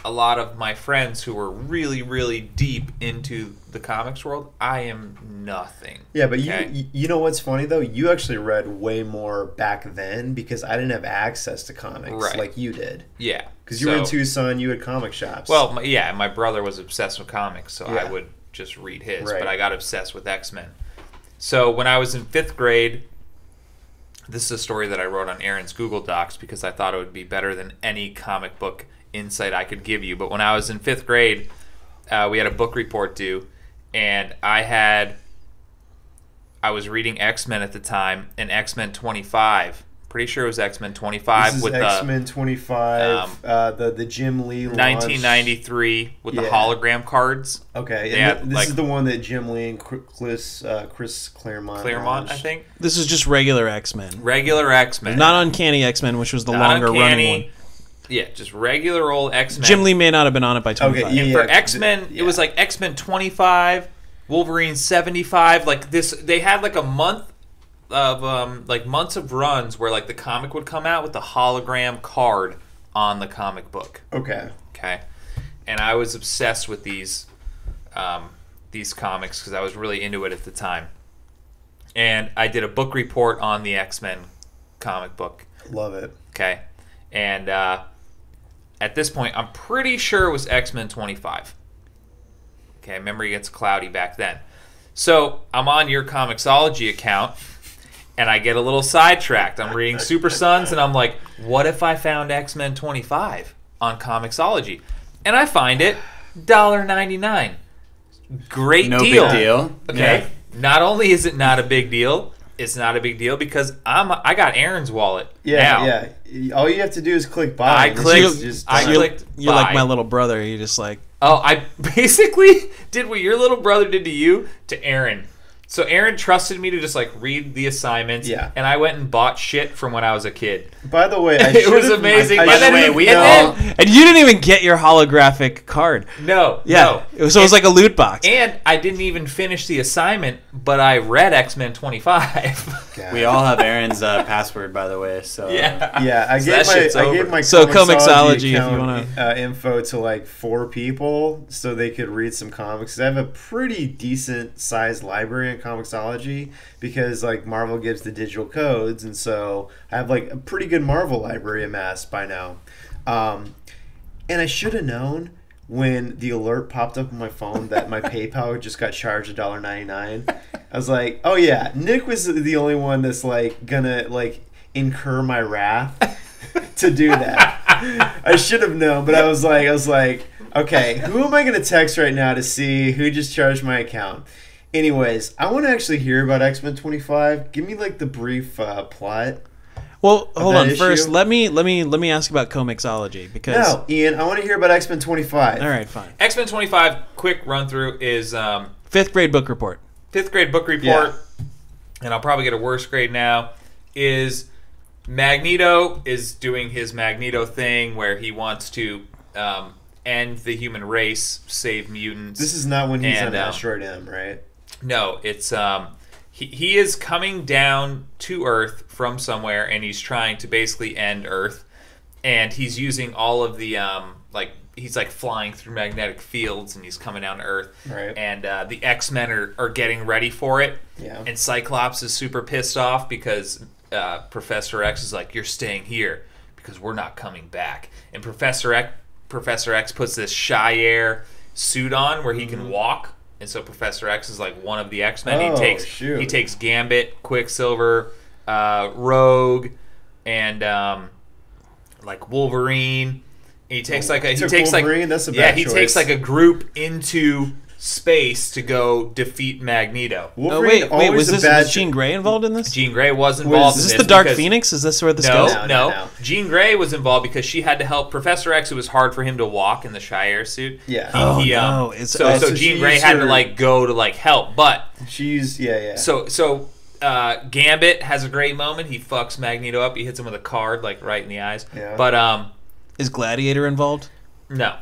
a lot of my friends who were really, really deep into the comics world, I am nothing. Yeah, but okay? you know what's funny though? You actually read way more back then because I didn't have access to comics Right. like you did. Yeah. Because you were in Tucson, you had comic shops. Well, my brother was obsessed with comics, so I Yeah. would just read his. Right. But I got obsessed with X-Men. So when I was in 5th grade, this is a story that I wrote on Aaron's Google Docs because I thought it would be better than any comic book insight I could give you. But when I was in 5th grade, we had a book report due, and I was reading X-Men at the time, and X-Men 25. Pretty sure it was X-Men 25 this is with X-Men 25, the Jim Lee launch. 1993 with the Yeah. hologram cards. Okay, They and had, this like- is the one that Jim Lee and Chris Claremont Claremont, I launched. think. This is just regular X-Men. Regular X-Men. Not Uncanny X-Men, which was the Not longer Uncanny. running one. Yeah, just regular old X-Men. Jim Lee may not have been on it by 25. Okay, And yeah. for X-Men, Yeah. it was like X-Men 25, Wolverine 75. Like this, they had like a month of like months of runs where like the comic would come out with the hologram card on the comic book. Okay. Okay, and I was obsessed with these comics because I was really into it at the time. And I did a book report on the X-Men comic book. Love it. Okay, and at this point, I'm pretty sure it was X-Men 25. Okay, memory gets cloudy back then. So I'm on your Comixology account, and I get a little sidetracked. I'm reading Super Sons, and I'm like, what if I found X-Men 25 on Comixology? And I find it $1.99. Great No deal. big deal. Okay. Yeah. Not only is it not a big deal, it's not a big deal because I got Aaron's wallet. now. Yeah. All you have to do is click buy. I and clicked- it's just I done. clicked You're buy. like my little brother. You just like Oh, I basically did what your little brother did to you to Aaron. So Aaron trusted me to just like read the assignments. Yeah. And I went and bought shit from when I was a kid. By the way, I It was should've- amazing. I By the should've way, we known- all- and you didn't even get your holographic card. No. Yeah, No. so it was like a loot box. And I didn't even finish the assignment, but I read X-Men 25. God. We all have Aaron's password, by the way. So yeah. Yeah, I So gave that shit's my over. my So Comixology, if you account, wanna- info to like 4 people so they could read some comics. I have a pretty decent sized library in Comixology because like Marvel gives the digital codes, and so I have like a pretty good Marvel library amassed by now. And I should have known when the alert popped up on my phone that my PayPal just got charged $1.99. I was like, oh yeah, Nick was the only one that's like gonna like incur my wrath to do that. I should have known, but I was like, okay, who am I gonna text right now to see who just charged my account? Anyways, I want to actually hear about X-Men 25. Give me like the brief plot. Well, hold that on. issue? First, let me ask about Comixology because. No, Ian, I want to hear about X-Men 25. All right, fine. X-Men 25, quick run through, is 5th grade book report. 5th grade book report, and I'll probably get a worse grade now, is Magneto is doing his Magneto thing where he wants to end the human race, save mutants. This is not when he's And, on Asteroid M, right? No, it's he is coming down to Earth from somewhere, and he's trying to basically end Earth, and he's using all of the he's like flying through magnetic fields, and he's coming down to Earth. Right. And the X-Men are getting ready for it. Yeah. And Cyclops is super pissed off because Professor X is like, "You're staying here because we're not coming back." And Professor X puts this Shire suit on where he can walk, and so Professor X is like one of the X-Men. He takes Gambit, Quicksilver, Rogue, and like Wolverine. He takes Wolverine? That's a bad he choice. takes like a group into space to go defeat Magneto. Wolverine Was Jean Grey involved in this? Jean Grey was involved. Is this the Dark Phoenix? Is this where this goes? No. Jean Grey was involved because she had to help Professor X. It was hard for him to walk in the Shire suit. Yeah. So Jean Grey had to go to help, but she's So Gambit has a great moment. He fucks Magneto up. He hits him with a card right in the eyes. Yeah. But is Gladiator involved? No.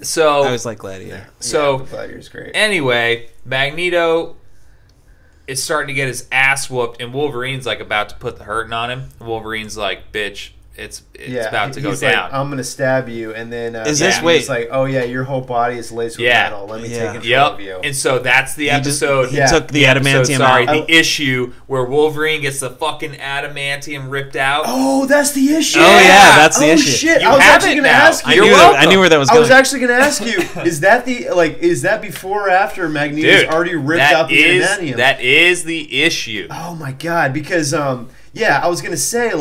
So I always like Gladiator. So Gladiator's great. Anyway, Magneto is starting to get his ass whooped, and Wolverine's about to put the hurting on him. Wolverine's like, "Bitch, it's about to go down. Like, I'm gonna stab you," and then he's like, "Oh yeah, your whole body is laced with metal. Let me take control of you." And so that's the episode. He took the adamantium out. The issue where Wolverine gets the fucking adamantium ripped out. Oh, that's the issue. Oh yeah, that's the issue. Shit. You I was have actually it gonna now. ask you. I knew where that was going. I was actually gonna ask you, is that is that before or after Magneto's already ripped out the adamantium? That is the issue. Oh my god, because I was gonna say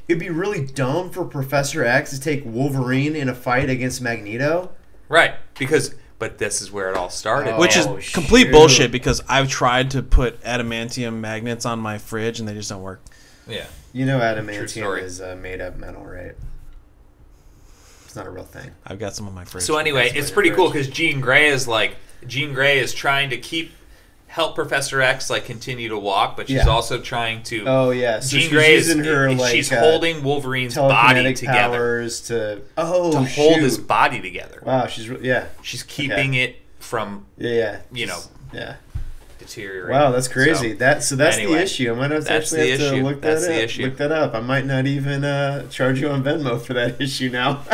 it'd be really dumb for Professor X to take Wolverine in a fight against Magneto. Right, but this is where it all started. Which is complete bullshit because I've tried to put adamantium magnets on my fridge and they just don't work. Yeah. You know adamantium is made up metal, right? It's not a real thing. I've got some on my fridge. So anyway, it's pretty cool because Jean Grey is trying to help Professor X continue to walk, but she's also trying to. Oh yeah, so Jean Grey is using her she's holding Wolverine's body together powers to hold his body together. Wow, she's keeping it from deteriorating. Wow, that's crazy. So, that's the issue. I might have to actually have to look that up. I might not even charge you on Venmo for that issue now.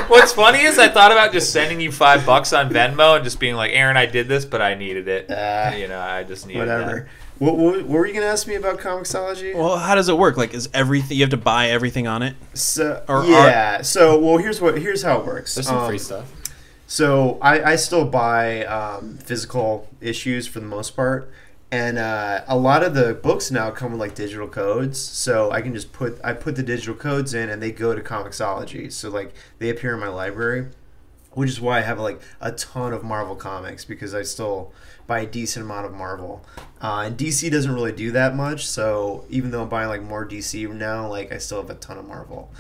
What's funny is I thought about just sending you $5 on Venmo and just being like, "Aaron, I did this, but I needed it. I just needed whatever." That. What were you gonna ask me about Comixology? Well, how does it work? Is everything you have to buy everything on it? So here's how it works. There's some free stuff. So I still buy physical issues for the most part, and a lot of the books now come with digital codes. So I can just put the digital codes in, and they go to Comixology. So they appear in my library, which is why I have a ton of Marvel comics because I still buy a decent amount of Marvel. And DC doesn't really do that much. So even though I'm buying more DC now, I still have a ton of Marvel.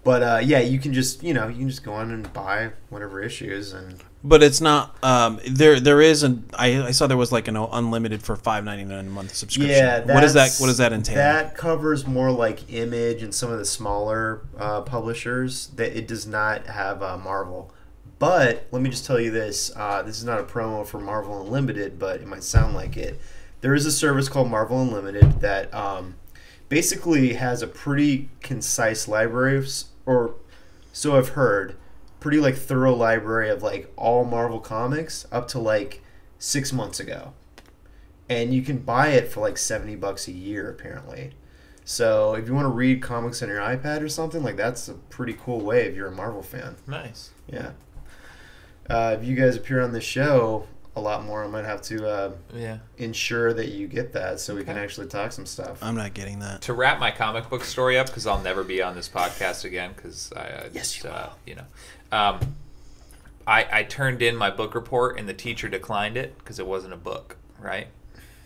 But you can just go on and buy whatever issues and. But it's not. There is I saw there was an unlimited for $5.99 a month subscription. Yeah, what does that entail? That covers more Image and some of the smaller publishers. That it does not have Marvel. But let me just tell you this: this is not a promo for Marvel Unlimited, but it might sound like it. There is a service called Marvel Unlimited that basically has a pretty concise library, or so I've heard. Pretty thorough library of all Marvel comics up to 6 months ago, and you can buy it for $70 a year apparently. So if you want to read comics on your iPad or something, that's a pretty cool way if you're a Marvel fan. Nice. Yeah. If you guys appear on the show a lot more, I might have to ensure that you get that so we can actually talk some stuff. I'm not getting that. To wrap my comic book story up, because I'll never be on this podcast again, because I turned in my book report and the teacher declined it because it wasn't a book, right?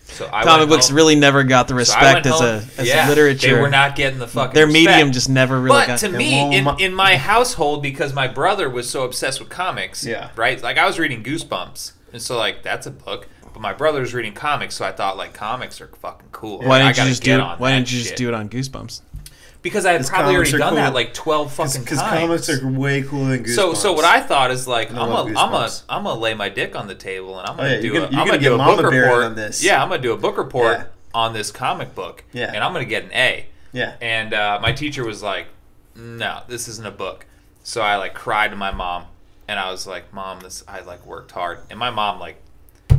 So comic books really never got the respect as a literature. They were not getting the fucking their respect. medium just never really got. But to me, in my household, because my brother was so obsessed with comics, right? I was reading Goosebumps, and so that's a book. But my brother was reading comics, so I thought comics are fucking cool. Why didn't you just do it on Goosebumps? Because I had probably already done that 12 fucking times. Because comics are way cooler than Goosebumps. So what I thought is I'm gonna lay my dick on the table and I'm gonna do a book report on this. Yeah, I'm gonna do a book report on this comic book, Yeah. and I'm going to get an A. Yeah. And my teacher was like, no, this isn't a book. So I like cried to my mom, and I was like, Mom, I like worked hard. And my mom, like,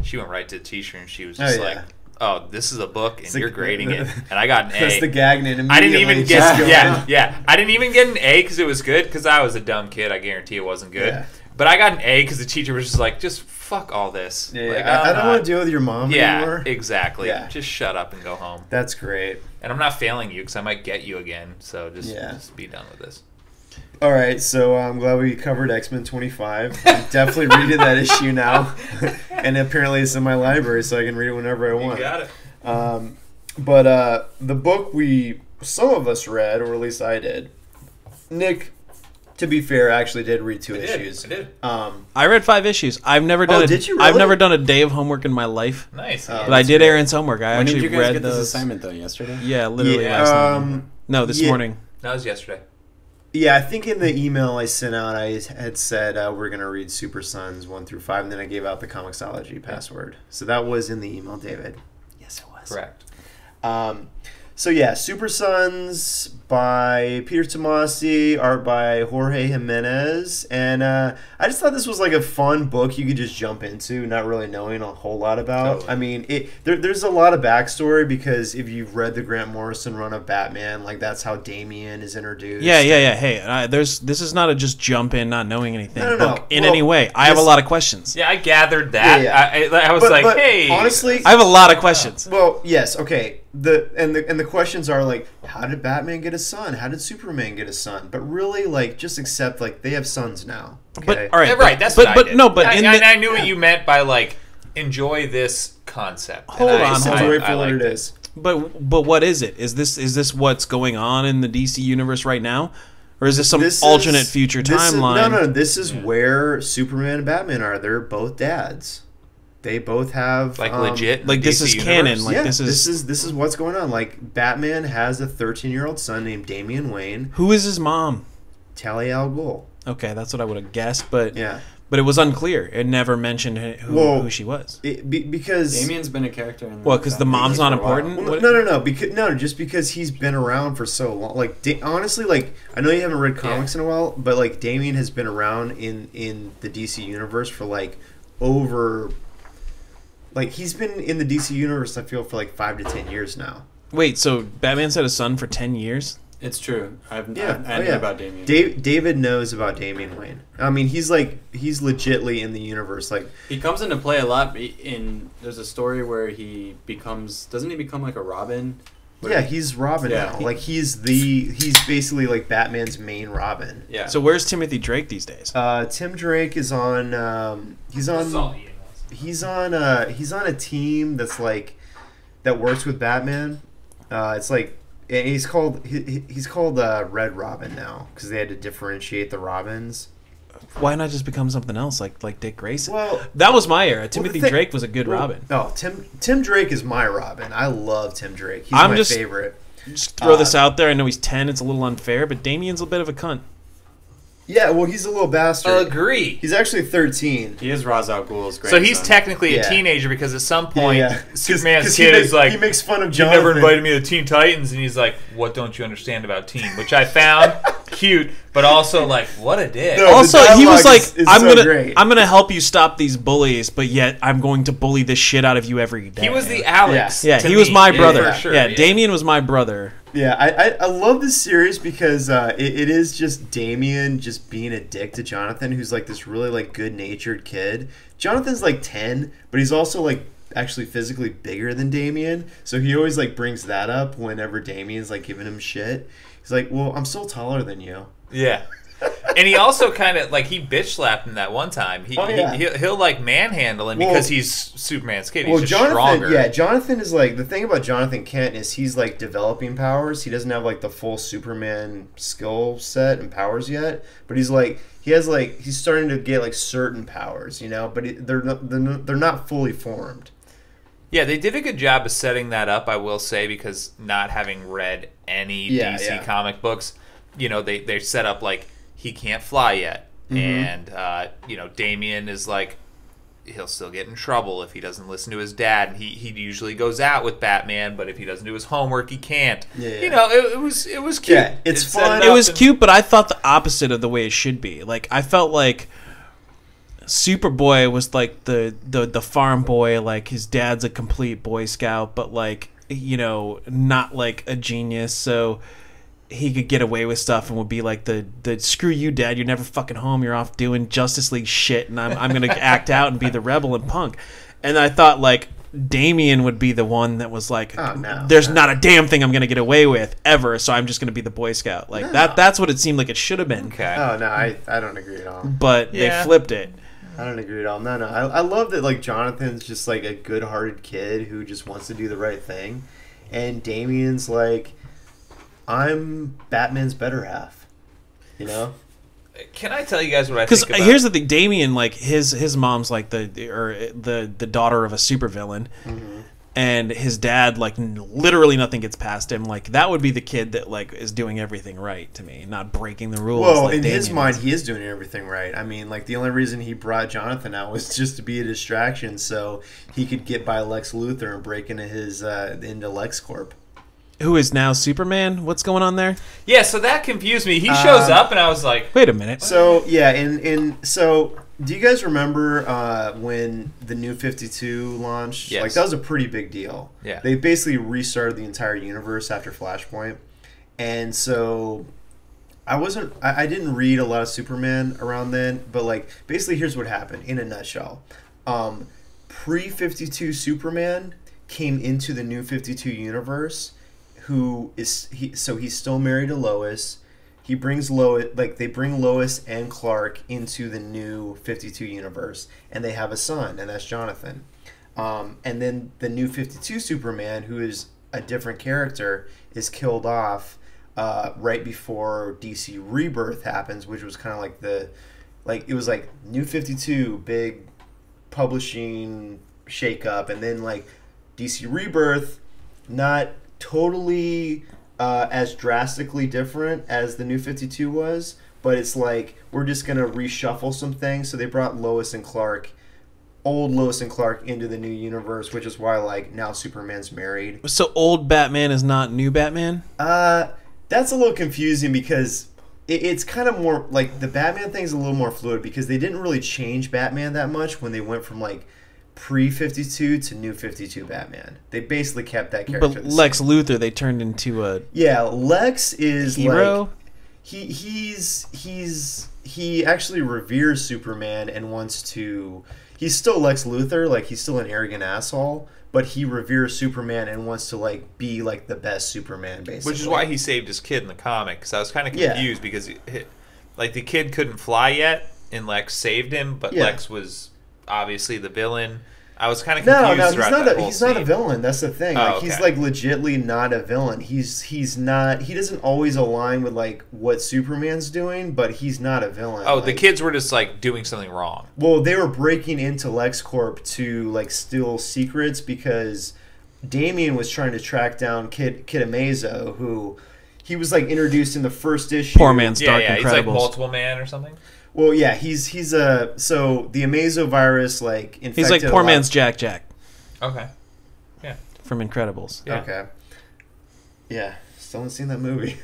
she went right to the teacher, and she was just like, oh, this is a book, and you're grading it. And I got an A. That's the gag name. I didn't even get I didn't even get an A because it was good, because I was a dumb kid. I guarantee it wasn't good. Yeah. But I got an A because the teacher was just like, just fuck all this. Yeah, like, I don't want to deal with your mom anymore. Yeah, exactly. Yeah. Just shut up and go home. That's great. And I'm not failing you because I might get you again. So just be done with this. All right, so I'm glad we covered X-Men 25. I'm definitely reading that issue now. And apparently it's in my library, so I can read it whenever I want. You got it. But the book some of us read, or at least I did. Nick, to be fair, actually did read 2 issues. I did. I read 5 issues. I've never done. Did you really? I've never done a day of homework in my life. Nice. But I did Aaron's homework. I When actually did you guys read get those. this assignment though? Yesterday? Yeah, literally last night. No, this morning. That was yesterday. Yeah, I think in the email I sent out, I had said we're going to read Super Sons 1 through 5, and then I gave out the Comixology password. So that was in the email, David. Yes, it was. Correct. So yeah, Super Sons by Peter Tomasi, art by Jorge Jiminez, and I just thought this was like a fun book you could just jump into, not really knowing a whole lot about. Totally. I mean, there's a lot of backstory, because if you've read the Grant Morrison run of Batman, like that's how Damian is introduced. Yeah. Hey, this is not a just jump in, not knowing anything No. book in Well, any way. I have a lot of questions. Yeah, I gathered that. Yeah. I was But hey. honestly, I have a lot of questions. well, yes, okay. The questions are like, how did Batman get a son? How did Superman get a son? But really, like, just accept like they have sons now. Okay? But all right, Yeah, right. That's but what I but did. no, but I knew what you meant by like enjoy this concept. Hold And on, just hold enjoy on. it for what it liked it. is. But what is it? Is this what's going on in the DC universe right now, or is this some alternate future timeline? No. This is where Superman and Batman are. They're both dads. They both have Like legit. like this DC is universe? canon. Like yeah, this is what's going on. Like Batman has a 13-year-old son named Damian Wayne. Who is his mom? Talia al Ghul. Okay, that's what I would have guessed, but Yeah. But it was unclear. It never mentioned who she was. Because Damian's been a character in because the mom's not important. Well, no. Just because he's been around for so long. Like honestly, like I know you haven't read comics in a while, but like Damian has been around in the DC universe for like over. Like he's been in the DC universe, I feel, for like 5 to 10 years now. Wait, so Batman's had a son for 10 years? It's true. I knew yeah. about Damian. David knows about Damian Wayne. I mean, he's legitly in the universe. Like He comes into play a lot. There's a story where doesn't he become like a Robin? yeah, he's Robin now. Like he's basically like Batman's main Robin. Yeah. So where's Timothy Drake these days? Tim Drake is on. He's on a team that's like that works with Batman. It's like he's called Red Robin now because they had to differentiate the Robins. Why not just become something else like Dick Grayson? Well, that was my era. Timothy Drake was a good Robin. No, Tim Drake is my Robin. I love Tim Drake. He's my favorite. Just throw this out there. I know he's 10. It's a little unfair, but Damian's a bit of a cunt. Yeah, well, he's a little bastard. Agree. He's actually 13. He is Ra's al Ghul's grandson. So he's technically a teenager because at some point Superman's 'Cause kid is like, he makes fun of you Jonathan. never invited me to Teen Titans, and he's like, what don't you understand about teen? Which I found cute, but also like, what a dick. No, Also, he was like, is I'm gonna help you stop these bullies, but yet I'm going to bully the shit out of you every day. He was the Alex. Yeah, to he was me. my brother. For sure, yeah, Damian was my brother. Yeah, I love this series because it is just Damian just being a dick to Jonathan, who's like this really like good-natured kid. Jonathan's like 10, but he's also like actually physically bigger than Damian, so he always like brings that up whenever Damian's like giving him shit. He's like, "Well, I'm still taller than you." Yeah. And he also kind of like he bitch slapped him that one time. He'll like manhandle him because he's Superman's kid. He's just Jonathan, stronger. yeah, Jonathan is like the thing about Jonathan Kent is he's like developing powers. He doesn't have like the full Superman skill set and powers yet, but he's starting to get like certain powers, you know. But they're not fully formed. Yeah, they did a good job of setting that up, I will say, because not having read any DC comic books, you know, they set up like he can't fly yet, and you know, Damian is like he'll still get in trouble if he doesn't listen to his dad. And he usually goes out with Batman, but if he doesn't do his homework, he can't. Yeah. You know, it was cute. Yeah, it's fun. It was cute, but I thought the opposite of the way it should be. Like, I felt like Superboy was like the farm boy, like his dad's a complete Boy Scout, but like, you know, not like a genius, so he could get away with stuff and would be like the screw you, Dad, you're never fucking home, you're off doing Justice League shit, and I'm gonna act out and be the rebel and punk. And I thought like Damian would be the one that was like, there's not a damn thing I'm gonna get away with ever, so I'm just gonna be the Boy Scout. Like that's what it seemed like it should have been. Okay. Oh no, I don't agree at all. But they flipped it. I don't agree at all. No. I love that, like, Jonathan's just, like, a good-hearted kid who just wants to do the right thing. And Damian's like, I'm Batman's better half. You know? Can I tell you guys what I think about? Because here's the thing. Damian, like, his mom's, like, the daughter of a supervillain. Mm-hmm. And his dad, like, literally nothing gets past him. Like, that would be the kid that, like, is doing everything right to me, not breaking the rules. Well, like in his Damian mind, is. he is doing everything right. I mean, like, the only reason he brought Jonathan out was just to be a distraction so he could get by Lex Luthor and break into into LexCorp. Who is now Superman? What's going on there? Yeah, so that confused me. He shows up, and I was like, wait a minute. So, yeah, so do you guys remember when the New 52 launched? Yes. Like, that was a pretty big deal. Yeah. They basically restarted the entire universe after Flashpoint. And so I didn't read a lot of Superman around then, but, like, basically here's what happened in a nutshell. Pre-52 Superman came into the New 52 universe, so he's still married to Lois. He brings they bring Lois and Clark into the New 52 universe, and they have a son, and that's Jonathan. And then the New 52 Superman, who is a different character, is killed off right before DC Rebirth happens, which was kind of like it was like New 52, big publishing shakeup, and then like DC Rebirth, not totally as drastically different as the New 52 was, but it's like we're just gonna reshuffle some things. So they brought old Lois and Clark into the new universe, which is why like now Superman's married. So old Batman is not new Batman? That's a little confusing because it's kind of more like the Batman thing's a little more fluid because they didn't really change Batman that much when they went from like pre-52 to New 52 Batman. They basically kept that character. But Lex Luthor, they turned into a Lex is hero. Like, he actually reveres Superman and wants to. He's still Lex Luthor, like he's still an arrogant asshole, but he reveres Superman and wants to like be like the best Superman, basically. which is why he saved his kid in the comic. Because I was kind of confused because like the kid couldn't fly yet, and Lex saved him, but Lex was obviously the villain. I was kind of confused throughout that whole he's scene. not a villain. That's the thing. Oh, like okay. he's like legitly not a villain. He's not. He doesn't always align with like what Superman's doing, but he's not a villain. Oh, like, the kids were just like doing something wrong. Well, they were breaking into LexCorp to like steal secrets because Damian was trying to track down Kid Amazo, who he was like introduced in the first issue. Poor man's Dark Incredibles. He's like multiple man or something. Well, yeah, he's so the Amazo virus like infected. He's like poor man's Jack. Okay. Yeah. From Incredibles. Yeah. Okay. Yeah, still haven't seen that movie.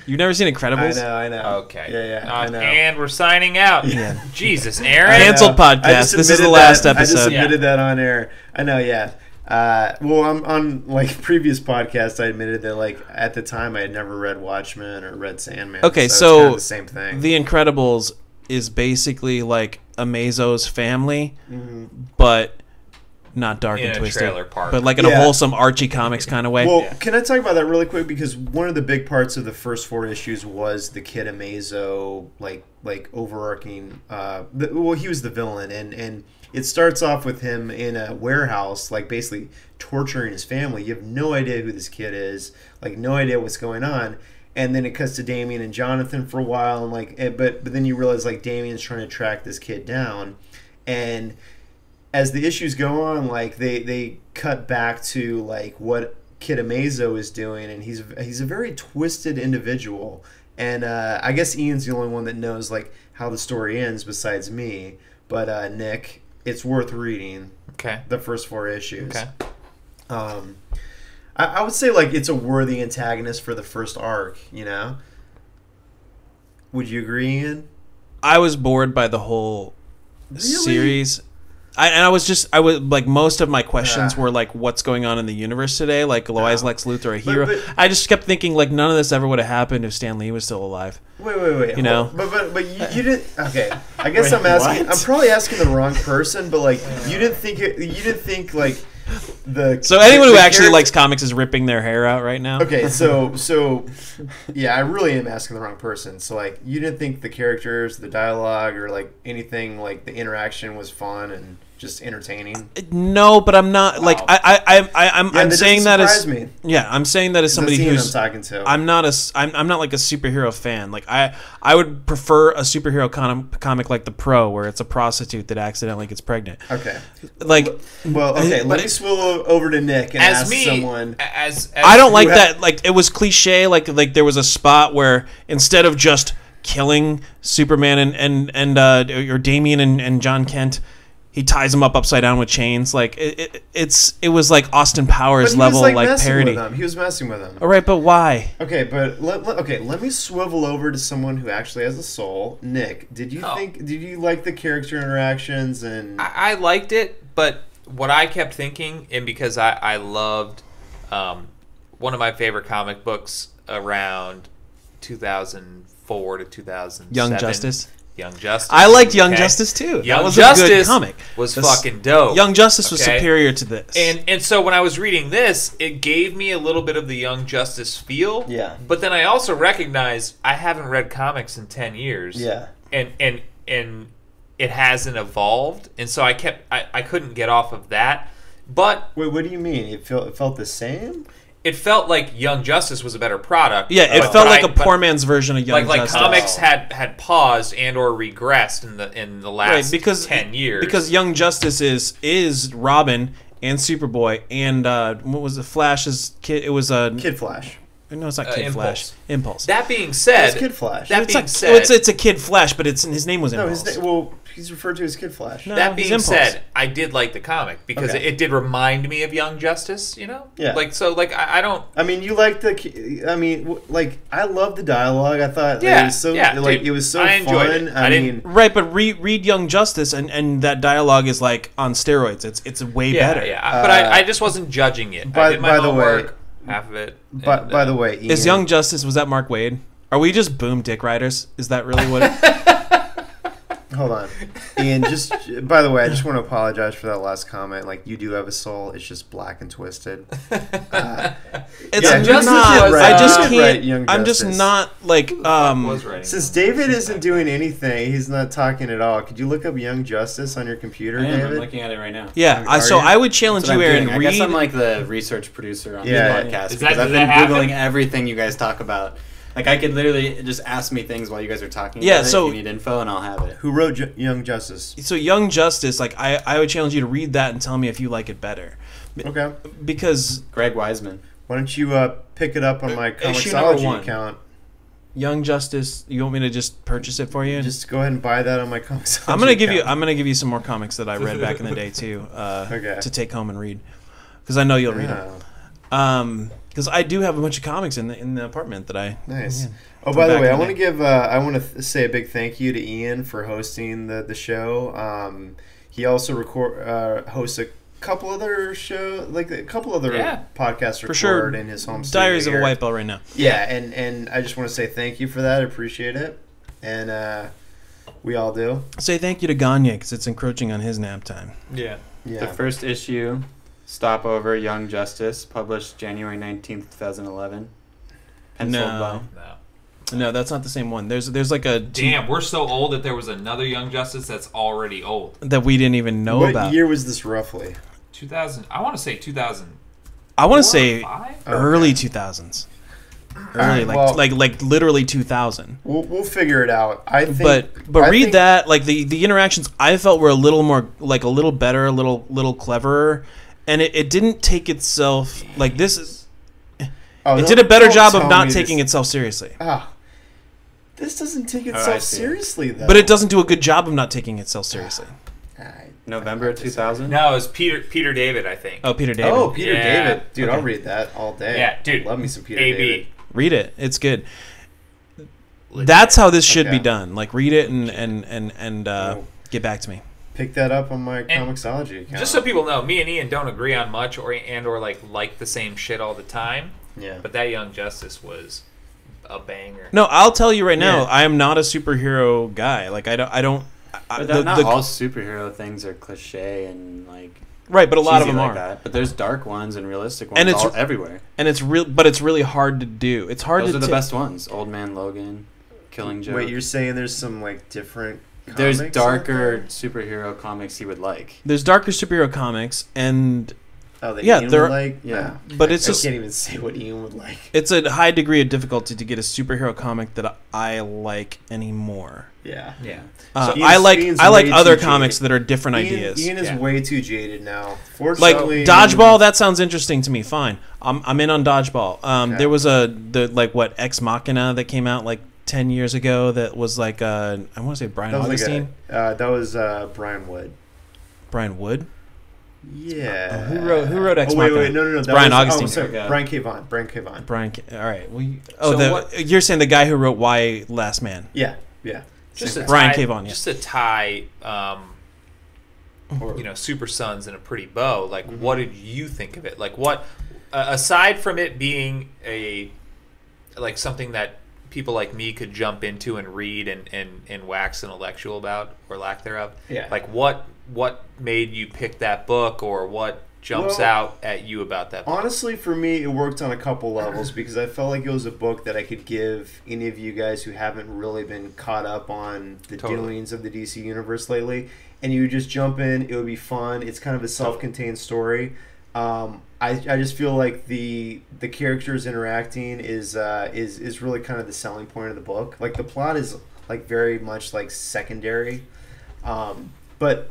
You've never seen Incredibles? I know. Okay. Yeah, I know. And we're signing out. Yeah. Jesus, Aaron. Canceled podcast. This is the last episode. I just admitted that on air. I know, yeah. Well, I'm on like previous podcasts. I admitted that like at the time I had never read Watchmen or read Sandman. Okay, so so it's kind of the same thing. The Incredibles is basically like Amazo's family, but not dark In and a twisted, trailer park. but like in a wholesome Archie Comics kind of way. Well, can I talk about that really quick? Because one of the big parts of the first 4 issues was the Kid Amazo, like overarching. He was the villain, and it starts off with him in a warehouse, like basically torturing his family. You have no idea who this kid is, like no idea what's going on. And then it cuts to Damian and Jonathan for a while, and like, but then you realize like Damian's trying to track this kid down, and as the issues go on, like they cut back to like what Kid Amazo is doing, and he's a very twisted individual, and I guess Ian's the only one that knows like how the story ends besides me, but Nick, it's worth reading. Okay. The first 4 issues. Okay. I would say like it's a worthy antagonist for the first arc. You know. Would you agree, Ian? I was bored by the whole series. I was like, most of my questions were like, what's going on in the universe today? Like, why is Lex Luthor a hero? But I just kept thinking like none of this ever would have happened if Stan Lee was still alive. Wait. You know? But you didn't. Okay, I guess I'm asking. What? I'm probably asking the wrong person. But like, you didn't think like the. So anyone who the actually character- likes comics is ripping their hair out right now. Okay, so yeah, I really am asking the wrong person. So like, you didn't think the characters, the dialogue, or like anything like the interaction was fun and just entertaining? No, but I'm not like I'm saying that as me. yeah, I'm saying that as somebody That's Ian who's I'm talking to. I'm not like a superhero fan. Like I would prefer a superhero comic like The Pro, where it's a prostitute that accidentally gets pregnant. Okay. Like, Well, okay. Let me swivel over to Nick and ask someone. As I don't like that. Like, it was cliche. Like there was a spot where instead of just killing Superman and or Damian and John Kent, he ties him up upside down with chains. Like it was like Austin Powers level like parody. He was messing with him. All right, but why? Okay, but let me swivel over to someone who actually has a soul. Nick, did you like the character interactions and I liked it, but what I kept thinking, and because I loved one of my favorite comic books around 2004 to 2007. Young Justice. Young Justice. I liked Young Justice too. Young That was Justice a good comic. Was fucking dope. Young Justice was Okay? superior to this. And so when I was reading this, it gave me a little bit of the Young Justice feel. Yeah. But then I also recognized I haven't read comics in 10 years. Yeah. And it hasn't evolved, and so I couldn't get off of that. But wait, what do you mean? It felt the same? it felt like Young Justice was a better product. Yeah, it felt like a poor man's version of Young Justice. Like comics had paused and or regressed in the last 10 years. Because Young Justice is Robin and Superboy and what was it? Flash's kid? It was Kid Flash. No, it's not Kid Impulse. Flash. Impulse. That being said, it's Kid Flash. It's a Kid Flash, but his name was Impulse. He's referred to as Kid Flash. No, that he's being Impulse. said, I did like the comic because it did remind me of Young Justice. You know, Yeah. I don't. I mean, you like I love the dialogue. I thought Yeah, it was so dude, it was so I enjoyed fun. it. I mean, Right, but read Young Justice, and that dialogue is like on steroids. It's way better. Yeah, but I just wasn't judging it. I did my homework, half of it. But by the way, Ian, Is Young Justice, was that Mark Waid? Are we just boom dick riders? Is that really what? Hold on, Ian. Just by the way, I just want to apologize for that last comment. Like, you do have a soul; it's just black and twisted. It's Young Justice not. was, I just right, can't. Young I'm just Justice. not like. Since David isn't doing anything, he's not talking at all. Could you look up Young Justice on your computer, I am. David? I'm looking at it right now. Yeah, Are so you? I would challenge That's you, what I'm Aaron. doing. I Read. guess I'm like the research producer on Yeah. this podcast Is because that- I've does been that googling happen? everything you guys talk about. Like, I could literally just ask me things while you guys are talking. Yeah, about it. so- if you need info, and I'll have it. Who wrote Young Justice? So Young Justice, like I would challenge you to read that and tell me if you like it better, Okay. because Greg Wiseman. Why don't you pick it up on my Issue number Comixology 1. account? Young Justice. You want me to just purchase it for you? Just go ahead and buy that on my Comixology I'm gonna give account. you some more comics that I read back in the day too, Okay. to take home and read, because I know you'll read them. Oh, Because I do have a bunch of comics in the apartment that I. nice. Yeah. Oh, From by the back way, in I the want to day. give I want to say a big thank you to Ian for hosting the show. He also hosts a couple other podcasts For sure. recorded in his home studio. Diaries of a here. White Belt right now. Yeah, and I just want to say thank you for that. I appreciate it, and we all do. Say thank you to Gagne because it's encroaching on his nap time. Yeah. Yeah. The first issue, Stopover, Young Justice, published January 19th, 2011. Penciled by... No, that's not the same one. There's like a Damn, we're so old that there was another Young Justice that's already old. that we didn't even know What about. year was this roughly? 2000. I want to say 2000. I want to say 5? early 2000s. Early, Well- like literally 2000. We'll figure it out. I think, But I read think- that, like the interactions I felt were a little more, like a little better, a little cleverer, and it didn't take itself like this is. Oh, It did a better don't job tell of not me taking this. itself seriously. This doesn't take I itself see. seriously though. But it doesn't do a good job of not taking itself seriously. November 2000. No, it was Peter David, I think. Oh, Peter David. Oh, Peter Yeah. David. Dude, Okay. I'll read that all day. Yeah, dude. Love me some Peter AB. David. Read it. It's good. That's how this should be Okay. done. Like, read it and Cool. get back to me. Pick that up on my Comixology account. Just so people know, me and Ian don't agree on much or like the same shit all the time. Yeah. But that Young Justice was a banger. No, I'll tell you right now, Yeah. I am not a superhero guy. Like, I don't. But the- not the- all superhero things are cliche and like right, but a lot of cheesy them like are. that. But there's dark ones and realistic ones And it's- all everywhere. And it's real, but it's really hard to do. It's hard Those to are the ta- best ones. Old Man Logan, Killing Joke. Wait, you're saying there's some like different There's comics darker out superhero comics you would like. There's darker superhero comics, and there? Oh, that Yeah, Ian there would are- like? Yeah. but it's I just can't even say what Ian would like. it's a high degree of difficulty to get a superhero comic that I like anymore. Yeah. Yeah. Ian's- I like Ian's other way too comics jaded. that are different ideas. Ian is Yeah. way too jaded now. Like Fortunately, Dodgeball, that sounds interesting to me. Fine, I'm in on Dodgeball. Okay. There was Ex Machina that came out like 10 years ago. That was like I want to say Brian that was Augustine. that was Brian Wood. Brian Wood. Yeah. Who wrote Ex Oh wait, Machina? no. That Brian was, Augustine. Oh, sorry. Okay. Brian K. Vaughan. Brian K. Vaughan. All right. Well, So you're saying the guy who wrote Why Last Man? Yeah. Just to Brian tie, K. Vaughan, yeah. Just to tie, Super Sons in a pretty bow. Like, what did you think of it? Like, what aside from it being like something that people like me could jump into and read and wax intellectual about or lack thereof. Yeah. Like, what made you pick that book, or what jumps Well, out at you about that book? Honestly, for me, it worked on a couple levels because I felt like it was a book that I could give any of you guys who haven't really been caught up on the Totally. dealings of the DC universe lately, and you would just jump in. It would be fun. It's kind of a self-contained story. I just feel like the characters interacting is really kind of the selling point of the book. Like the plot is like very much like secondary. But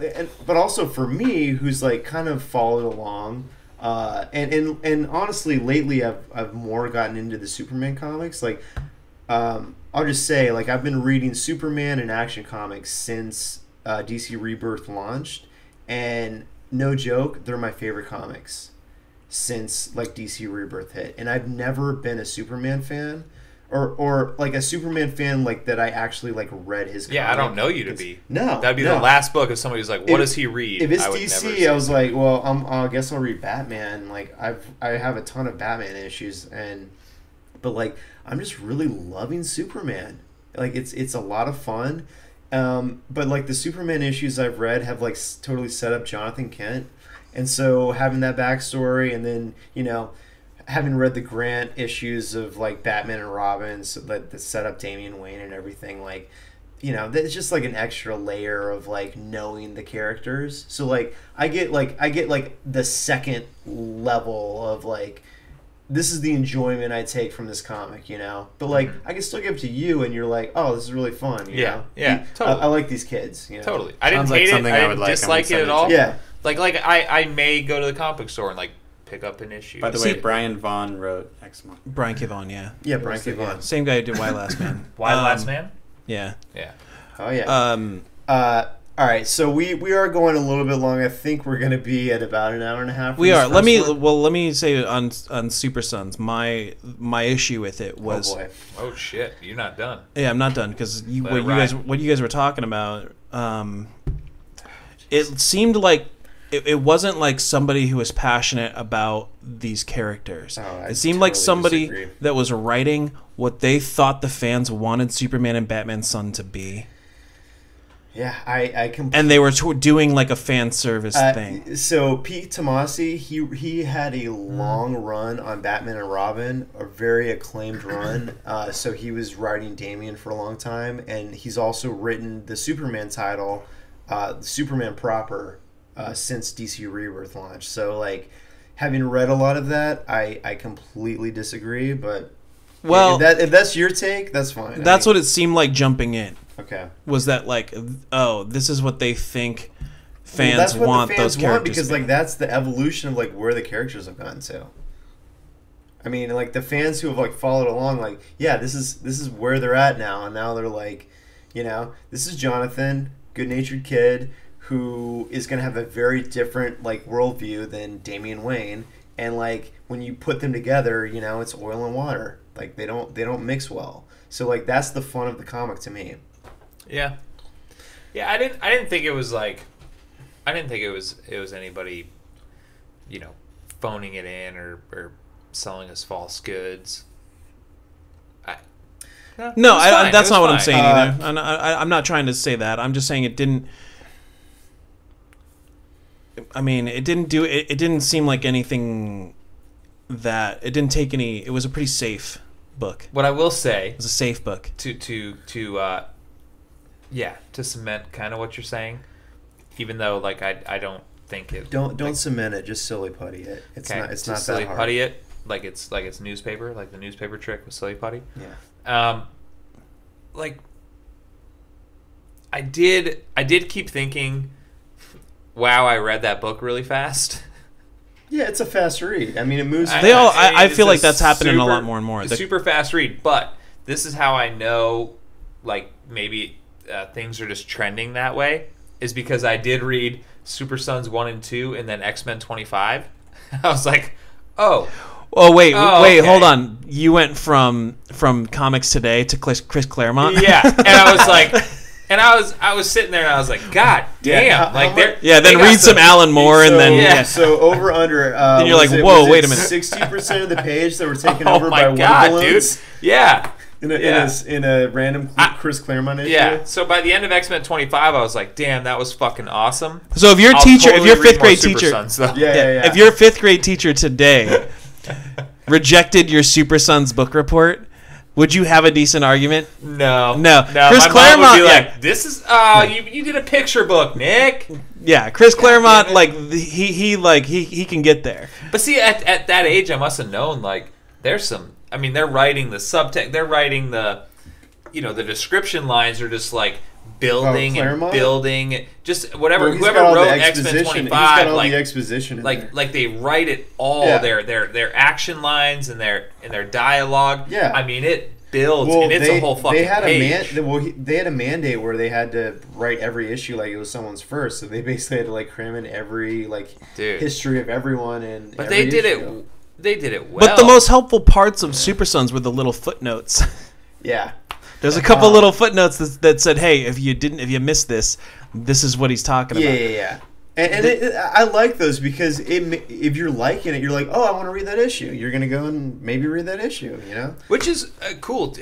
also for me, who's like kind of followed along, and honestly, lately I've more gotten into the Superman comics. Like, I'll just say, like, I've been reading Superman and Action Comics since DC Rebirth launched, and no joke, they're my favorite comics since like DC Rebirth hit. And I've never been a Superman fan. Or like a Superman fan like that I actually like read his comic. Yeah, I don't know you to be. No. That'd be no. the last book if somebody was like, "What If- does he read?" If it's I would never DC, say I was something. like, well, I guess I'll read Batman. Like I have a ton of Batman issues, but like I'm just really loving Superman. Like it's a lot of fun. But like the Superman issues I've read have like totally set up Jonathan Kent, and so having that backstory, and then having read the Grant issues of like Batman and Robin, so that set up Damian Wayne and everything, like it's just like an extra layer of like knowing the characters. So like I get the second level of like this is the enjoyment I take from this comic, But like I can still give it to you, and you're like, oh, this is really fun, you know? Totally. I like these kids, Totally. I didn't Sounds like hate it. something I I didn't would like. I'm dislike gonna it at send it all. to you. Yeah. Like I may go to the comic book store and like pick up an issue. By the way, Brian Vaughn wrote X Machina. Brian K. Vaughan, yeah. Yeah, Brian K. Vaughan. Same guy who did Why Last Man. Why Last Man? Yeah. Yeah. Oh yeah. All right, so we are going a little bit long. I think we're going to be at about an hour and a half. We for are. this first one. Let me say on Super Sons, my issue with it was. Oh boy. Oh shit, you're not done. Yeah, I'm not done because Let it ride. what you guys were talking about. It seemed like it wasn't like somebody who was passionate about these characters. Oh, I It seemed like totally somebody disagree. that was writing what they thought the fans wanted Superman and Batman's son to be, Yeah, I completely. and they were doing like a fan service thing. So Pete Tomasi, he had a long run on Batman and Robin, a very acclaimed run. So he was writing Damian for a long time, and he's also written the Superman title, Superman proper, since DC Rebirth launched. So like, having read a lot of that, I completely disagree. But Well, if that's your take, that's fine. that's what it seemed like jumping in. Okay. Was that like, oh, this is what they think fans Well, that's what want the fans those characters because to be. like that's the evolution of like where the characters have gone to. I mean, like the fans who have like followed along, like this is where they're at now, and now they're like, this is Jonathan, good-natured kid who is going to have a very different like worldview than Damian Wayne, and like when you put them together, you know, it's oil and water. Like they don't mix well. So like that's the fun of the comic to me. Yeah. Yeah, I didn't think it was like, I didn't think it was anybody, you know, phoning it in or selling us false goods. No, that's not what I'm fine. saying either. I'm not trying to say that. I'm just saying it didn't. I mean, it didn't do. It didn't seem like anything that it didn't take any. It was a pretty safe book. What I will say, It was a safe book. to cement kind of what you're saying, even though like I don't think it. Don't cement it. Just silly putty it. It's Okay, not. It's just not silly that hard. putty it like it's newspaper, like the newspaper trick with silly putty. Yeah. Like I did keep thinking, wow, I read that book really fast. Yeah, it's a fast read. I mean, it moves. I It's feel a like that's happening a lot super- more and more. It's super fast read, but this is how I know, like maybe things are just trending that way, is because I did read Super Sons 1 and 2 and then X-Men 25. I was like, oh. Oh wait, okay. hold on. You went from Comics Today to Chris Claremont. Yeah, and I was like, I was sitting there and I was like, God damn, like they're then read some Alan Moore and then yeah. So over under. Then you're like, whoa, wait a minute. 60% of the page that were taken oh over my by God, Wonder dude, Balloons yeah. in a random Chris Claremont issue. Yeah, so by the end of X-Men 25, I was like, damn, that was fucking awesome. So if your I'll teacher, totally if your read fifth more grade Super teacher, Sons, though. Yeah. if your fifth grade teacher today rejected your Super Sons book report, would you have a decent argument? No. Chris my Claremont, mom would be like, this is, you did a picture book, Nick. Yeah, Chris Claremont, like he can get there. But see, at that age, I must have known, like, there's some, I mean, they're writing the subtext, they're writing the, you know, the description lines are just like building and Claremont? building, just whatever, Well, whoever wrote X-Men 25, he's got all like, the exposition in there. like they write it all, Yeah. their action lines and their dialogue. Yeah. I mean, it builds, and it's a whole fucking they had page. they had a mandate where they had to write every issue like it was someone's first, so they basically had to like cram in every like Dude. history of everyone and. But every they did issue. it. They did it well. But the most helpful parts of Super Sons were the little footnotes. Yeah. There's a couple little footnotes that said, "Hey, if you missed this, this is what he's talking about." Yeah. And I like those because if you're liking it, you're like, oh, I want to read that issue. You're gonna go and maybe read that issue, you know? Which is cool.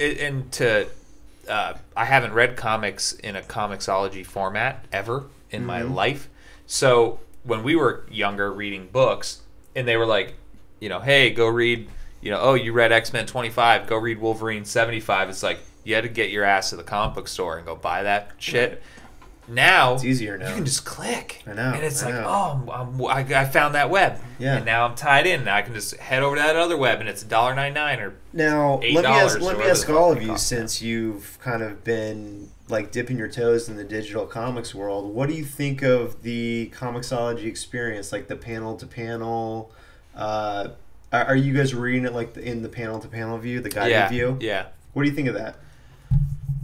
I haven't read comics in a Comixology format ever in my life. So when we were younger reading books, and they were like, you know, hey, go read, you know, oh, you read X-Men 25, go read Wolverine 75. It's like, you had to get your ass to the comic book store and go buy that shit. Now It's easier now. you can just click. I know, And it's I like, know. oh, I found that web. Yeah. And now I'm tied in. Now I can just head over to that other web, and it's $1.99 or Now, $8 let me or ask whatever all the of you, cost. since you've kind of been like dipping your toes in the digital comics world, what do you think of the Comixology experience, like the panel to panel? Are you guys reading it like in the panel to panel view, the guided view? Yeah. What do you think of that?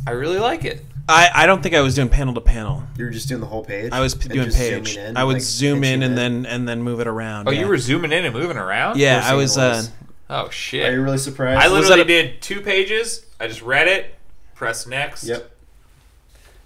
I really like it. I don't think I was doing panel to panel. You're just doing the whole page. I was And doing just page. zooming in, I would like, zoom in pinching and then move it around. Oh, yeah. you were zooming in and moving around? Yeah, Forcing I was. those. Oh, Are shit. you really surprised? I literally that a- did 2 pages. I just read it, press next. Yep.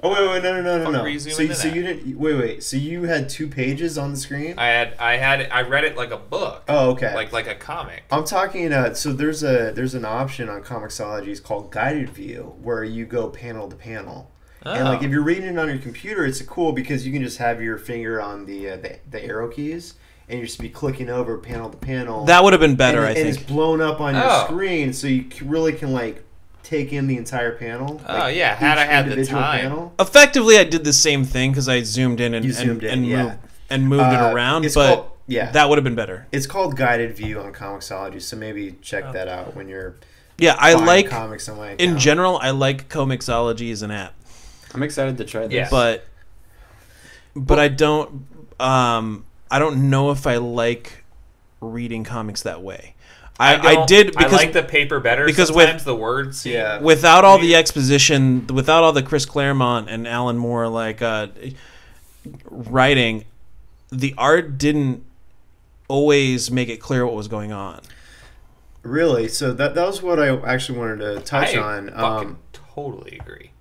Oh wait, no. Fuck, were you zooming So in you at? didn't wait. So you had 2 pages on the screen? I read it like a book. Oh, okay. Like a comic. I'm talking. So there's an option on Comixology. It's called guided view, where you go panel to panel. And like Oh. if you're reading it on your computer, it's cool because you can just have your finger on the arrow keys and you just be clicking over panel to panel. That would have been better, and I And it's think. blown up on your Oh. screen, so you really can like take in the entire panel. Oh, like, yeah, had I each had the individual time. panel. Effectively, I did the same thing because I zoomed in and You zoomed in, and yeah. moved it around, it's but called- yeah. that would have been better. It's called guided view on Comixology, so maybe check that out when you're Yeah, I buying like comics on my in account. general. I like Comixology as an app, I'm excited to try this. Yeah. but I don't. I don't know if I like reading comics that way. I did because I like the paper better because sometimes the words. Yeah. without all the exposition, without all the Chris Claremont and Alan Moore, like writing, the art didn't always make it clear what was going on. Really? So that was what I actually wanted to touch on. I fucking totally agree.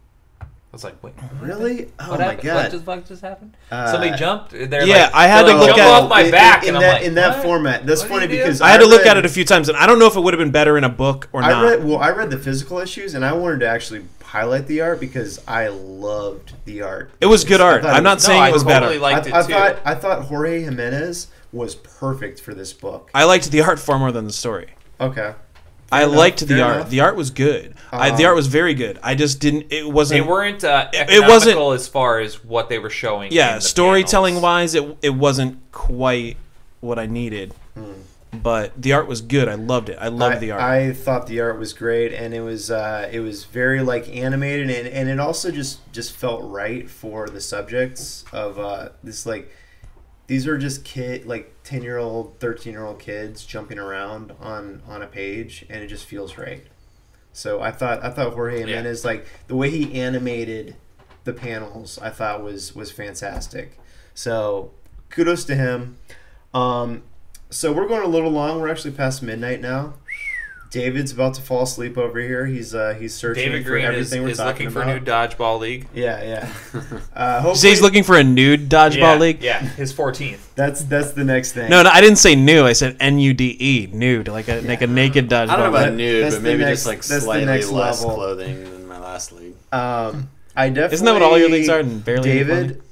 I was like, wait, really? Oh what my happened? god! What the fuck just happened? Somebody jumped. They're yeah, like, I had to look jump at off my in, back, in and that I'm like, in that what? format. That's What funny do you do? because I had to look at it a few times, and I don't know if it would have been better in a book or not. I read the physical issues, and I wanted to actually highlight the art because I loved the art. It was good art. I'm not saying it was totally better. liked it too. I thought Jorge Jiminez was perfect for this book. I liked the art far more than the story. Okay. I liked the fair art. enough. The art was good. The art was very good. I just didn't. It wasn't. They weren't economical as far as what they were showing. Yeah, in the storytelling panels. wise, it wasn't quite what I needed. But the art was good. I loved it. I loved the art. I thought the art was great, and it was very like animated, and it also just felt right for the subjects of this like. These are just 10-year-old, 13-year-old kids jumping around on a page, and it just feels right. So I thought Jorge Jiminez, like the way he animated the panels, I thought was fantastic. So kudos to him. So we're going a little long. We're actually past midnight now. David's about to fall asleep over here. He's searching David for Green everything we're is talking looking for about. a new dodgeball league. Yeah. You Hopefully, say he's looking for a nude dodgeball league? Yeah, his 14th. That's the next thing. No, I didn't say new. I said nude, nude, like a naked dodgeball. I don't know about That- nude, that's but the maybe next- just like that's the slightly next less level. clothing than my last league. I definitely. Isn't that what all your leagues are? And barely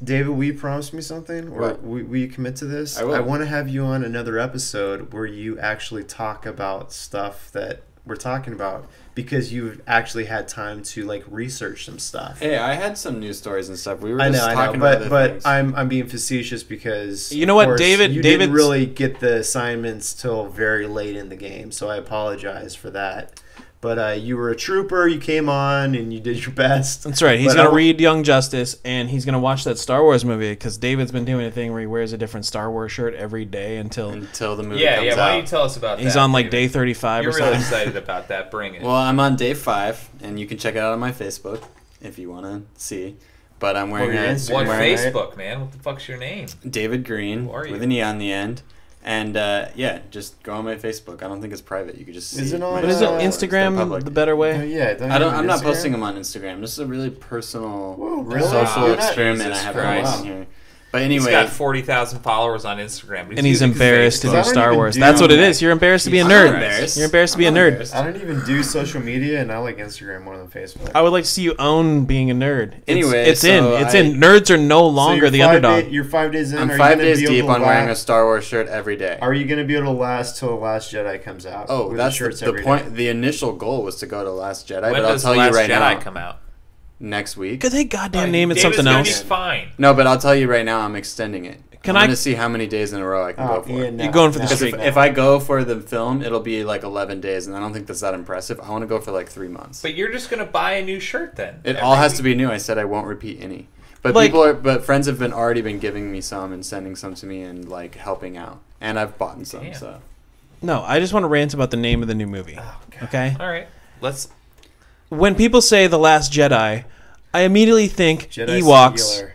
David, will you promise me something? Or What? will you commit to this? I will. I want to have you on another episode where you actually talk about stuff that we're talking about because you've actually had time to like research some stuff. Hey, I had some news stories and stuff. We were I just know, talking about other but things. I'm being facetious because You know what, of course, David- you David's- didn't really get the assignments till very late in the game, so I apologize for that. But you were a trooper. You came on and you did your best. That's right. He's But going I- to read Young Justice, and he's going to watch that Star Wars movie because David's been doing a thing where he wears a different Star Wars shirt every day until until the movie Yeah, comes yeah. out. Why don't you tell us about that? he's on like David? day 35 You're or really something. excited about that. Bring it. Well, I'm on day 5, and you can check it out on my Facebook if you want to see. But I'm wearing your a Instagram, what right? Facebook, man? What the fuck's your name? David Green Who are you? with an E on the end. And yeah, just go on my Facebook. I don't think it's private. You could just see. Is it on, my But isn't photos. They're Instagram public. the better way? Yeah, don't you I don't. have I'm not Instagram? posting them on Instagram. This is a really personal Whoa, really? social You're not- experiment I Jesus have Christ. going on here. But He's anyway, got 40,000 followers on Instagram. And he's using embarrassed to Facebook. do I don't Star even Wars. do That's what it that. is. You're embarrassed to be a I'm nerd. not embarrassed. You're embarrassed to be a I'm not nerd. embarrassed. I don't even do social media, and I like Instagram more than Facebook. I would like to see you own being a nerd. Anyway, it's in. so It's I- in. Nerds are no longer you're the 5 underdog. You're 5 days in. I'm Are you 5 gonna days be able deep to on wearing a last- Star Wars shirt every day. Are you going to be able to last till the Last Jedi comes out? Oh, with that's shirts the every point. day? The initial goal was to go to Last Jedi, When but I'll does tell the you Last right Jedi now, come out? next week. Could they goddamn Oh, name it David's something gonna else? Be fine. No, but I'll tell you right now, I'm extending it. Can I'm I- going to see how many days in a row I can go for. Ian, no, You're going for the no, Because streak. if I go for the film, it'll be like 11 days, and I don't think that's that impressive. I want to go for like 3 months. But you're just gonna buy a new shirt then. It all has to be new. I said I won't repeat any. But Like- but friends have already been giving me some and sending some to me and like helping out, and I've bought some. Damn. So No, I just want to rant about the name of the new movie. Okay? All right, let's. When people say The Last Jedi, I immediately think Jedi Ewoks singular.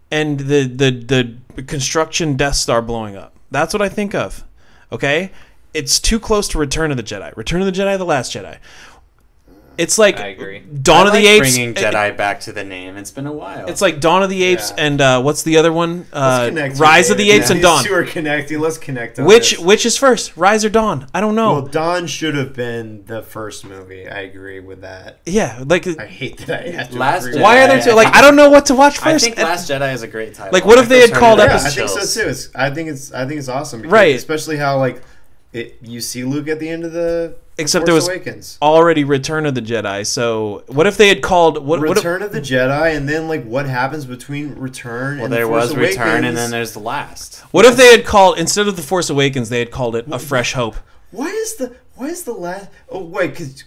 and the construction Death Star blowing up. That's what I think of. Okay? It's too close to Return of the Jedi. Return of the Jedi, The Last Jedi. It's like I agree. Dawn of I the like Apes. bringing Jedi back to the name. It's been a while. It's like Dawn of the Apes Yeah. and what's the other one? Let's connect Rise here, of the David. Apes and These Dawn. two are connecting. Let's connect on Which this. is first? Rise or Dawn? I don't know. Well, Dawn should have been the first movie. I agree with that. Yeah, like I hate that I have to Last agree with why are that. there two? Like I don't know what to watch I first. think Last Jedi is a great title. Like, what if they had called Yeah, episode- I think so chills. too. I think it's awesome. Because Right. Especially how like you see Luke at the end of the Except Force there was Awakens. already Return of the Jedi. So what if they had called what? Return of the Jedi, and then like what happens between Return Well, and there the Force was Return, and Awakens? then there's the Last. What if they had called instead of the Force Awakens, they had called it A Fresh Hope? Why is the last? Oh wait, because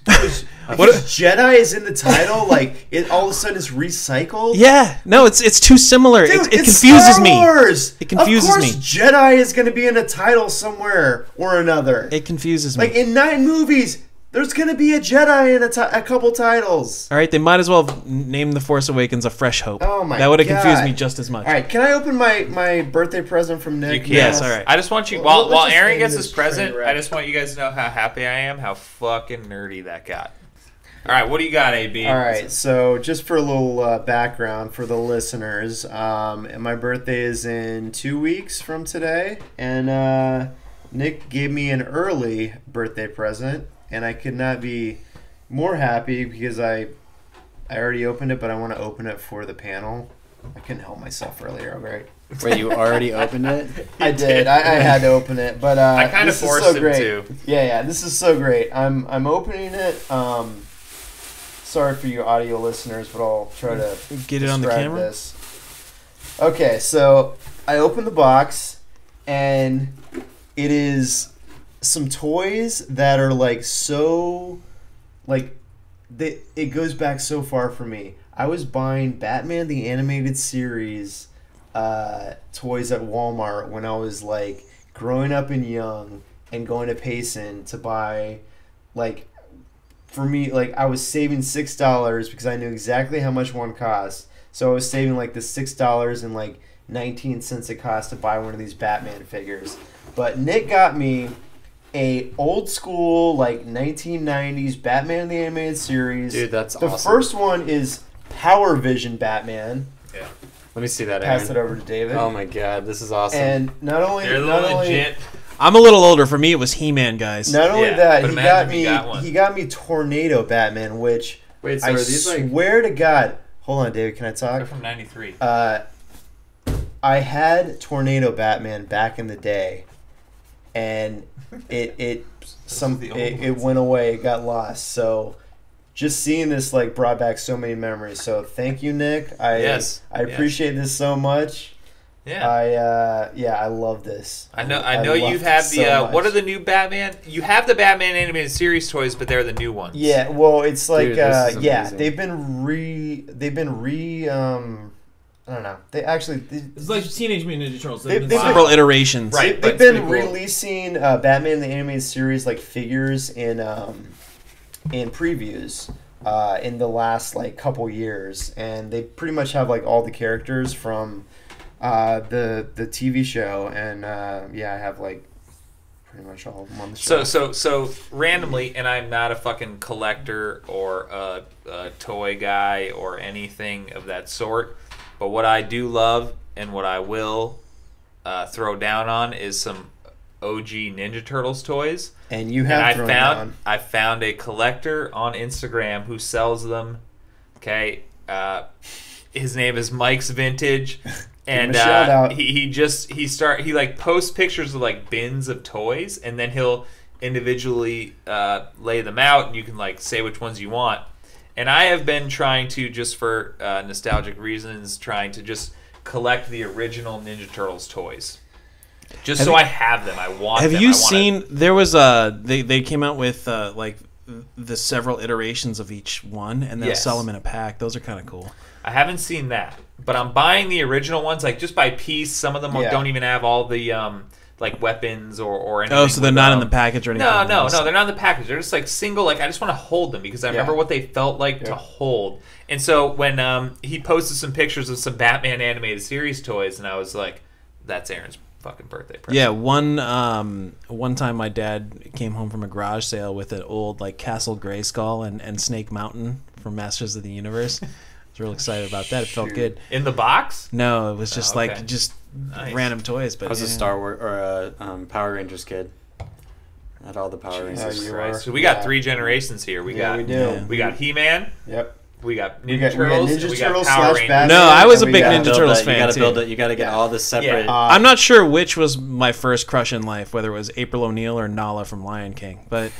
What- Jedi is in the title. Like it all of a sudden is recycled. Yeah, no, it's too similar. Dude, it it's confuses Star me. Wars. It confuses of course, me. Jedi is going to be in a title somewhere or another. It confuses me. Like in 9 movies, There's gonna be a Jedi in a couple titles. All right, they might as well have named The Force Awakens A Fresh Hope. Oh my god. That would have confused me just as much. All right, can I open my birthday present from Nick? You can. Yes, all right. I just want you, Well, let's while just Aaron end gets this his present, train wreck. I just want you guys to know how happy I am, how fucking nerdy that got. All right, what do you got, AB? All right, so just for a little background for the listeners, my birthday is in 2 weeks from today, and Nick gave me an early birthday present, and I could not be more happy because I already opened it, but I want to open it for the panel. I couldn't help myself earlier, right? Wait, you already opened it? I did. I had to open it, but I kind of this is forced so him great. to. Yeah, this is so great. I'm opening it. Sorry for you audio listeners, but I'll try to Get it on the describe camera? this. Okay, so I opened the box, and it is some toys that are like so, like, it goes back so far for me. I was buying Batman the Animated Series toys at Walmart when I was like growing up and young, and going to Payson to buy, like, for me, like, I was saving $6 because I knew exactly how much one cost. So I was saving like the $6 and like 19 cents it cost to buy one of these Batman figures. But Nick got me a old school, like, 1990s Batman the Animated Series. Dude, that's the awesome. first one is Power Vision Batman. Yeah. Let me see that, Aaron. Pass it over to David. Oh my god, this is awesome. And not only They're not legit. I'm a little older. For me, it was He-Man, guys. Not only Yeah, that, but he imagine got if me. you got one. He got me Tornado Batman, which Wait, so I are these like... swear to God. Hold on, David. Can I They're talk? from 93. I had Tornado Batman back in the day, and it went away. It got lost. So just seeing this like brought back so many memories. So thank you, Nick. I appreciate this so much. Yeah. I love this. I know love you it have so the much. what are the new Batman? You have the Batman animated series toys, but they're the new ones. Yeah, well, it's like Dude, this is yeah, amazing. they've been re I don't know. It's like Teenage Mutant Ninja Turtles. They've been- Several iterations. Right. they've but been it's pretty cool. releasing Batman the Animated Series like figures in previews in the last like couple years, and they pretty much have like all the characters from the TV show, and I have like pretty much all of them on the show. So randomly, and I'm not a fucking collector or a toy guy or anything of that sort, but what I do love and what I will throw down on is some OG Ninja Turtles toys. And you have thrown down. I found a collector on Instagram who sells them. Okay, his name is Mike's Vintage. And shout out. he like posts pictures of like bins of toys, and then he'll individually lay them out, and you can like say which ones you want. And I have been trying to, just for nostalgic reasons, trying to just collect the original Ninja Turtles toys, just so I have them. I want. Have them. you I wanna- seen? There was they came out with like the several iterations of each one, and they'll Yes. sell them in a pack. Those are kind of cool. I haven't seen that, but I'm buying the original ones, like just by piece. Some of them Yeah. don't even have all the like weapons or anything. Oh, so they're with, not in the package or anything? No, they're not in the package. They're just like single. Like I just want to hold them because I remember what they felt like to hold. And so when he posted some pictures of some Batman animated series toys, and I was like, "That's Aaron's fucking birthday present." Yeah, one time my dad came home from a garage sale with an old like Castle Grayskull and Snake Mountain from Masters of the Universe. I was real excited about that. It felt good. In the box. No, it was just okay. like just Nice. random toys. But I was a yeah. Star Wars or a Power Rangers kid. I had all the Power Jesus Rangers. you Right. are. So we got Yeah. 3 generations here. We Yeah, got we do. Yeah. we got He-Man. Yep. We got We Ninja got Turtles. Ninja and we Turtles got Power / Rangers. Batman. No, I was a And big we got- Ninja Build Turtles that- fan You gotta too. build it. You gotta get all the separate. Yeah. I'm not sure which was my first crush in life, whether it was April O'Neil or Nala from Lion King. But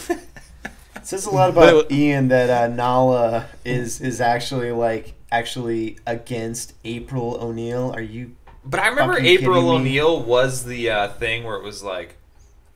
It says a lot But about Ian that Nala is actually against April O'Neil. Are you? But I remember Fucking April kidding me? O'Neil was the thing where it was like,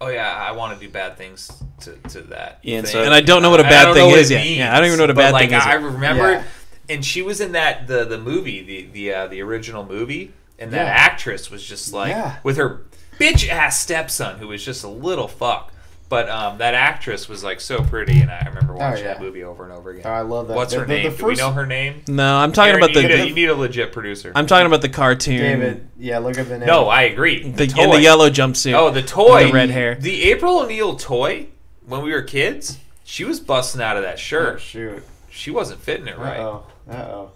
oh yeah, I want to do bad things to that. Ian, thing. so- and I don't know what a I bad don't thing know what is it yet. means, Yeah, I don't even know what a but, bad like, thing is. I remember, Yeah. and she was in that the movie, the original movie, and that Yeah. actress was just like Yeah. with her bitch ass stepson who was just a little fuck. But that actress was like so pretty, and I remember watching yeah. that movie over and over again. Oh, I love that. What's her name? Do we know her name? No, I'm talking Aaron, about you need a legit producer. I'm talking about the cartoon. David. Yeah, look at the name. No, I agree. In The the yellow jumpsuit. Oh, the toy. And the red hair. The April O'Neil toy, when we were kids, she was busting out of that shirt. Oh, shoot. She wasn't fitting it right. Uh-oh.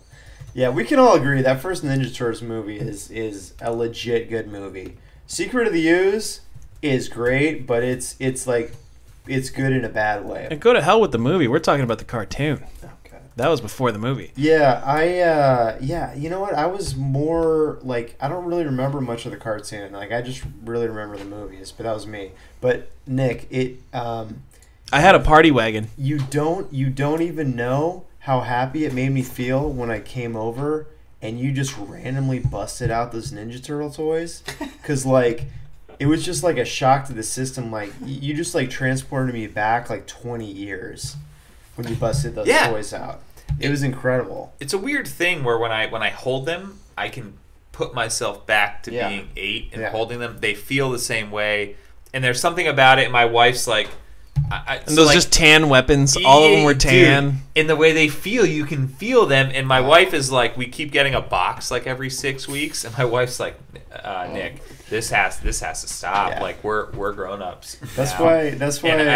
Yeah, we can all agree that first Ninja Turtles movie is a legit good movie. Secret of the Ooze is great, but it's good in a bad way. And go to hell with the movie. We're talking about the cartoon. Okay. That was before the movie. Yeah, you know what? I was more like, I don't really remember much of the cartoon. Like, I just really remember the movies, but that was me. But Nick, I had a party wagon. you don't even know how happy it made me feel when I came over and you just randomly busted out those Ninja Turtle toys. Because, like, it was just like a shock to the system. Like, you just, like, transported me back, like, 20 years when you busted those toys out. It was incredible. It's a weird thing where when I hold them, I can put myself back to being 8 and holding them. They feel the same way. And there's something about it, and my wife's like... and those just tan weapons. All of them were tan. Dude, in the way they feel, you can feel them. And my wife is like, we keep getting a box like every 6 weeks, and my wife's like, Nick, this has to stop. Yeah. Like we're grown ups. That's why. And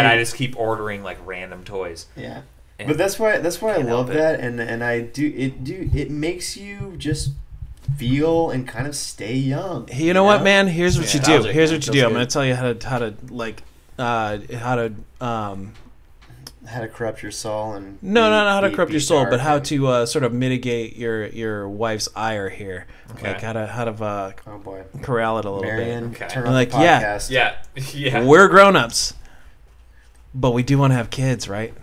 I just keep ordering like random toys. Yeah. And But that's why I love it. that, and I it makes you just feel and kind of stay young. You know what, man? Here's what you do. Nostalgic, Here's man. what you Feels do. I'm good. going to tell you how to like How to corrupt your soul and not how to be corrupt your soul, dark but how and- to sort of mitigate your wife's ire here. Okay. Like how to oh boy, corral it a little Marion, Okay. turn on Like, the yeah. podcast. Yeah. bit. We're grown-ups, but we do want to have kids, right?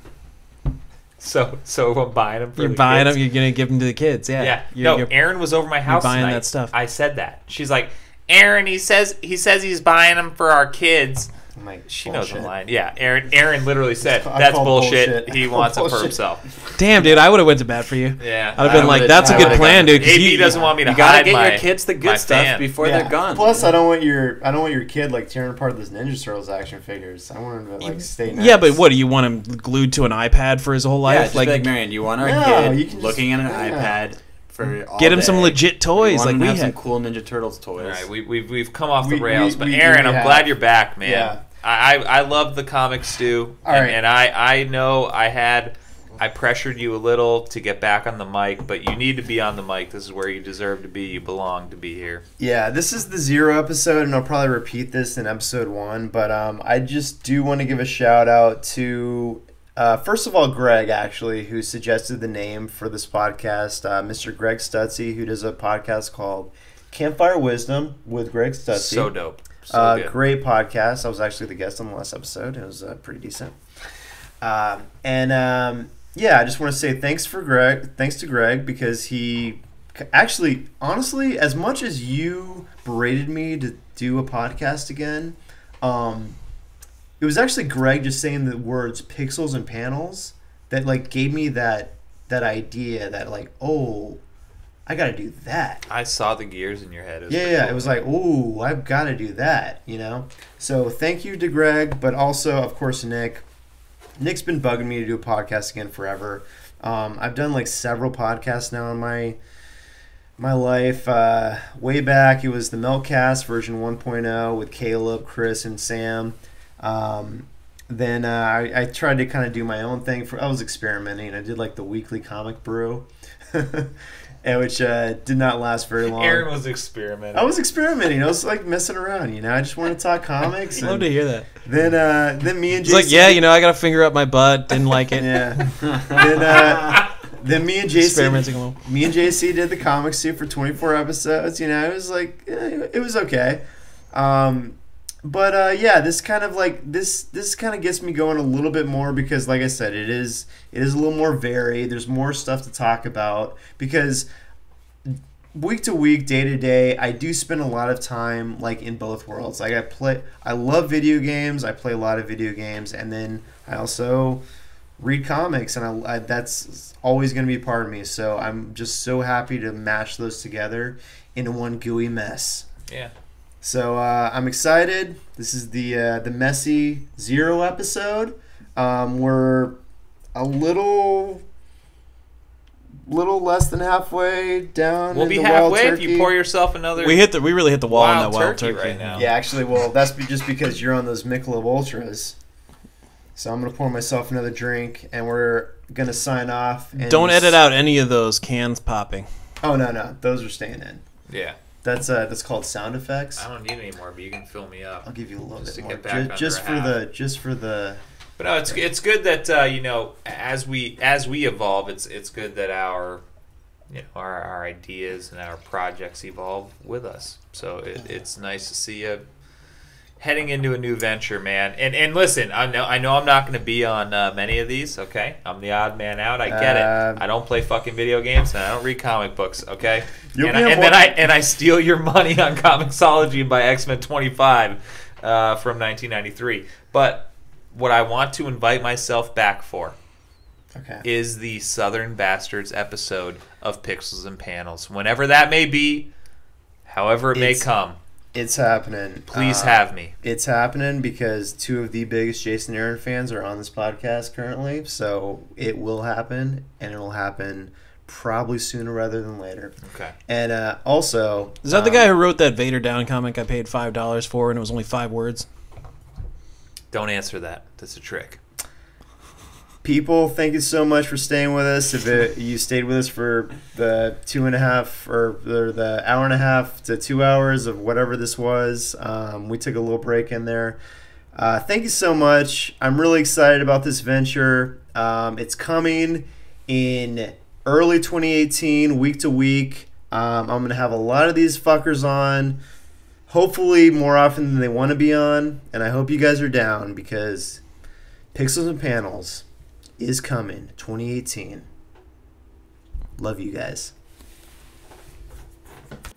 So I'm buying them for You're the buying kids. them. You're gonna give them to the kids. Yeah. Yeah. You're Aaron was over my house buying tonight. that stuff. I said that. She's like, Aaron, he says he's buying them for our kids. I'm like, She knows bullshit. I'm lying. Yeah, Aaron literally said, I that's call bullshit. bullshit. He I call wants it for bullshit. himself. Damn, dude, I would have went to bat for you. Yeah. I'd have been like, "That's a good plan, dude." 'cause AB doesn't want me to You gotta hide get my your kids the my good stuff fan. before Yeah. they're gone. Plus, I don't want your kid like tearing apart those Ninja Turtles action figures. I want him to like stay nice. Yeah, but what do you want him glued to an iPad for his whole Yeah, life? just like Marion, you want our No, you kid can looking at an yeah. iPad for all get him day. some legit You toys, want like him to we have some had. cool Ninja Turtles toys. All right, we've come off the We- rails, we- but we Aaron, do I'm have- glad you're back, man. Yeah. I love the comic stew, All right. and I know I pressured you a little to get back on the mic, but you need to be on the mic. This is where you deserve to be. You belong to be here. Yeah, this is the 0 episode, and I'll probably repeat this in episode 1. But I just do want to give a shout out to, first of all, Greg, actually, who suggested the name for this podcast. Mr. Greg Stutzy, who does a podcast called Campfire Wisdom with Greg Stutzy. So dope. So good. Great podcast. I was actually the guest on the last episode. It was pretty decent. Yeah, I just want to say thanks to Greg, because he actually, honestly, as much as you berated me to do a podcast again, it was actually Greg just saying the words pixels and panels that like gave me that idea that like, oh, I got to do that. I saw the gears in your head. It was like, ooh, I've got to do that, you know? So thank you to Greg, but also, of course, Nick. Nick's been bugging me to do a podcast again forever. I've done like several podcasts now in my life. Way back, it was the Meltcast version 1.0 with Caleb, Chris, and Sam. Then I tried to kind of do my own thing. I was experimenting. I did like the weekly comic brew. Which did not last very long. Aaron was experimenting. I was experimenting. I was like messing around, you know. I just wanted to talk comics. Love to hear that. Then me and It's like, JC yeah, you know, I got a finger up my butt. Didn't like it. Yeah. Then me and JC Experimenting a little. Me and JC did the comic suit for 24 episodes. You know, it was like it was okay. But yeah, this kind of like this kind of gets me going a little bit more, because like I said, it is a little more varied. There's more stuff to talk about, because week to week, day to day, I do spend a lot of time like in both worlds. Like I love video games. I play a lot of video games, and then I also read comics, and I that's always going to be a part of me. So I'm just so happy to mash those together into one gooey mess. Yeah. So I'm excited. This is the messy 0 episode. We're a little less than halfway down. We'll in be the wild halfway if turkey. you pour yourself another. We really hit the wall on that wild turkey turkey right now. Yeah, actually, well, that's just because you're on those Michelob Ultras. So I'm gonna pour myself another drink, and we're gonna sign off. And Don't edit out any of those cans popping. Oh no, those are staying in. Yeah. That's called sound effects. I don't need any more, but you can fill me up. I'll give you a little Just bit to more, get back just for under a the. But no, it's good that you know, as we evolve, it's good that our our ideas and our projects evolve with us. So it's nice to see you heading into a new venture, man. And listen, I know I'm not going to be on many of these. Okay, I'm the odd man out. I get it. I don't play fucking video games and I don't read comic books. Okay, and I steal your money on Comixology and buy X-Men 25 from 1993. But what I want to invite myself back for is the Southern Bastards episode of Pixels and Panels, whenever that may be, however it may come. It's happening. Please have me. It's happening because 2 of the biggest Jason Aaron fans are on this podcast currently, so it will happen, and it'll happen probably sooner rather than later. Okay. And also... Is that the guy who wrote that Vader Down comic I paid $5 for and it was only 5 words? Don't answer that. That's a trick. People, thank you so much for staying with us. If you stayed with us for the 2.5 or the hour and a half to 2 hours of whatever this was, we took a little break in there. Thank you so much. I'm really excited about this venture. It's coming in early 2018, week to week. I'm going to have a lot of these fuckers on, hopefully more often than they want to be on, and I hope you guys are down because Pixels and Panels is coming 2018. Love you guys.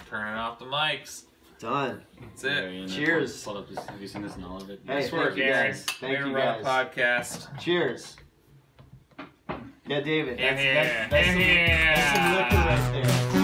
Turning off the mics. Done. That's it. Cheers. Have you seen this in all of it? Hey, Nice work, thank you Aaron. guys. Thank Aaron you run a guys. podcast. Cheers. Yeah, David. Yeah. That's some liquor right there.